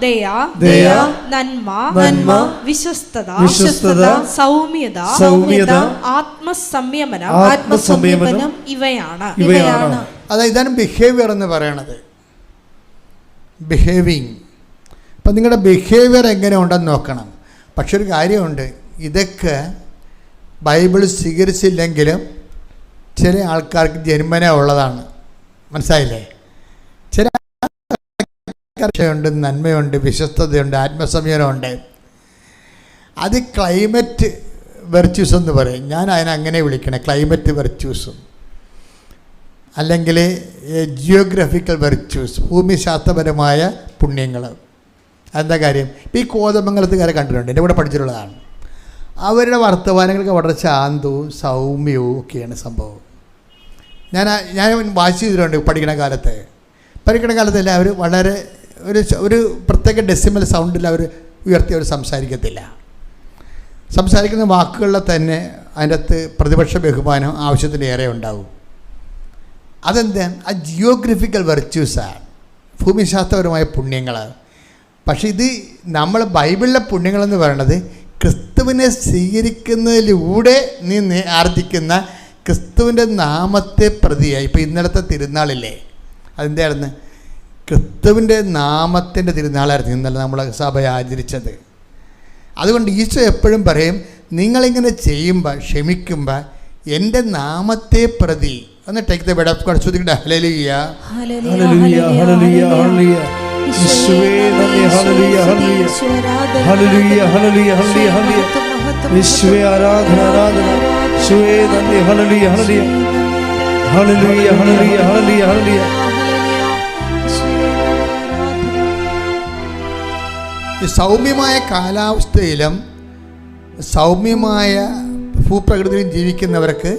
ദയ, നന്മ, വിശ്വസ്തത, സൗമ്യത, ആത്മസംയമനം ഇവയാണ്. അതായത് ഇതാണ് ബിഹേവിയർ എന്ന് പറയണത്. ബിഹേവിങ്. അപ്പം നിങ്ങളുടെ ബിഹേവിയർ എങ്ങനെ ഉണ്ടെന്ന് നോക്കണം. പക്ഷെ ഒരു കാര്യമുണ്ട്, ഇതൊക്കെ ബൈബിൾ സ്വീകരിച്ചില്ലെങ്കിലും ചില ആൾക്കാർക്ക് ജന്മന ഉള്ളതാണ്. മനസ്സിലായില്ലേ? ചില ആൾക്കാരുണ്ട്, നന്മയുണ്ട്, വിശ്വസ്തതയുണ്ട്, ആത്മസംയമനമുണ്ട്. അത് ക്ലൈമറ്റ് വെർച്യൂസ് എന്ന് പറയും. ഞാൻ അതിനങ്ങനെ വിളിക്കണേ, ക്ലൈമറ്റ് വെർച്യൂസും അല്ലെങ്കിൽ ജിയോഗ്രഫിക്കൽ വെർച്യൂസ്, ഭൂമിശാസ്ത്രപരമായ പുണ്യങ്ങൾ. അതെന്താ കാര്യം? ഇപ്പം ഈ കോതമംഗലത്തുകാരെ കണ്ടിട്ടുണ്ട്, എൻ്റെ കൂടെ പഠിച്ചിട്ടുള്ളതാണ്. അവരുടെ വർത്തമാനങ്ങൾക്ക് വളരെ ശാന്തവും സൗമ്യവും ഒക്കെയാണ് സംഭവം. ഞാൻ വാച്ച് ചെയ്തിട്ടുണ്ട് പഠിക്കണ കാലത്തല്ല അവർ വളരെ ഒരു പ്രത്യേക ഡെസിമൽ സൗണ്ടിൽ അവർ ഉയർത്തി അവർ സംസാരിക്കത്തില്ല. സംസാരിക്കുന്ന വാക്കുകളിൽ തന്നെ അതിൻ്റെ അകത്ത് പ്രതിപക്ഷ ബഹുമാനം ആവശ്യത്തിലേറെ ഉണ്ടാവും. അതെന്താണ്? ആ ജിയോഗ്രഫിക്കൽ വെർച്യൂസാണ്, ഭൂമിശാസ്ത്രപരമായ പുണ്യങ്ങൾ. പക്ഷെ ഇത് നമ്മൾ ബൈബിളിലെ പുണ്യങ്ങളെന്ന് പറയുന്നത് ക്രിസ്തുവിനെ സ്വീകരിക്കുന്നതിലൂടെ നീ ആർജിക്കുന്ന ക്രിസ്തുവിൻ്റെ നാമത്തെ പ്രതിയായി. ഇപ്പോൾ ഇന്നലത്തെ തിരുനാളില്ലേ, അതെന്തായിരുന്നു? ക്രിസ്തുവിൻ്റെ നാമത്തിൻ്റെ തിരുനാളായിരുന്നു ഇന്നലെ നമ്മളെ സഭ ആചരിച്ചത്. അതുകൊണ്ട് ഈശോ എപ്പോഴും പറയും, നിങ്ങളിങ്ങനെ ചെയ്യുമ്പോൾ, ക്ഷമിക്കുമ്പോൾ എൻ്റെ നാമത്തെ പ്രതി ഒന്ന് take the word of God. ശ്രുതികട ഹല്ലേലൂയ ഹല്ലേലൂയ ഹല്ലേലൂയ ഹല്ലേലൂയ. യേശുവേ നന്ദി. ഹല്ലേലൂയ ഹല്ലേലൂയ ഹല്ലേലൂയ ഹല്ലേലൂയ ഹല്ലേലൂയ ഹല്ലേലൂയ. യേശുവേ ആരാധന ആരാധന. യേശുവേ നന്ദി. ഹല്ലേലൂയ ഹല്ലേലൂയ ഹല്ലേലൂയ ഹല്ലേലൂയ ഹല്ലേലൂയ ഹല്ലേലൂയ. ഈ സൗമ്യമായ കാലാവസ്ഥയിലും സൗമ്യമായ ഭൂപ്രകൃതിയിലും ജീവിക്കുന്നവർക്ക്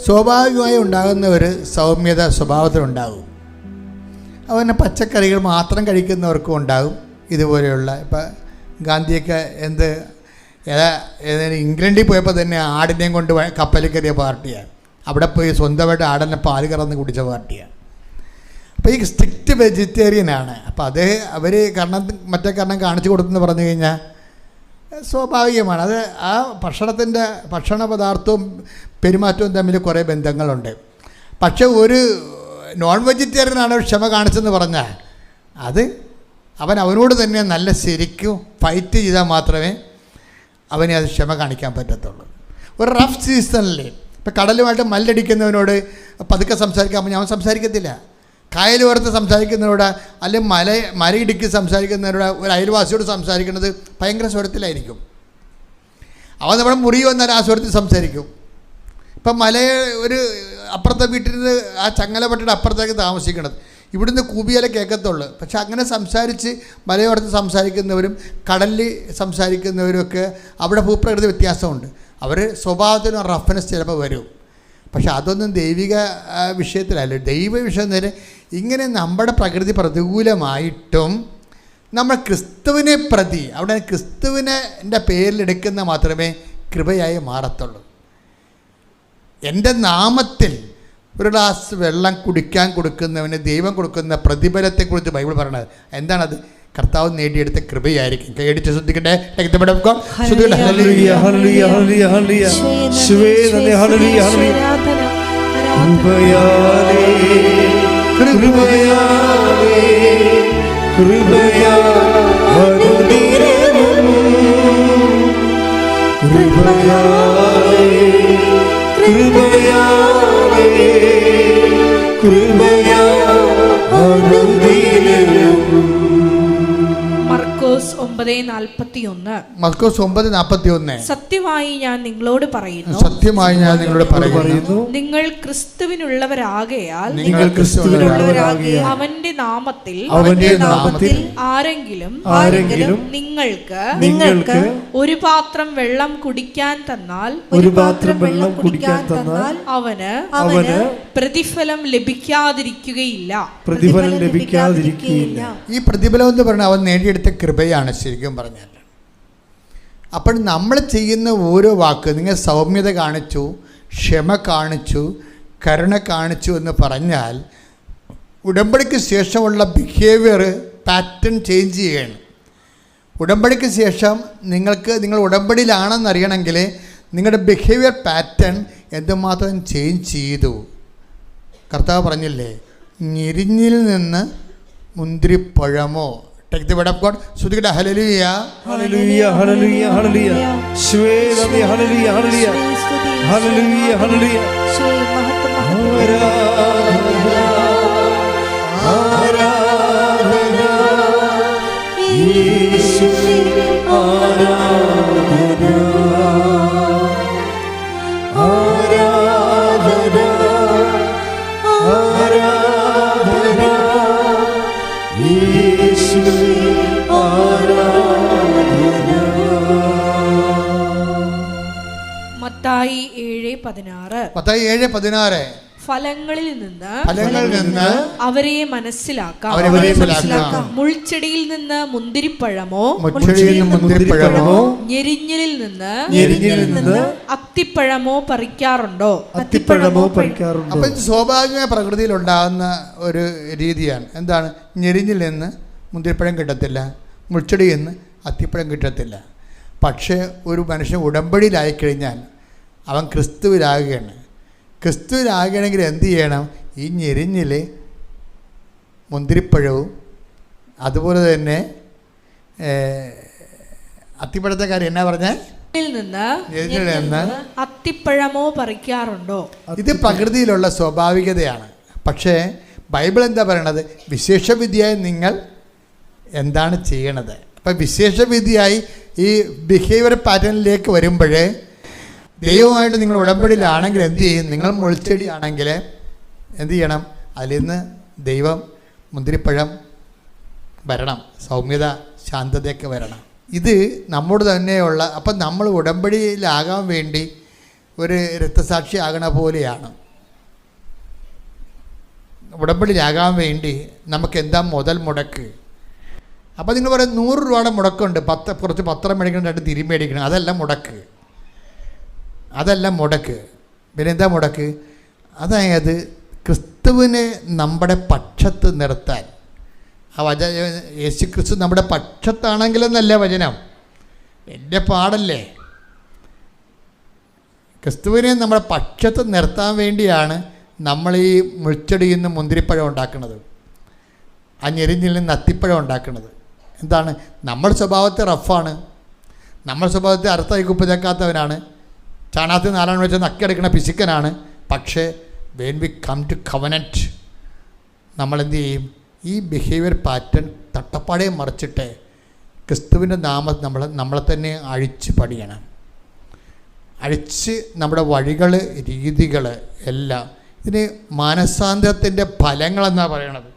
സ്വാഭാവികമായി ഉണ്ടാകുന്ന ഒരു സൗമ്യത സ്വഭാവത്തിലുണ്ടാകും. അതുപോലെ പച്ചക്കറികൾ മാത്രം കഴിക്കുന്നവർക്കും ഉണ്ടാകും ഇതുപോലെയുള്ള. ഇപ്പം ഗാന്ധിയൊക്കെ ഇംഗ്ലണ്ടിൽ പോയപ്പോൾ തന്നെ ആടിനെയും കൊണ്ട് കപ്പലിൽ കയറിയ പാർട്ടിയാണ്. അവിടെ പോയി സ്വന്തമായിട്ട് ആടിനെ പാല് കറന്ന് കുടിച്ച പാർട്ടിയാണ്. അപ്പോൾ ഈ സ്ട്രിക്റ്റ് വെജിറ്റേറിയനാണ്. അപ്പോൾ അത് അവർ മറ്റേ കാരണം കാണിച്ചു കൊടുത്തെന്ന് പറഞ്ഞു കഴിഞ്ഞാൽ സ്വാഭാവികമാണ്. അത് ആ ഭക്ഷണ പദാർത്ഥവും പെരുമാറ്റവും തമ്മിൽ കുറേ ബന്ധങ്ങളുണ്ട്. പക്ഷെ ഒരു നോൺ വെജിറ്റേറിയനാണ് ക്ഷമ കാണിച്ചെന്ന് പറഞ്ഞാൽ അവനോട് തന്നെ നല്ല ശരിക്കും ഫൈറ്റ് ചെയ്താൽ മാത്രമേ അവനെ അത് ക്ഷമ കാണിക്കാൻ പറ്റത്തുള്ളൂ. ഒരു റഫ് സീസണിൽ ഇപ്പോൾ കടലുമായിട്ട് മല്ലടിക്കുന്നവനോട് പതുക്കെ സംസാരിക്കാൻ ഞാൻ സംസാരിക്കത്തില്ല. കായലോരത്ത് സംസാരിക്കുന്നവരോട് അല്ലെങ്കിൽ മലയിടുക്കി സംസാരിക്കുന്നവരോട് ഒരു അയൽവാസിയോട് സംസാരിക്കുന്നത് ഭയങ്കര സ്വരത്തിലായിരിക്കും. അവൻ നമ്മുടെ മുറി വന്നാൽ ആ സ്വരത്തിൽ സംസാരിക്കും. ഇപ്പം ഒരു അപ്പുറത്തെ വീട്ടിൽ നിന്ന് ആ ചങ്ങലപ്പെട്ടിട്ട് അപ്പുറത്തേക്ക് താമസിക്കണത്, ഇവിടുന്ന് കൂബിയാലേ കേൾക്കത്തുള്ളൂ. പക്ഷെ അങ്ങനെ സംസാരിച്ച് മലയോരത്ത് സംസാരിക്കുന്നവരും കടലിൽ സംസാരിക്കുന്നവരുമൊക്കെ അവിടെ ഭൂപ്രകൃതി വ്യത്യാസമുണ്ട്. അവർ സ്വഭാവത്തിന് റഫ്നെസ് ചിലപ്പോൾ വരും. പക്ഷെ അതൊന്നും ദൈവിക വിഷയത്തിലല്ല. ദൈവ വിഷയം നേരെ ഇങ്ങനെ നമ്മുടെ പ്രകൃതി പ്രതികൂലമായിട്ടും നമ്മൾ ക്രിസ്തുവിനെ പ്രതി അവിടെ ക്രിസ്തുവിൻ്റെ പേരിലെടുക്കുന്ന മാത്രമേ കൃപയായി മാറത്തുള്ളൂ. എൻ്റെ നാമത്തിൽ ഒരു ഗ്ലാസ് വെള്ളം കുടിക്കാൻ കൊടുക്കുന്നവന് ദൈവം കൊടുക്കുന്ന പ്രതിഫലത്തെക്കുറിച്ച് ബൈബിൾ പറയണത് എന്താണത്? കർത്താവ് നേടിയെടുത്ത കൃപയായിരിക്കും. കൈയടിച്ച് ശ്രദ്ധിക്കട്ടെ. കൃപയാ മർക്കോസ് 9:41. മർക്കോസ് 9:41. സത്യമായി ഞാൻ നിങ്ങളോട് പറയുന്നു, സത്യമായി ഞാൻ നിങ്ങളോട് പറയുന്നു, നിങ്ങൾ ക്രിസ്തുവിനുള്ളവരാകയാൽ അവന്റെ നാമത്തിൽ ആരെങ്കിലും നിങ്ങൾക്ക് ഒരു പാത്രം വെള്ളം കുടിക്കാൻ തന്നാൽ അവന് പ്രതിഫലം ലഭിക്കാതിരിക്കുകയില്ല. ഈ പ്രതിഫലം എന്ന് പറഞ്ഞാൽ അവൻ നേടിയെടുത്ത കൃപയാണ് ശരിക്കും പറഞ്ഞാൽ. അപ്പോൾ നമ്മൾ ചെയ്യുന്ന ഓരോ വാക്ക്, നിങ്ങൾ സൗമ്യത കാണിച്ചു, ക്ഷമ കാണിച്ചു, കരുണ കാണിച്ചു എന്ന് പറഞ്ഞാൽ ഉടമ്പടിക്ക് ശേഷമുള്ള ബിഹേവിയർ പാറ്റേൺ ചേഞ്ച് ചെയ്യണം. ഉടമ്പടിക്ക് ശേഷം നിങ്ങൾ ഉടമ്പടിയിലാണെന്ന് അറിയണമെങ്കിൽ നിങ്ങളുടെ ബിഹേവിയർ പാറ്റേൺ എന്തുമാത്രം ചേഞ്ച് ചെയ്തു. കർത്താവ് പറഞ്ഞില്ലേ, ഞെരിഞ്ഞിൽ നിന്ന് മുന്തിരിപ്പഴമോ. Take the word of God. ശ്രുതികട ഹല്ലേലൂയ ഹല്ലേലൂയ ഹല്ലേലൂയ ഹല്ലേലൂയ. യേശുവേ നന്ദി. ഹല്ലേലൂയ ഹല്ലേലൂയ ഹല്ലേലൂയ ഹല്ലേലൂയ. ആരാധന യേശുവേ, ആരാധന ആരാധന ആരാധന യേശുവേ, ആരാധന. മത്തായി 7:16. മത്തായി 7:16. ഫലങ്ങളിൽ നിന്ന് അവരെ മനസ്സിലാക്കാം. മുൾച്ചെടിയിൽ നിന്ന് മുന്തിരിപ്പഴമോ, ഞെരിഞ്ഞിലിൽ നിന്ന് അത്തിപ്പഴമോ പറിക്കാറുണ്ടോ? അപ്പം സ്വാഭാവികമായ പ്രകൃതിയിൽ ഉണ്ടാകുന്ന ഒരു രീതിയാണ്. എന്താണ്? ഞെരിഞ്ഞിൽ നിന്ന് മുന്തിരിപ്പഴം കിട്ടത്തില്ല, മുൾച്ചെടിയിൽ നിന്ന് അത്തിപ്പഴം കിട്ടത്തില്ല. പക്ഷേ ഒരു മനുഷ്യൻ ഉടമ്പടിയിലായിക്കഴിഞ്ഞാൽ അവൻ ക്രിസ്തുവിലാകുകയാണ്. ക്രിസ്തുവിലാകണമെങ്കിൽ എന്ത് ചെയ്യണം? ഈ ഞെരിഞ്ഞിൽ മുന്തിരിപ്പഴവും അതുപോലെ തന്നെ അത്തിപ്പഴത്തെ കാര്യം എന്നാ പറഞ്ഞാൽ ഞെരിഞ്ഞിൽ നിന്ന് അത്തിപ്പഴമോ പറിക്കാറുണ്ടോ? ഇത് പ്രകൃതിയിലുള്ള സ്വാഭാവികതയാണ്. പക്ഷേ ബൈബിൾ എന്താ പറയണത്? വിശേഷവിധിയായി നിങ്ങൾ എന്താണ് ചെയ്യണത്? അപ്പം വിശേഷവിധിയായി ഈ ബിഹേവിയർ പാറ്റേണിലേക്ക് വരുമ്പോഴേ ദൈവമായിട്ട് നിങ്ങൾ ഉടമ്പടിയിലാണെങ്കിൽ എന്ത് ചെയ്യും? നിങ്ങൾ മുൾച്ചെടി ആണെങ്കിൽ എന്ത് ചെയ്യണം? അതിൽ നിന്ന് ദൈവം മുന്തിരിപ്പഴം വരണം, സൗമ്യത, ശാന്തതയൊക്കെ വരണം. ഇത് നമ്മോട് തന്നെയുള്ള, അപ്പം നമ്മൾ ഉടമ്പടിയിലാകാൻ വേണ്ടി ഒരു രക്തസാക്ഷി ആകണ പോലെയാണ്. ഉടമ്പടിയിലാകാൻ വേണ്ടി നമുക്ക് എന്താ മുതൽ മുടക്ക്? അപ്പോൾ നിങ്ങൾ പറയും 100 രൂപയുടെ മുടക്കുണ്ട്, കുറച്ച് പത്രം മേടിക്കണം, 2 തിരി മേടിക്കണം, അതെല്ലാം മുടക്ക്. പിന്നെ എന്താ മുടക്ക്? അതായത് ക്രിസ്തുവിനെ നമ്മുടെ പക്ഷത്ത് നിർത്താൻ. ആ യേശു ക്രിസ്തു നമ്മുടെ പക്ഷത്താണെങ്കിലെന്നല്ല വചനം, എൻ്റെ പാടല്ലേ. ക്രിസ്തുവിനെ നമ്മുടെ പക്ഷത്ത് നിർത്താൻ വേണ്ടിയാണ് നമ്മൾ ഈ മുൾച്ചെടിയിൽ നിന്ന് മുന്തിരിപ്പഴം ഉണ്ടാക്കുന്നത്, ആ ഞെരിഞ്ഞിൽ നിന്ന് അത്തിപ്പഴം ഉണ്ടാക്കുന്നത്. എന്താണ്? നമ്മുടെ സ്വഭാവത്തെ റഫാണ്, നമ്മുടെ സ്വഭാവത്തെ അർത്ഥമായി കുപ്പിതേക്കാത്തവനാണ്, ചാണാത്തിൽ 4 വെച്ച് നക്കെടുക്കുന്ന പിശുക്കനാണ്. പക്ഷേ when we come to covenant നമ്മളെന്ത് ചെയ്യും? ഈ ബിഹേവിയർ പാറ്റേൺ തട്ടപ്പാടെ മറിച്ചിട്ട് ക്രിസ്തുവിൻ്റെ നാമം നമ്മളെ തന്നെ അഴിച്ച് പണിയണം. അഴിച്ച് നമ്മുടെ വഴികൾ, രീതികൾ എല്ലാം. ഇതിന് മാനസാന്തരത്തിൻ്റെ ഫലങ്ങളെന്നാണ് പറയണത്.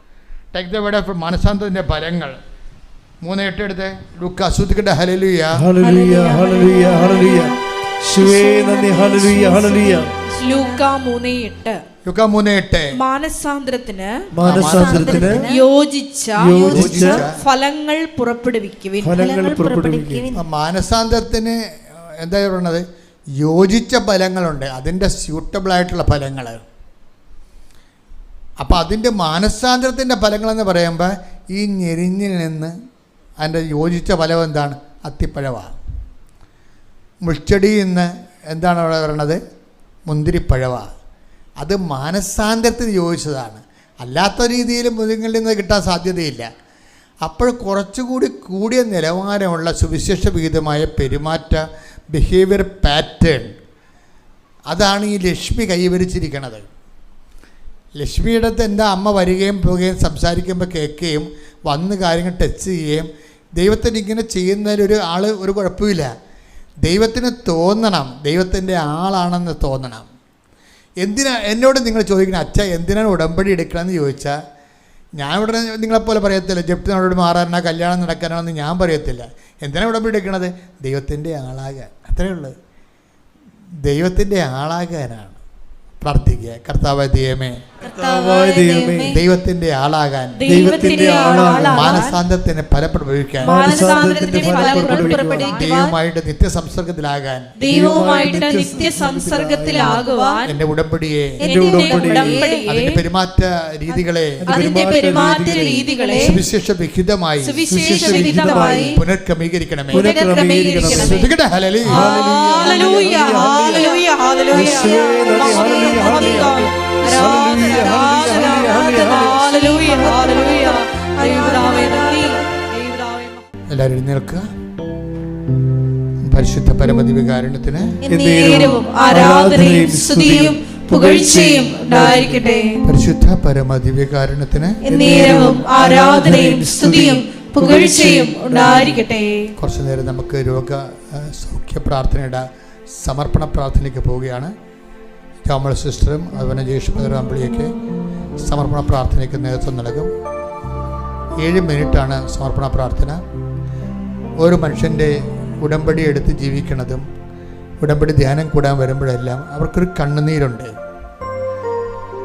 ടേക്ക് ദ വേർഡ് ഓഫ് മാനസാന്തരത്തിൻ്റെ ഫലങ്ങൾ. 3:8 എടുത്ത് ലൂക്കാ. ശ്രുതികട ഹല്ലേലൂയ ഹല്ലേലൂയ ഹല്ലേലൂയ ഹല്ലേലൂയ. യേശുവേ നന്ദി. ഹല്ലേലൂയ ഹല്ലേലൂയ. ലൂക്കാ 3:8. മാനസാന്തരത്തിന് യോജിച്ച ഫലങ്ങൾ പുറപ്പെടുവിക്കുവിൻ. മാനസാന്തരത്തിന് എന്താ പറയുന്നത്? യോജിച്ച ഫലങ്ങളുണ്ട്, അതിൻ്റെ സ്യൂട്ടബിളായിട്ടുള്ള ഫലങ്ങൾ. അപ്പോൾ അതിൻ്റെ മാനസാന്തരത്തിൻ്റെ ഫലങ്ങളെന്ന് പറയുമ്പോൾ ഈ ഞെരിഞ്ഞിൽ നിന്ന് അതിൻ്റെ യോജിച്ച ഫലം എന്താണ്? അത്തിപ്പഴമാണ്. മുൾച്ചെടിയിൽ നിന്ന് എന്താണ് അവിടെ പറയണത്? മുന്തിരിപ്പഴമാണ്. അത് മാനസാന്തരത്തിന് യോജിച്ചതാണ്. അല്ലാത്ത രീതിയിൽ മുതിങ്ങളിൽ നിന്ന് കിട്ടാൻ സാധ്യതയില്ല. അപ്പോൾ കുറച്ചുകൂടി കൂടിയ നിലവാരമുള്ള സുവിശേഷ വിഹിതമായ പെരുമാറ്റ ബിഹേവിയർ പാറ്റേൺ, അതാണ് ഈ ലക്ഷ്മി കൈവരിച്ചിരിക്കുന്നത്. ലക്ഷ്മിയുടെ അടുത്ത് എൻ്റെ അമ്മ വരികയും പോവുകയും സംസാരിക്കുമ്പോൾ കേൾക്കുകയും വന്ന് കാര്യങ്ങൾ ടച്ച് ചെയ്യുകയും ദൈവത്തിന് ഇങ്ങനെ ചെയ്യുന്നതിൽ ഒരു കുഴപ്പമില്ല. ദൈവത്തിന് തോന്നണം, ദൈവത്തിൻ്റെ ആളാണെന്ന് തോന്നണം. എന്നോട് നിങ്ങൾ ചോദിക്കണം, അച്ഛാ എന്തിനാണ് ഉടമ്പടി എടുക്കണമെന്ന് ചോദിച്ചാൽ ഞാൻ ഉടനെ നിങ്ങളെപ്പോലെ പറയത്തില്ല, ജപ്തിനോട് മാറാനാ കല്യാണം നടക്കാനാണെന്ന് ഞാൻ പറയത്തില്ല. എന്തിനാണ് ഉടമ്പടി എടുക്കണത്? ദൈവത്തിൻ്റെ ആളാകാൻ. അത്രയേ ഉള്ളൂ, ദൈവത്തിൻ്റെ ആളാകാനാണ്. പ്രാർത്ഥിക്കുക, കർത്താവായ ദൈവമേ, ദൈവത്തിന്റെ ആളാകാൻ, മാനസാന്തത്തിന് ഫലപ്രയോഗിക്കാൻ, ദൈവമായിട്ട് നിത്യസംസർഗത്തിലാകാൻ, എന്റെ ഉടമ്പടിയെ, അതിന്റെ പെരുമാറ്റ രീതികളെ സുവിശേഷ വിഹിതമായി പുനഃക്രമീകരിക്കണമേ. എല്ലാവരും എഴുന്നേൽക്കുക. പരിശുദ്ധ പരമദിവ്യകാരുണ്യത്തിന് ആരാധനയും സ്തുതിയും പുകഴ്ചയും ഉണ്ടായിരിക്കട്ടെ. പരിശുദ്ധ പരമദിവ്യകാരുണ്യത്തിന് ആരാധനയും സ്തുതിയും പുകഴ്ചയും ഉണ്ടായിരിക്കട്ടെ. കുറച്ചു നേരം നമുക്ക് രോഗ സൗഖ്യ പ്രാർത്ഥനയുടെ സമർപ്പണ പ്രാർത്ഥനയ്ക്ക് പോവുകയാണ്. ജോമൾ സിസ്റ്ററും അതുപോലെ ജേഷ് ബ്രദറും അമ്പിളിയൊക്കെ സമർപ്പണ പ്രാർത്ഥനയ്ക്ക് നേതൃത്വം നൽകും. 7 മിനിറ്റാണ് സമർപ്പണ പ്രാർത്ഥന. ഒരു മനുഷ്യൻ്റെ ഉടമ്പടി എടുത്ത് ജീവിക്കുന്നതും ഉടമ്പടി ധ്യാനം കൂടാൻ വരുമ്പോഴെല്ലാം അവർക്കൊരു കണ്ണുനീരുണ്ട്,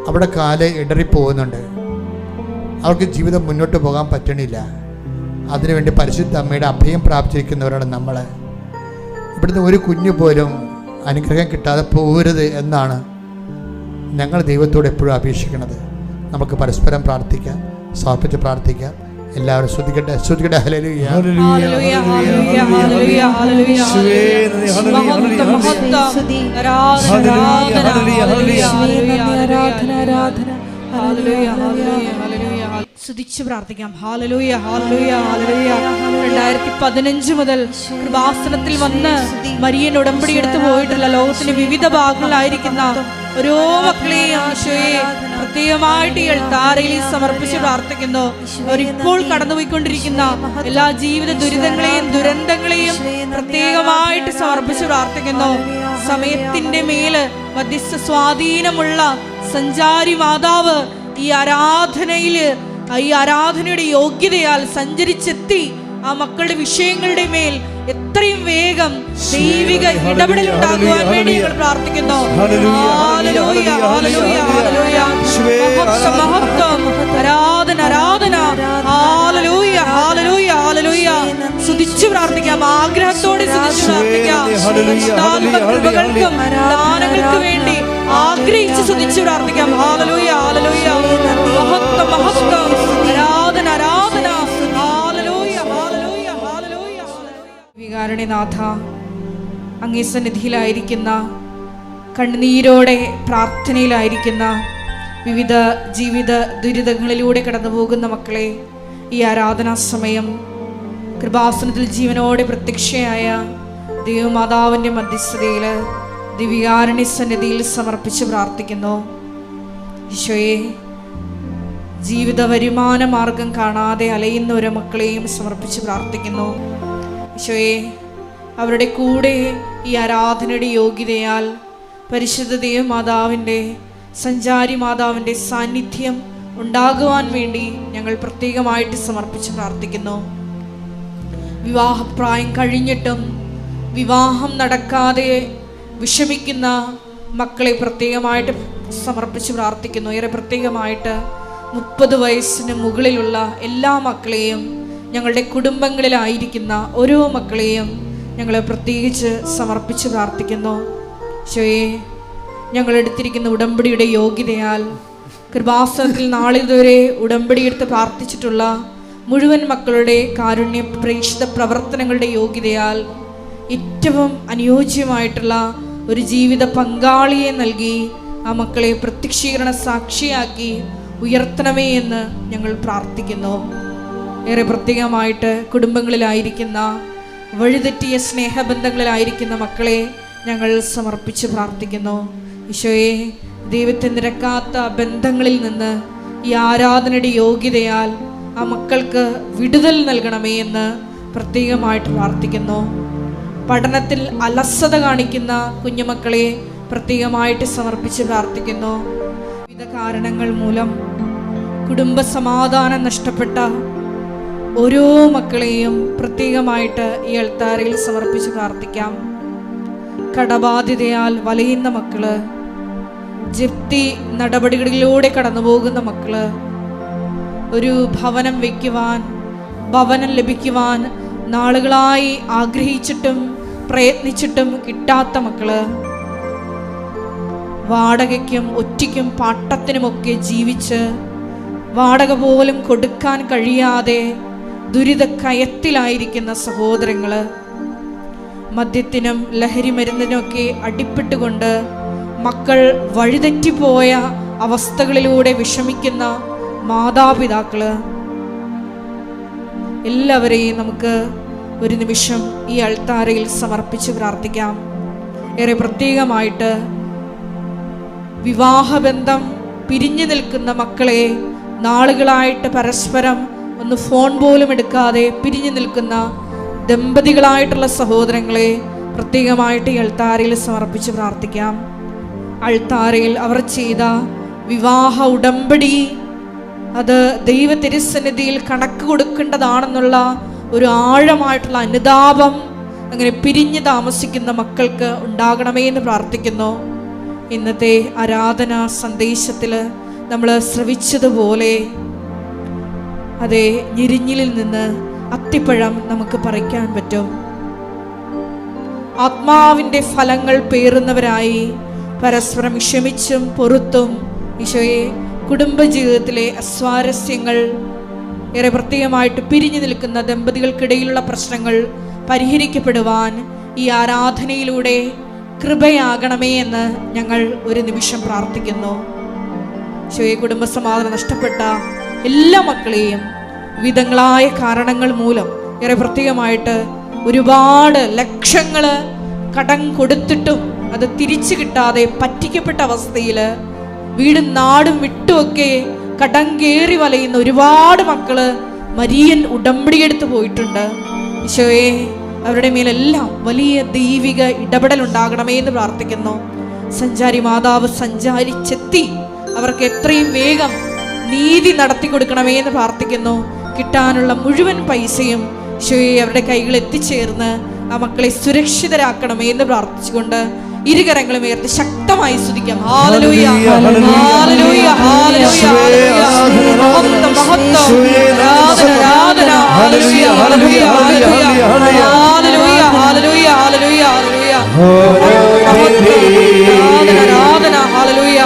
അവിടെ കാല് ഇടറിപ്പോകുന്നുണ്ട്, അവർക്ക് ജീവിതം മുന്നോട്ട് പോകാൻ പറ്റണില്ല. അതിനുവേണ്ടി പരിശുദ്ധ അമ്മയുടെ അഭയം പ്രാപിച്ചിരിക്കുന്നവരാണ് നമ്മൾ. ഇവിടുന്ന് ഒരു കുഞ്ഞു പോലും അനുഗ്രഹം കിട്ടാതെ പോകരുത് എന്നാണ് ഞങ്ങൾ ദൈവത്തോട് എപ്പോഴും അപേക്ഷിക്കുന്നത്. നമുക്ക് പരസ്പരം പ്രാർത്ഥിക്കാം, സമർപ്പിച്ച് പ്രാർത്ഥിക്കാം. എല്ലാവരും ശ്രദ്ധിക്കട്ടെ, ശ്രദ്ധിക്കട്ടെ. ഹല്ലേലൂയ, ഹല്ലേലൂയ, ഹല്ലേലൂയ, ഹല്ലേലൂയ, ഹല്ലേലൂയ, സ്തുതിച്ച് പ്രാർത്ഥിക്കാം. ഹല്ലേലൂയ, ഹല്ലേലൂയ, ഹല്ലേലൂയ. 2015 മുതൽ കൃപാസനത്തിൽ വന്ന് മരിയൻ ഉടമ്പടി എടുത്തു പോയിട്ടുള്ള ലോകത്തിന്റെ വിവിധ ഭാഗങ്ങളിലായിരിക്കുന്ന ഓരോ മക്കളെയും ഈശോയെ പ്രത്യേകമായിട്ട് ഈ അൾത്താരയിൽ സമർപ്പിച്ച് പ്രാർത്ഥിക്കുന്നു. അവരിപ്പോൾ കടന്നുപോയിക്കൊണ്ടിരിക്കുന്ന എല്ലാ ജീവിത ദുരിതങ്ങളെയും ദുരന്തങ്ങളെയും പ്രത്യേകമായിട്ട് സമർപ്പിച്ച് പ്രാർത്ഥിക്കുന്നു. സമയത്തിന്റെ മേല് മധ്യസ്ഥ സ്വാധീനമുള്ള സഞ്ചാരി മാതാവ് ഈ ആരാധനയുടെ യോഗ്യതയാൽ സഞ്ചരിച്ചെത്തി ആ മക്കളുടെ വിഷയങ്ങളുടെ മേൽ എത്രയും വേഗം ദൈവിക ഇടപെടൽ ഉണ്ടാകുവാൻ വേണ്ടി ഞങ്ങൾ പ്രാർത്ഥിക്കുന്നു. ഹല്ലേലൂയ, ഹല്ലേലൂയ, ഹല്ലേലൂയ. മഹത്വം, ആരാധന, ആരാധന. ഹല്ലേലൂയ, ഹല്ലേലൂയ, ഹല്ലേലൂയ. സ്തുതിച്ച് പ്രാർത്ഥിക്കാം, ആഗ്രഹത്തോടെ സ്തുതിച്ച് പ്രാർത്ഥിക്കാം. കൃപകൾക്കും ദാനങ്ങൾക്ക് വേണ്ടി ആഗ്രഹിച്ച് സ്തുതിച്ച് പ്രാർത്ഥിക്കാം. ഹല്ലേലൂയ, ഹല്ലേലൂയ. മഹത്വം, മഹത്വം, ആരാധന, ആരാധന. ഹല്ലേലൂയ, ഹല്ലേലൂയ, ഹല്ലേലൂയ. വികാരണനാഥ, അങ്ങേ സന്നിധിയിലായിരിക്കുന്ന, കണ്ണുനീരോടെ പ്രാർത്ഥനയിലായിരിക്കുന്ന, വിവിധ ജീവിത ദുരിതങ്ങളിലൂടെ കടന്നു പോകുന്ന മക്കളെ ഈ ആരാധനാ സമയം കൃപാസനത്തിൽ ജീവനോടെ പ്രത്യക്ഷയായ ദൈവമാതാവിൻ്റെ മധ്യസ്ഥതയിൽ ദിവ്യകാരുണ്യ സന്നിധിയിൽ സമർപ്പിച്ച് പ്രാർത്ഥിക്കുന്നു. ഈശോയെ, ജീവിത വരുമാന മാർഗം കാണാതെ അലയുന്ന ഒരു മക്കളെയും സമർപ്പിച്ച് പ്രാർത്ഥിക്കുന്നു. ഈശോയെ, അവരുടെ കൂടെ ഈ ആരാധനയുടെ യോഗ്യതയാൽ പരിശുദ്ധ ദൈവമാതാവിൻ്റെ, സഞ്ചാരി മാതാവിൻ്റെ സാന്നിധ്യം ഉണ്ടാകുവാൻ വേണ്ടി ഞങ്ങൾ പ്രത്യേകമായിട്ട് സമർപ്പിച്ച് പ്രാർത്ഥിക്കുന്നു. വിവാഹപ്രായം കഴിഞ്ഞിട്ടും വിവാഹം നടക്കാതെ വിഷമിക്കുന്ന മക്കളെ പ്രത്യേകമായിട്ട് സമർപ്പിച്ച് പ്രാർത്ഥിക്കുന്നു. ഏറെ പ്രത്യേകമായിട്ട് 30 വയസ്സിന് മുകളിലുള്ള എല്ലാ മക്കളെയും, ഞങ്ങളുടെ കുടുംബങ്ങളിലായിരിക്കുന്ന ഓരോ മക്കളെയും ഞങ്ങൾ പ്രത്യേകിച്ച് സമർപ്പിച്ച് പ്രാർത്ഥിക്കുന്നു. ഈശോയെ, ഞങ്ങളെടുത്തിരിക്കുന്ന ഉടമ്പടിയുടെ യോഗ്യതയാൽ കൃപാസനത്തിൽ നാളിതുവരെ ഉടമ്പടിയെടുത്ത് പ്രാർത്ഥിച്ചിട്ടുള്ള മുഴുവൻ മക്കളുടെ കാരുണ്യ പ്രേക്ഷിത പ്രവർത്തനങ്ങളുടെ യോഗ്യതയാൽ ഏറ്റവും അനുയോജ്യമായിട്ടുള്ള ഒരു ജീവിത പങ്കാളിയെ നൽകി ആ മക്കളെ പ്രത്യക്ഷീകരണ സാക്ഷിയാക്കി ഉയർത്തണമേ എന്ന് ഞങ്ങൾ പ്രാർത്ഥിക്കുന്നു. ഏറെ പ്രത്യേകമായിട്ട് കുടുംബങ്ങളിലായിരിക്കുന്ന, വഴിതെറ്റിയ സ്നേഹബന്ധങ്ങളിലായിരിക്കുന്ന മക്കളെ ഞങ്ങൾ സമർപ്പിച്ച് പ്രാർത്ഥിക്കുന്നു. ഈശോയെ, ദൈവത്തെ നിരക്കാത്ത ബന്ധങ്ങളിൽ നിന്ന് ഈ ആരാധനയുടെ യോഗ്യതയാൽ ആ മക്കൾക്ക് വിടുതൽ നൽകണമേ എന്ന് പ്രത്യേകമായിട്ട് പ്രാർത്ഥിക്കുന്നു. പഠനത്തിൽ അലസത കാണിക്കുന്ന കുഞ്ഞുമക്കളെ പ്രത്യേകമായിട്ട് സമർപ്പിച്ച് പ്രാർത്ഥിക്കുന്നു. വിവിധ കാരണങ്ങൾ മൂലം കുടുംബസമാധാനം നഷ്ടപ്പെട്ട ഓരോ മക്കളെയും പ്രത്യേകമായിട്ട് ഈ അൾത്താരയിൽ സമർപ്പിച്ച് പ്രാർത്ഥിക്കാം. കടബാധ്യതയാൽ വലയുന്ന മക്കള്, ജപ്തി നടപടികളിലൂടെ കടന്നു പോകുന്ന മക്കള്, ഒരു ഭവനം വയ്ക്കുവാൻ, ഭവനം ലഭിക്കുവാൻ നാളുകളായി ആഗ്രഹിച്ചിട്ടും പ്രയത്നിച്ചിട്ടും കിട്ടാത്ത മക്കള്, വാടകയ്ക്കും ഒറ്റയ്ക്കും പാട്ടത്തിനുമൊക്കെ ജീവിച്ച് വാടക പോലും കൊടുക്കാൻ കഴിയാതെ ദുരിത കയത്തിലായിരിക്കുന്ന സഹോദരങ്ങള്, മദ്യത്തിനും ലഹരി മരുന്നിനുമൊക്കെ അടിപ്പെട്ടുകൊണ്ട് മക്കൾ വഴിതെറ്റിപ്പോയ അവസ്ഥകളിലൂടെ വിഷമിക്കുന്ന മാതാപിതാക്കള്, എല്ലാവരെയും നമുക്ക് ഒരു നിമിഷം ഈ അൾത്താരയിൽ സമർപ്പിച്ച് പ്രാർത്ഥിക്കാം. ഏറെ പ്രത്യേകമായിട്ട് വിവാഹബന്ധം പിരിഞ്ഞു നിൽക്കുന്ന മക്കളെ, നാളുകളായിട്ട് പരസ്പരം ഒന്ന് ഫോൺ പോലും എടുക്കാതെ പിരിഞ്ഞു നിൽക്കുന്ന ദമ്പതികളായിട്ടുള്ള സഹോദരങ്ങളെ പ്രത്യേകമായിട്ട് ഈ അൾത്താരയിൽ സമർപ്പിച്ച് പ്രാർത്ഥിക്കാം. അൾത്താരയിൽ അവർ ചെയ്ത വിവാഹ ഉടമ്പടി അത് ദൈവ തിരുസന്നിധിയിൽ കണക്ക് കൊടുക്കേണ്ടതാണെന്നുള്ള ഒരു ആഴമായിട്ടുള്ള അനുതാപം അങ്ങനെ പിരിഞ്ഞ് താമസിക്കുന്ന മക്കൾക്ക് ഉണ്ടാകണമേ എന്ന് പ്രാർത്ഥിക്കുന്നു. ഇന്നത്തെ ആരാധനാ സന്ദേശത്തിൽ നമ്മൾ ശ്രവിച്ചതുപോലെ അതെ, ഞെരിഞ്ഞിലിൽ നിന്ന് അത്തിപ്പഴം നമുക്ക് പറിക്കാൻ പറ്റും. ആത്മാവിൻ്റെ ഫലങ്ങൾ പേറുന്നവരായി പരസ്പരം ക്ഷമിച്ചും പൊറുത്തും ഈശോയെ കുടുംബജീവിതത്തിലെ അസ്വാരസ്യങ്ങൾ, ഏറെ പ്രത്യേകമായിട്ട് പിരിഞ്ഞു നിൽക്കുന്ന ദമ്പതികൾക്കിടയിലുള്ള പ്രശ്നങ്ങൾ പരിഹരിക്കപ്പെടുവാൻ ഈ ആരാധനയിലൂടെ കൃപയാകണമേ എന്ന് ഞങ്ങൾ ഒരു നിമിഷം പ്രാർത്ഥിക്കുന്നു. ഈശോയെ, കുടുംബസമാധാനം നഷ്ടപ്പെട്ട എല്ലാ മക്കളെയും വിധങ്ങളായ കാരണങ്ങൾ മൂലം ഏറെ പ്രത്യേകമായിട്ട് ഒരുപാട് ലക്ഷങ്ങൾ കടം കൊടുത്തിട്ടും അത് തിരിച്ചു കിട്ടാതെ പറ്റിക്കപ്പെട്ട അവസ്ഥയിൽ വീടും നാടും വിട്ടുമൊക്കെ കടം കയറി വലയുന്ന ഒരുപാട് മക്കള് മരിയൻ ഉടമ്പടിയെടുത്ത് പോയിട്ടുണ്ട്. ഈശോയെ, അവരുടെ മേലെല്ലാം വലിയ ദൈവിക ഇടപെടൽ ഉണ്ടാകണമേ എന്ന് പ്രാർത്ഥിക്കുന്നു. സഞ്ചാരി മാതാവ് സഞ്ചാരിച്ചെത്തി അവർക്ക് എത്രയും വേഗം നീതി നടത്തി കൊടുക്കണമേ എന്ന് പ്രാർത്ഥിക്കുന്നു. കിട്ടാനുള്ള മുഴുവൻ പൈസയും ഈശോയെ അവരുടെ കൈകൾ എത്തിച്ചേർന്ന് ആ മക്കളെ സുരക്ഷിതരാക്കണമേ എന്ന് പ്രാർത്ഥിച്ചുകൊണ്ട് ഇരുകരങ്ങളും ഉയർത്തി ശക്തമായി സ്തുതിക്കാം. ഹല്ലേലൂയ, ഹല്ലേലൂയ, ഹല്ലേലൂയ, മഹത്വം, മഹത്വം, ആരാധന, ആരാധന, ഹല്ലേലൂയ, ഹല്ലേലൂയ, ഹല്ലേലൂയ, ഹല്ലേലൂയ, ഹല്ലേലൂയ, ഹല്ലേലൂയ, ആരാധന, ഹല്ലേലൂയ,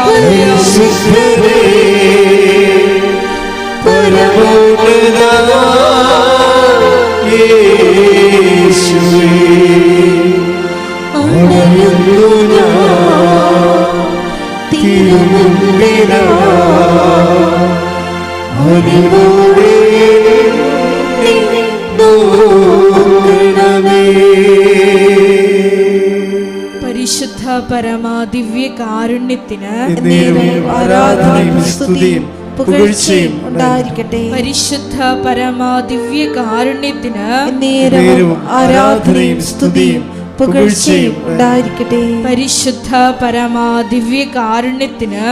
പരിശുദ്ധ പരമ ദിവ്യ കാരുണ്യത്തിന് ആരാധനയും സ്തുതിയും പുകഴ്ചയും ഉണ്ടായിരിക്കട്ടെ. പരിശുദ്ധ പരമ ദിവ്യ കാരുണ്യത്തിന് ആരാധനയും സ്തുതിയും പുകഴ്ചയും ഉണ്ടായിരിക്കട്ടെ. പരിശുദ്ധ പരമ ദിവ്യ കാരുണ്യത്തിന്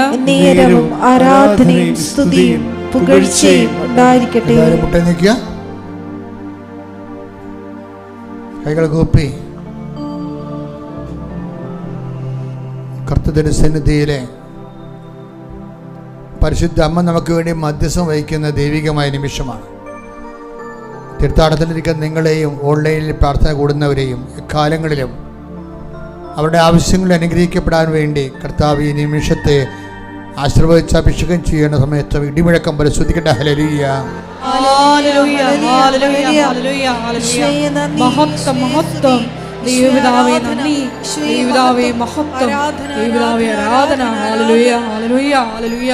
ആരാധനയും സ്തുതിയും പുകഴ്ചയും ഉണ്ടായിരിക്കട്ടെ. കൈകൾ കൂപ്പി കർത്തൃ സന്നിധിയിലെ പരിശുദ്ധ അമ്മ നമുക്ക് വേണ്ടി മധ്യസ്ഥം വഹിക്കുന്ന ദൈവികമായ നിമിഷമാണ്. തീർത്ഥാടനത്തിലിരിക്കുന്ന നിങ്ങളെയും ഓൺലൈനിൽ പ്രാർത്ഥന കൂടുന്നവരെയും എക്കാലങ്ങളിലും അവരുടെ ആവശ്യങ്ങൾ അനുഗ്രഹിക്കപ്പെടാൻ വേണ്ടി കർത്താവ് ഈ നിമിഷത്തെ ആശീർവദിച്ച് അഭിഷേകം ചെയ്യുന്ന സമയത്ത് ഇടിമുഴക്കം പരിശോധിക്കട്ടെ. ഹല്ലേലൂയ, ഹല്ലേലൂയ, ഹല്ലേലൂയ, ഹല്ലേലൂയ, ഹല്ലേലൂയ. മഹത്വം, മഹത്വം, ദൈവപിതാവേ നന്ദി, ദൈവപിതാവേ മഹത്വം, ദൈവപിതാവേ ആരാധന. ഹല്ലേലൂയ, ഹല്ലേലൂയ, ഹല്ലേലൂയ.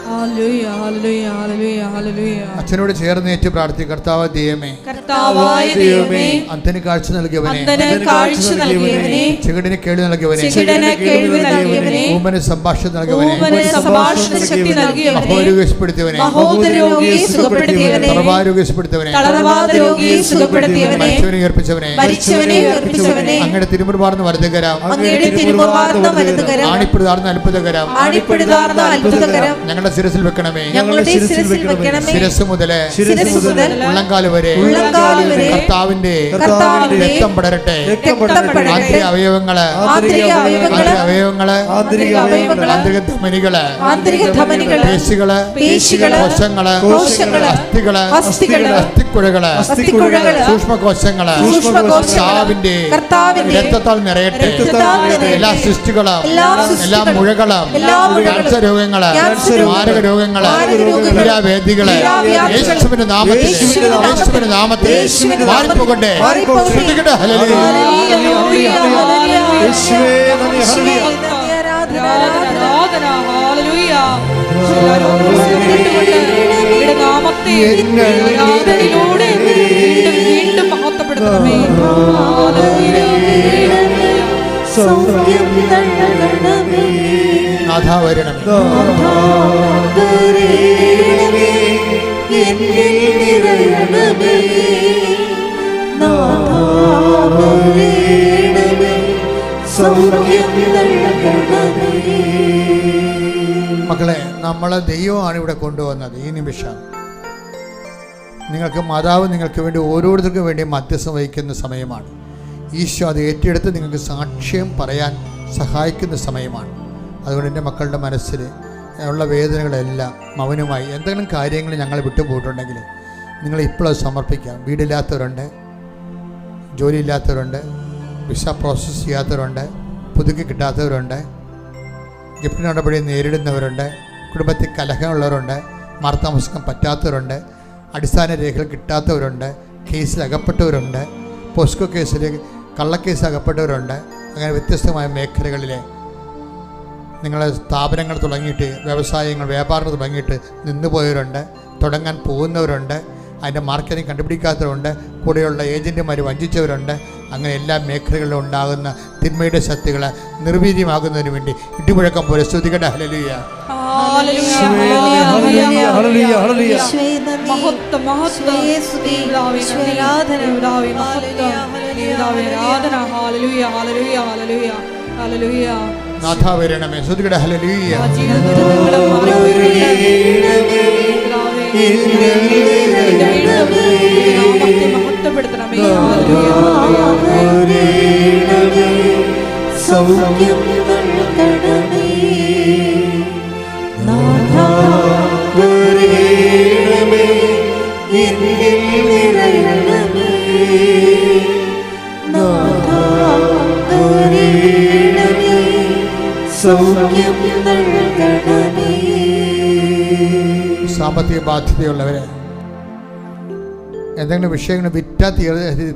ഹല്ലേലൂയ ഹല്ലേലൂയ ഹല്ലേലൂയ ഹല്ലേലൂയ. അച്ഛനോട് ചേർന്ന് ഏറ്റു പ്രാർത്ഥിക്കുക. കർത്താവ് ദൈവമേ, കർത്താവായ ദൈവമേ, അന്ധന് കാഴ്ച നൽകിയവനെ, അന്ധന് കാഴ്ച നൽകിയവനെ, ചെകിടന് കേൾവി നൽകിയവനെ, ചെകിടന് കേൾവി നൽകിയവനെ, ഊമന് സംഭാഷണം നൽകിയവനെ, ഊമന് സംഭാഷണ ശക്തി നൽകിയവനെ, മഹോരോഗിപ്പെടുത്തിയവനെ, മഹോദരോഗിയെ സുഖപ്പെടുത്തിയവനെ, തളർവാരോഗ്യപ്പെടുത്തിയവനെ, തളർവാദ രോഗിയെ സുഖപ്പെടുത്തിയവനെ, മരിച്ചവനെ ഉയർപ്പിച്ചവനെ, മരിച്ചവനെ ഉയർപ്പിച്ചവനെ, അങ്ങയുടെ തിരുമുൻപാർന്ന വലതുകരം, അങ്ങയുടെ തിരുമുൻപാർന്ന വലതുകരം, ആണിപ്പിടുതാർന്ന അത്ഭുതകരം, ആണിപ്പിടുതാർന്ന അത്ഭുതകരം ഞങ്ങളുടെ ശിരസിൽ വെക്കണമേ. ഞങ്ങളുടെ ശിരസിൽ വെക്കണമേ. ശിരസ് മുതല് ഉള്ളംകാല് വരെ കർത്താവിന്റെ രക്തം പടരട്ടെ. ആന്തരിക അവയവങ്ങള്, ആന്തരിക ധമനികള്, പേശികള്, കോശങ്ങള്, അസ്ഥികള്, അസ്ഥിക്കുഴകള്, സൂക്ഷ്മകോശങ്ങള് കർത്താവിന്റെ രക്തത്താൽ നിറയട്ടെ. എല്ലാ സിസ്റ്റുകളും, എല്ലാ മുഴകളും, ക്യാൻസർ രോഗങ്ങള്, മാരക രോഗങ്ങള്, പീഡാവേദികള് യേശുവിന്റെ നാമത്തിൽ മാറിപ്പോകട്ടെ. ശ്രദ്ധിക്കട്ടെ. ഹല്ലേലൂയ. വീണ്ടും മഹത്വപ്പെടുത്തണമേ. നാഥാ വരണമേ. മക്കളെ, നമ്മളെ ദൈവമാണ് ഇവിടെ കൊണ്ടുവന്നത്. ഈ നിമിഷം നിങ്ങൾക്ക് മാതാവ് നിങ്ങൾക്ക് വേണ്ടി ഓരോരുത്തർക്കും വേണ്ടി മധ്യസ്ഥം വഹിക്കുന്ന സമയമാണ്. ഈശോ അത് ഏറ്റെടുത്ത് നിങ്ങൾക്ക് സാക്ഷ്യം പറയാൻ സഹായിക്കുന്ന സമയമാണ്. അതുകൊണ്ട് എൻ്റെ മക്കളുടെ മനസ്സിൽ ഉള്ള വേദനകളെല്ലാം മൗനമായി എന്തെങ്കിലും കാര്യങ്ങൾ ഞങ്ങൾ വിട്ടുപോയിട്ടുണ്ടെങ്കിൽ നിങ്ങൾ ഇപ്പോഴത് സമർപ്പിക്കാം. വീടില്ലാത്തവരുണ്ട്, ജോലിയില്ലാത്തവരുണ്ട്, വിസ പ്രോസസ്സ് ചെയ്യാത്തവരുണ്ട്, പുതുക്കി കിട്ടാത്തവരുണ്ട്, ഗിഫ്റ്റ് നടപടി നേരിടുന്നവരുണ്ട്, കുടുംബത്തിൽ കലഹമുള്ളവരുണ്ട്, മാർത്താമസിക്കാൻ പറ്റാത്തവരുണ്ട്, അടിസ്ഥാന രേഖകൾ കിട്ടാത്തവരുണ്ട്, കേസിൽ അകപ്പെട്ടവരുണ്ട്, പോസ്കോ കേസിൽ കള്ളക്കേസ് അകപ്പെട്ടവരുണ്ട്. അങ്ങനെ വ്യത്യസ്തമായ മേഖലകളിലെ നിങ്ങളെ സ്ഥാപനങ്ങൾ തുടങ്ങിയിട്ട്, വ്യവസായങ്ങൾ, വ്യാപാരങ്ങൾ തുടങ്ങിയിട്ട് നിന്നുപോയവരുണ്ട്, തുടങ്ങാൻ പോകുന്നവരുണ്ട്, അതിൻ്റെ മാർക്കറ്റിംഗ് കണ്ടുപിടിക്കാത്തവരുണ്ട്, കൂടെയുള്ള ഏജൻറ്റുമാർ വഞ്ചിച്ചവരുണ്ട്. അങ്ങനെ എല്ലാ മേഖലകളിലും ഉണ്ടാകുന്ന തിന്മയുടെ ശക്തികളെ നിർവീര്യമാകുന്നതിന് വേണ്ടി ഇടിമുഴക്കം പോലെ സ്തുതിക്കട്ടെ. ഹല്ലേലൂയ. നാഥാ വരണമേ. സ്തുതിക്കട്ടെ. ഹല്ലേലൂയ. മഹത്വപ്പെടുത്തണമേ. സൗഖ്യം നൽകണമേ. നാഥാ വരണമേ. എന്നിൽ നിറയണമേ. നാഥാ വരണമേ. സൗഖ്യം നൽകണമേ. സാമ്പത്തിക ബാധ്യതയുള്ളവരെ, എന്തെങ്കിലും വിഷയങ്ങൾ വിറ്റാൽ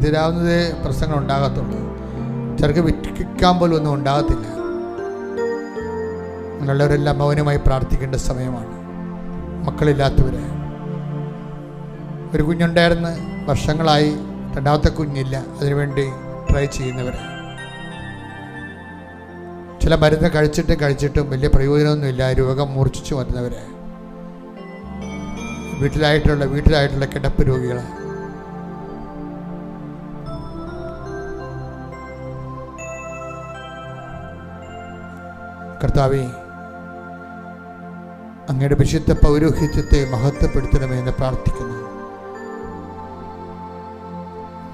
തീരാവുന്നതേ പ്രശ്നങ്ങൾ ഉണ്ടാകത്തുള്ളൂ. ചിലർക്ക് വിൽക്കാൻ പോലും ഒന്നും ഉണ്ടാകത്തില്ല. അങ്ങനെയുള്ളവരെല്ലാം മൗനമായി പ്രാർത്ഥിക്കേണ്ട സമയമാണ്. മക്കളില്ലാത്തവർ, ഒരു കുഞ്ഞുണ്ടായിരുന്ന് വർഷങ്ങളായി രണ്ടാമത്തെ കുഞ്ഞില്ല, അതിനുവേണ്ടി ട്രൈ ചെയ്യുന്നവർ, ചില മരുന്ന് കഴിച്ചിട്ടും വലിയ പ്രയോജനമൊന്നുമില്ല, രോഗം മൂർച്ഛിച്ചു വരുന്നവർ, വീട്ടിലായിട്ടുള്ള കിടപ്പ് രോഗികൾ, കർത്താവേ, അങ്ങയുടെ വിശുദ്ധ പൗരോഹിത്യത്തെ മഹത്വപ്പെടുത്തണമെന്ന് പ്രാർത്ഥിക്കുന്നു.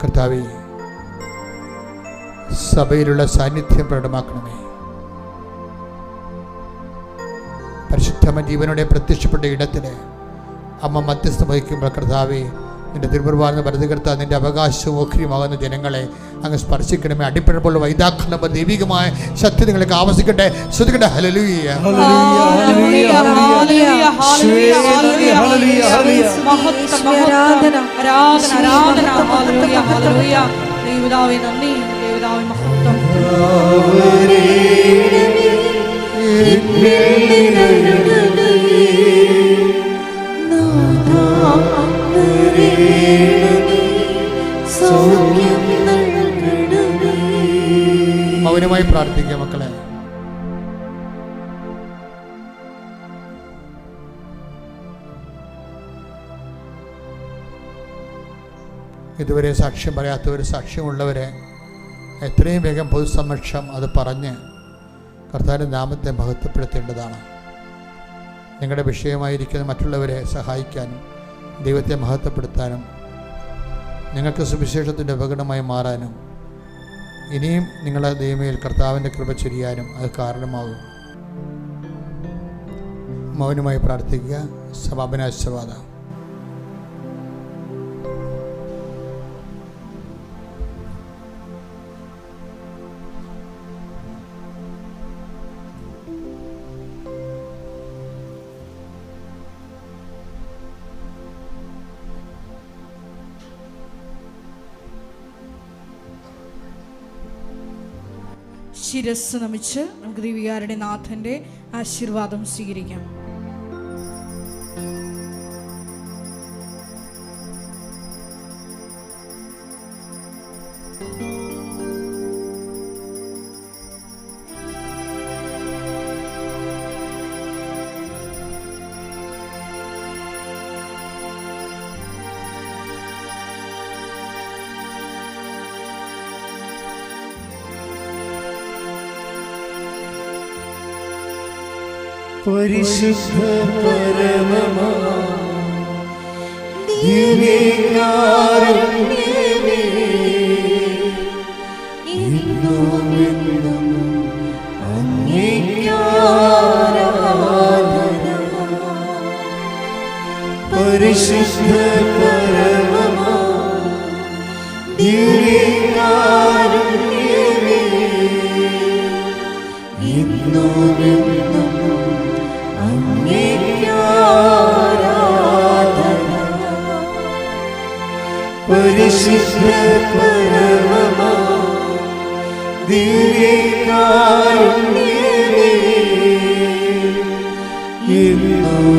കർത്താവേ, സഭയിലുള്ള സാന്നിധ്യം പ്രകടമാക്കണമേ. പരിശുദ്ധമ ജീവനോടെ പ്രത്യക്ഷപ്പെട്ട ഇടത്തിൽ അമ്മ മധ്യസ്ഥം വഹിക്കുമ്പോൾ കർത്താവേ, നിന്റെ തിരുമുൻപാർന്ന വലതുകർത്താവ് നിന്റെ അവകാശവും ഓഹരിയുമാകുന്ന ജനങ്ങളെ അങ്ങ് സ്പർശിക്കണമേ. അടിപ്പിഴപ്പുള്ള വൈദാഖലം ദൈവികമായ സത്യം നിങ്ങൾക്ക് ആവസിക്കട്ടെ. ശ്രദ്ധിക്കട്ടെ. ഹല്ലേലൂയ. നാഥാ വരേണമേ, സൗഖ്യം നൽകണമേ. മൗനമായി പ്രാർത്ഥിക്കുക മക്കളെ. ഇതുവരെ സാക്ഷ്യം പറയാത്തവർ, സാക്ഷ്യമുള്ളവരെ എത്രയും വേഗം പൊതുസമക്ഷം അത് പറഞ്ഞ് കർത്താവിൻ്റെ നാമത്തെ മഹത്വപ്പെടുത്തേണ്ടതാണ്. നിങ്ങളുടെ വിഷയമായിരിക്കുന്ന മറ്റുള്ളവരെ സഹായിക്കാനും ദൈവത്തെ മഹത്വപ്പെടുത്താനും നിങ്ങൾക്ക് സുവിശേഷത്തിൻ്റെ ഉപകരണമായി മാറാനും ഇനിയും നിങ്ങളുടെ ദൈവമേൽ കർത്താവിൻ്റെ കൃപ ചൊരിയാനും അത് കാരണമാകും. മൗനമായി പ്രാർത്ഥിക്കുക. സമാപനാശീർവാദ. ശിരസ് നമിച്ച് നമുക്ക് ദിവ്യകാരുടെ നാഥന്റെ ആശീർവാദം സ്വീകരിക്കാം. പരിശുദ്ധ പരമമാ ദിവ്യകാരുണ്യമേ, ഇന്നും എന്നും അങ്ങേക്ക് ആരാധന. പരിശുദ്ധ പരമമാ ദിവ്യകാരുണ്യമേ, ഇന്നും എന്നും അങ്ങേക്ക് ആരാധന. പരിശുദ്ധ പരമമാ ദിവ്യകാരുണ്യമേ, എന്നും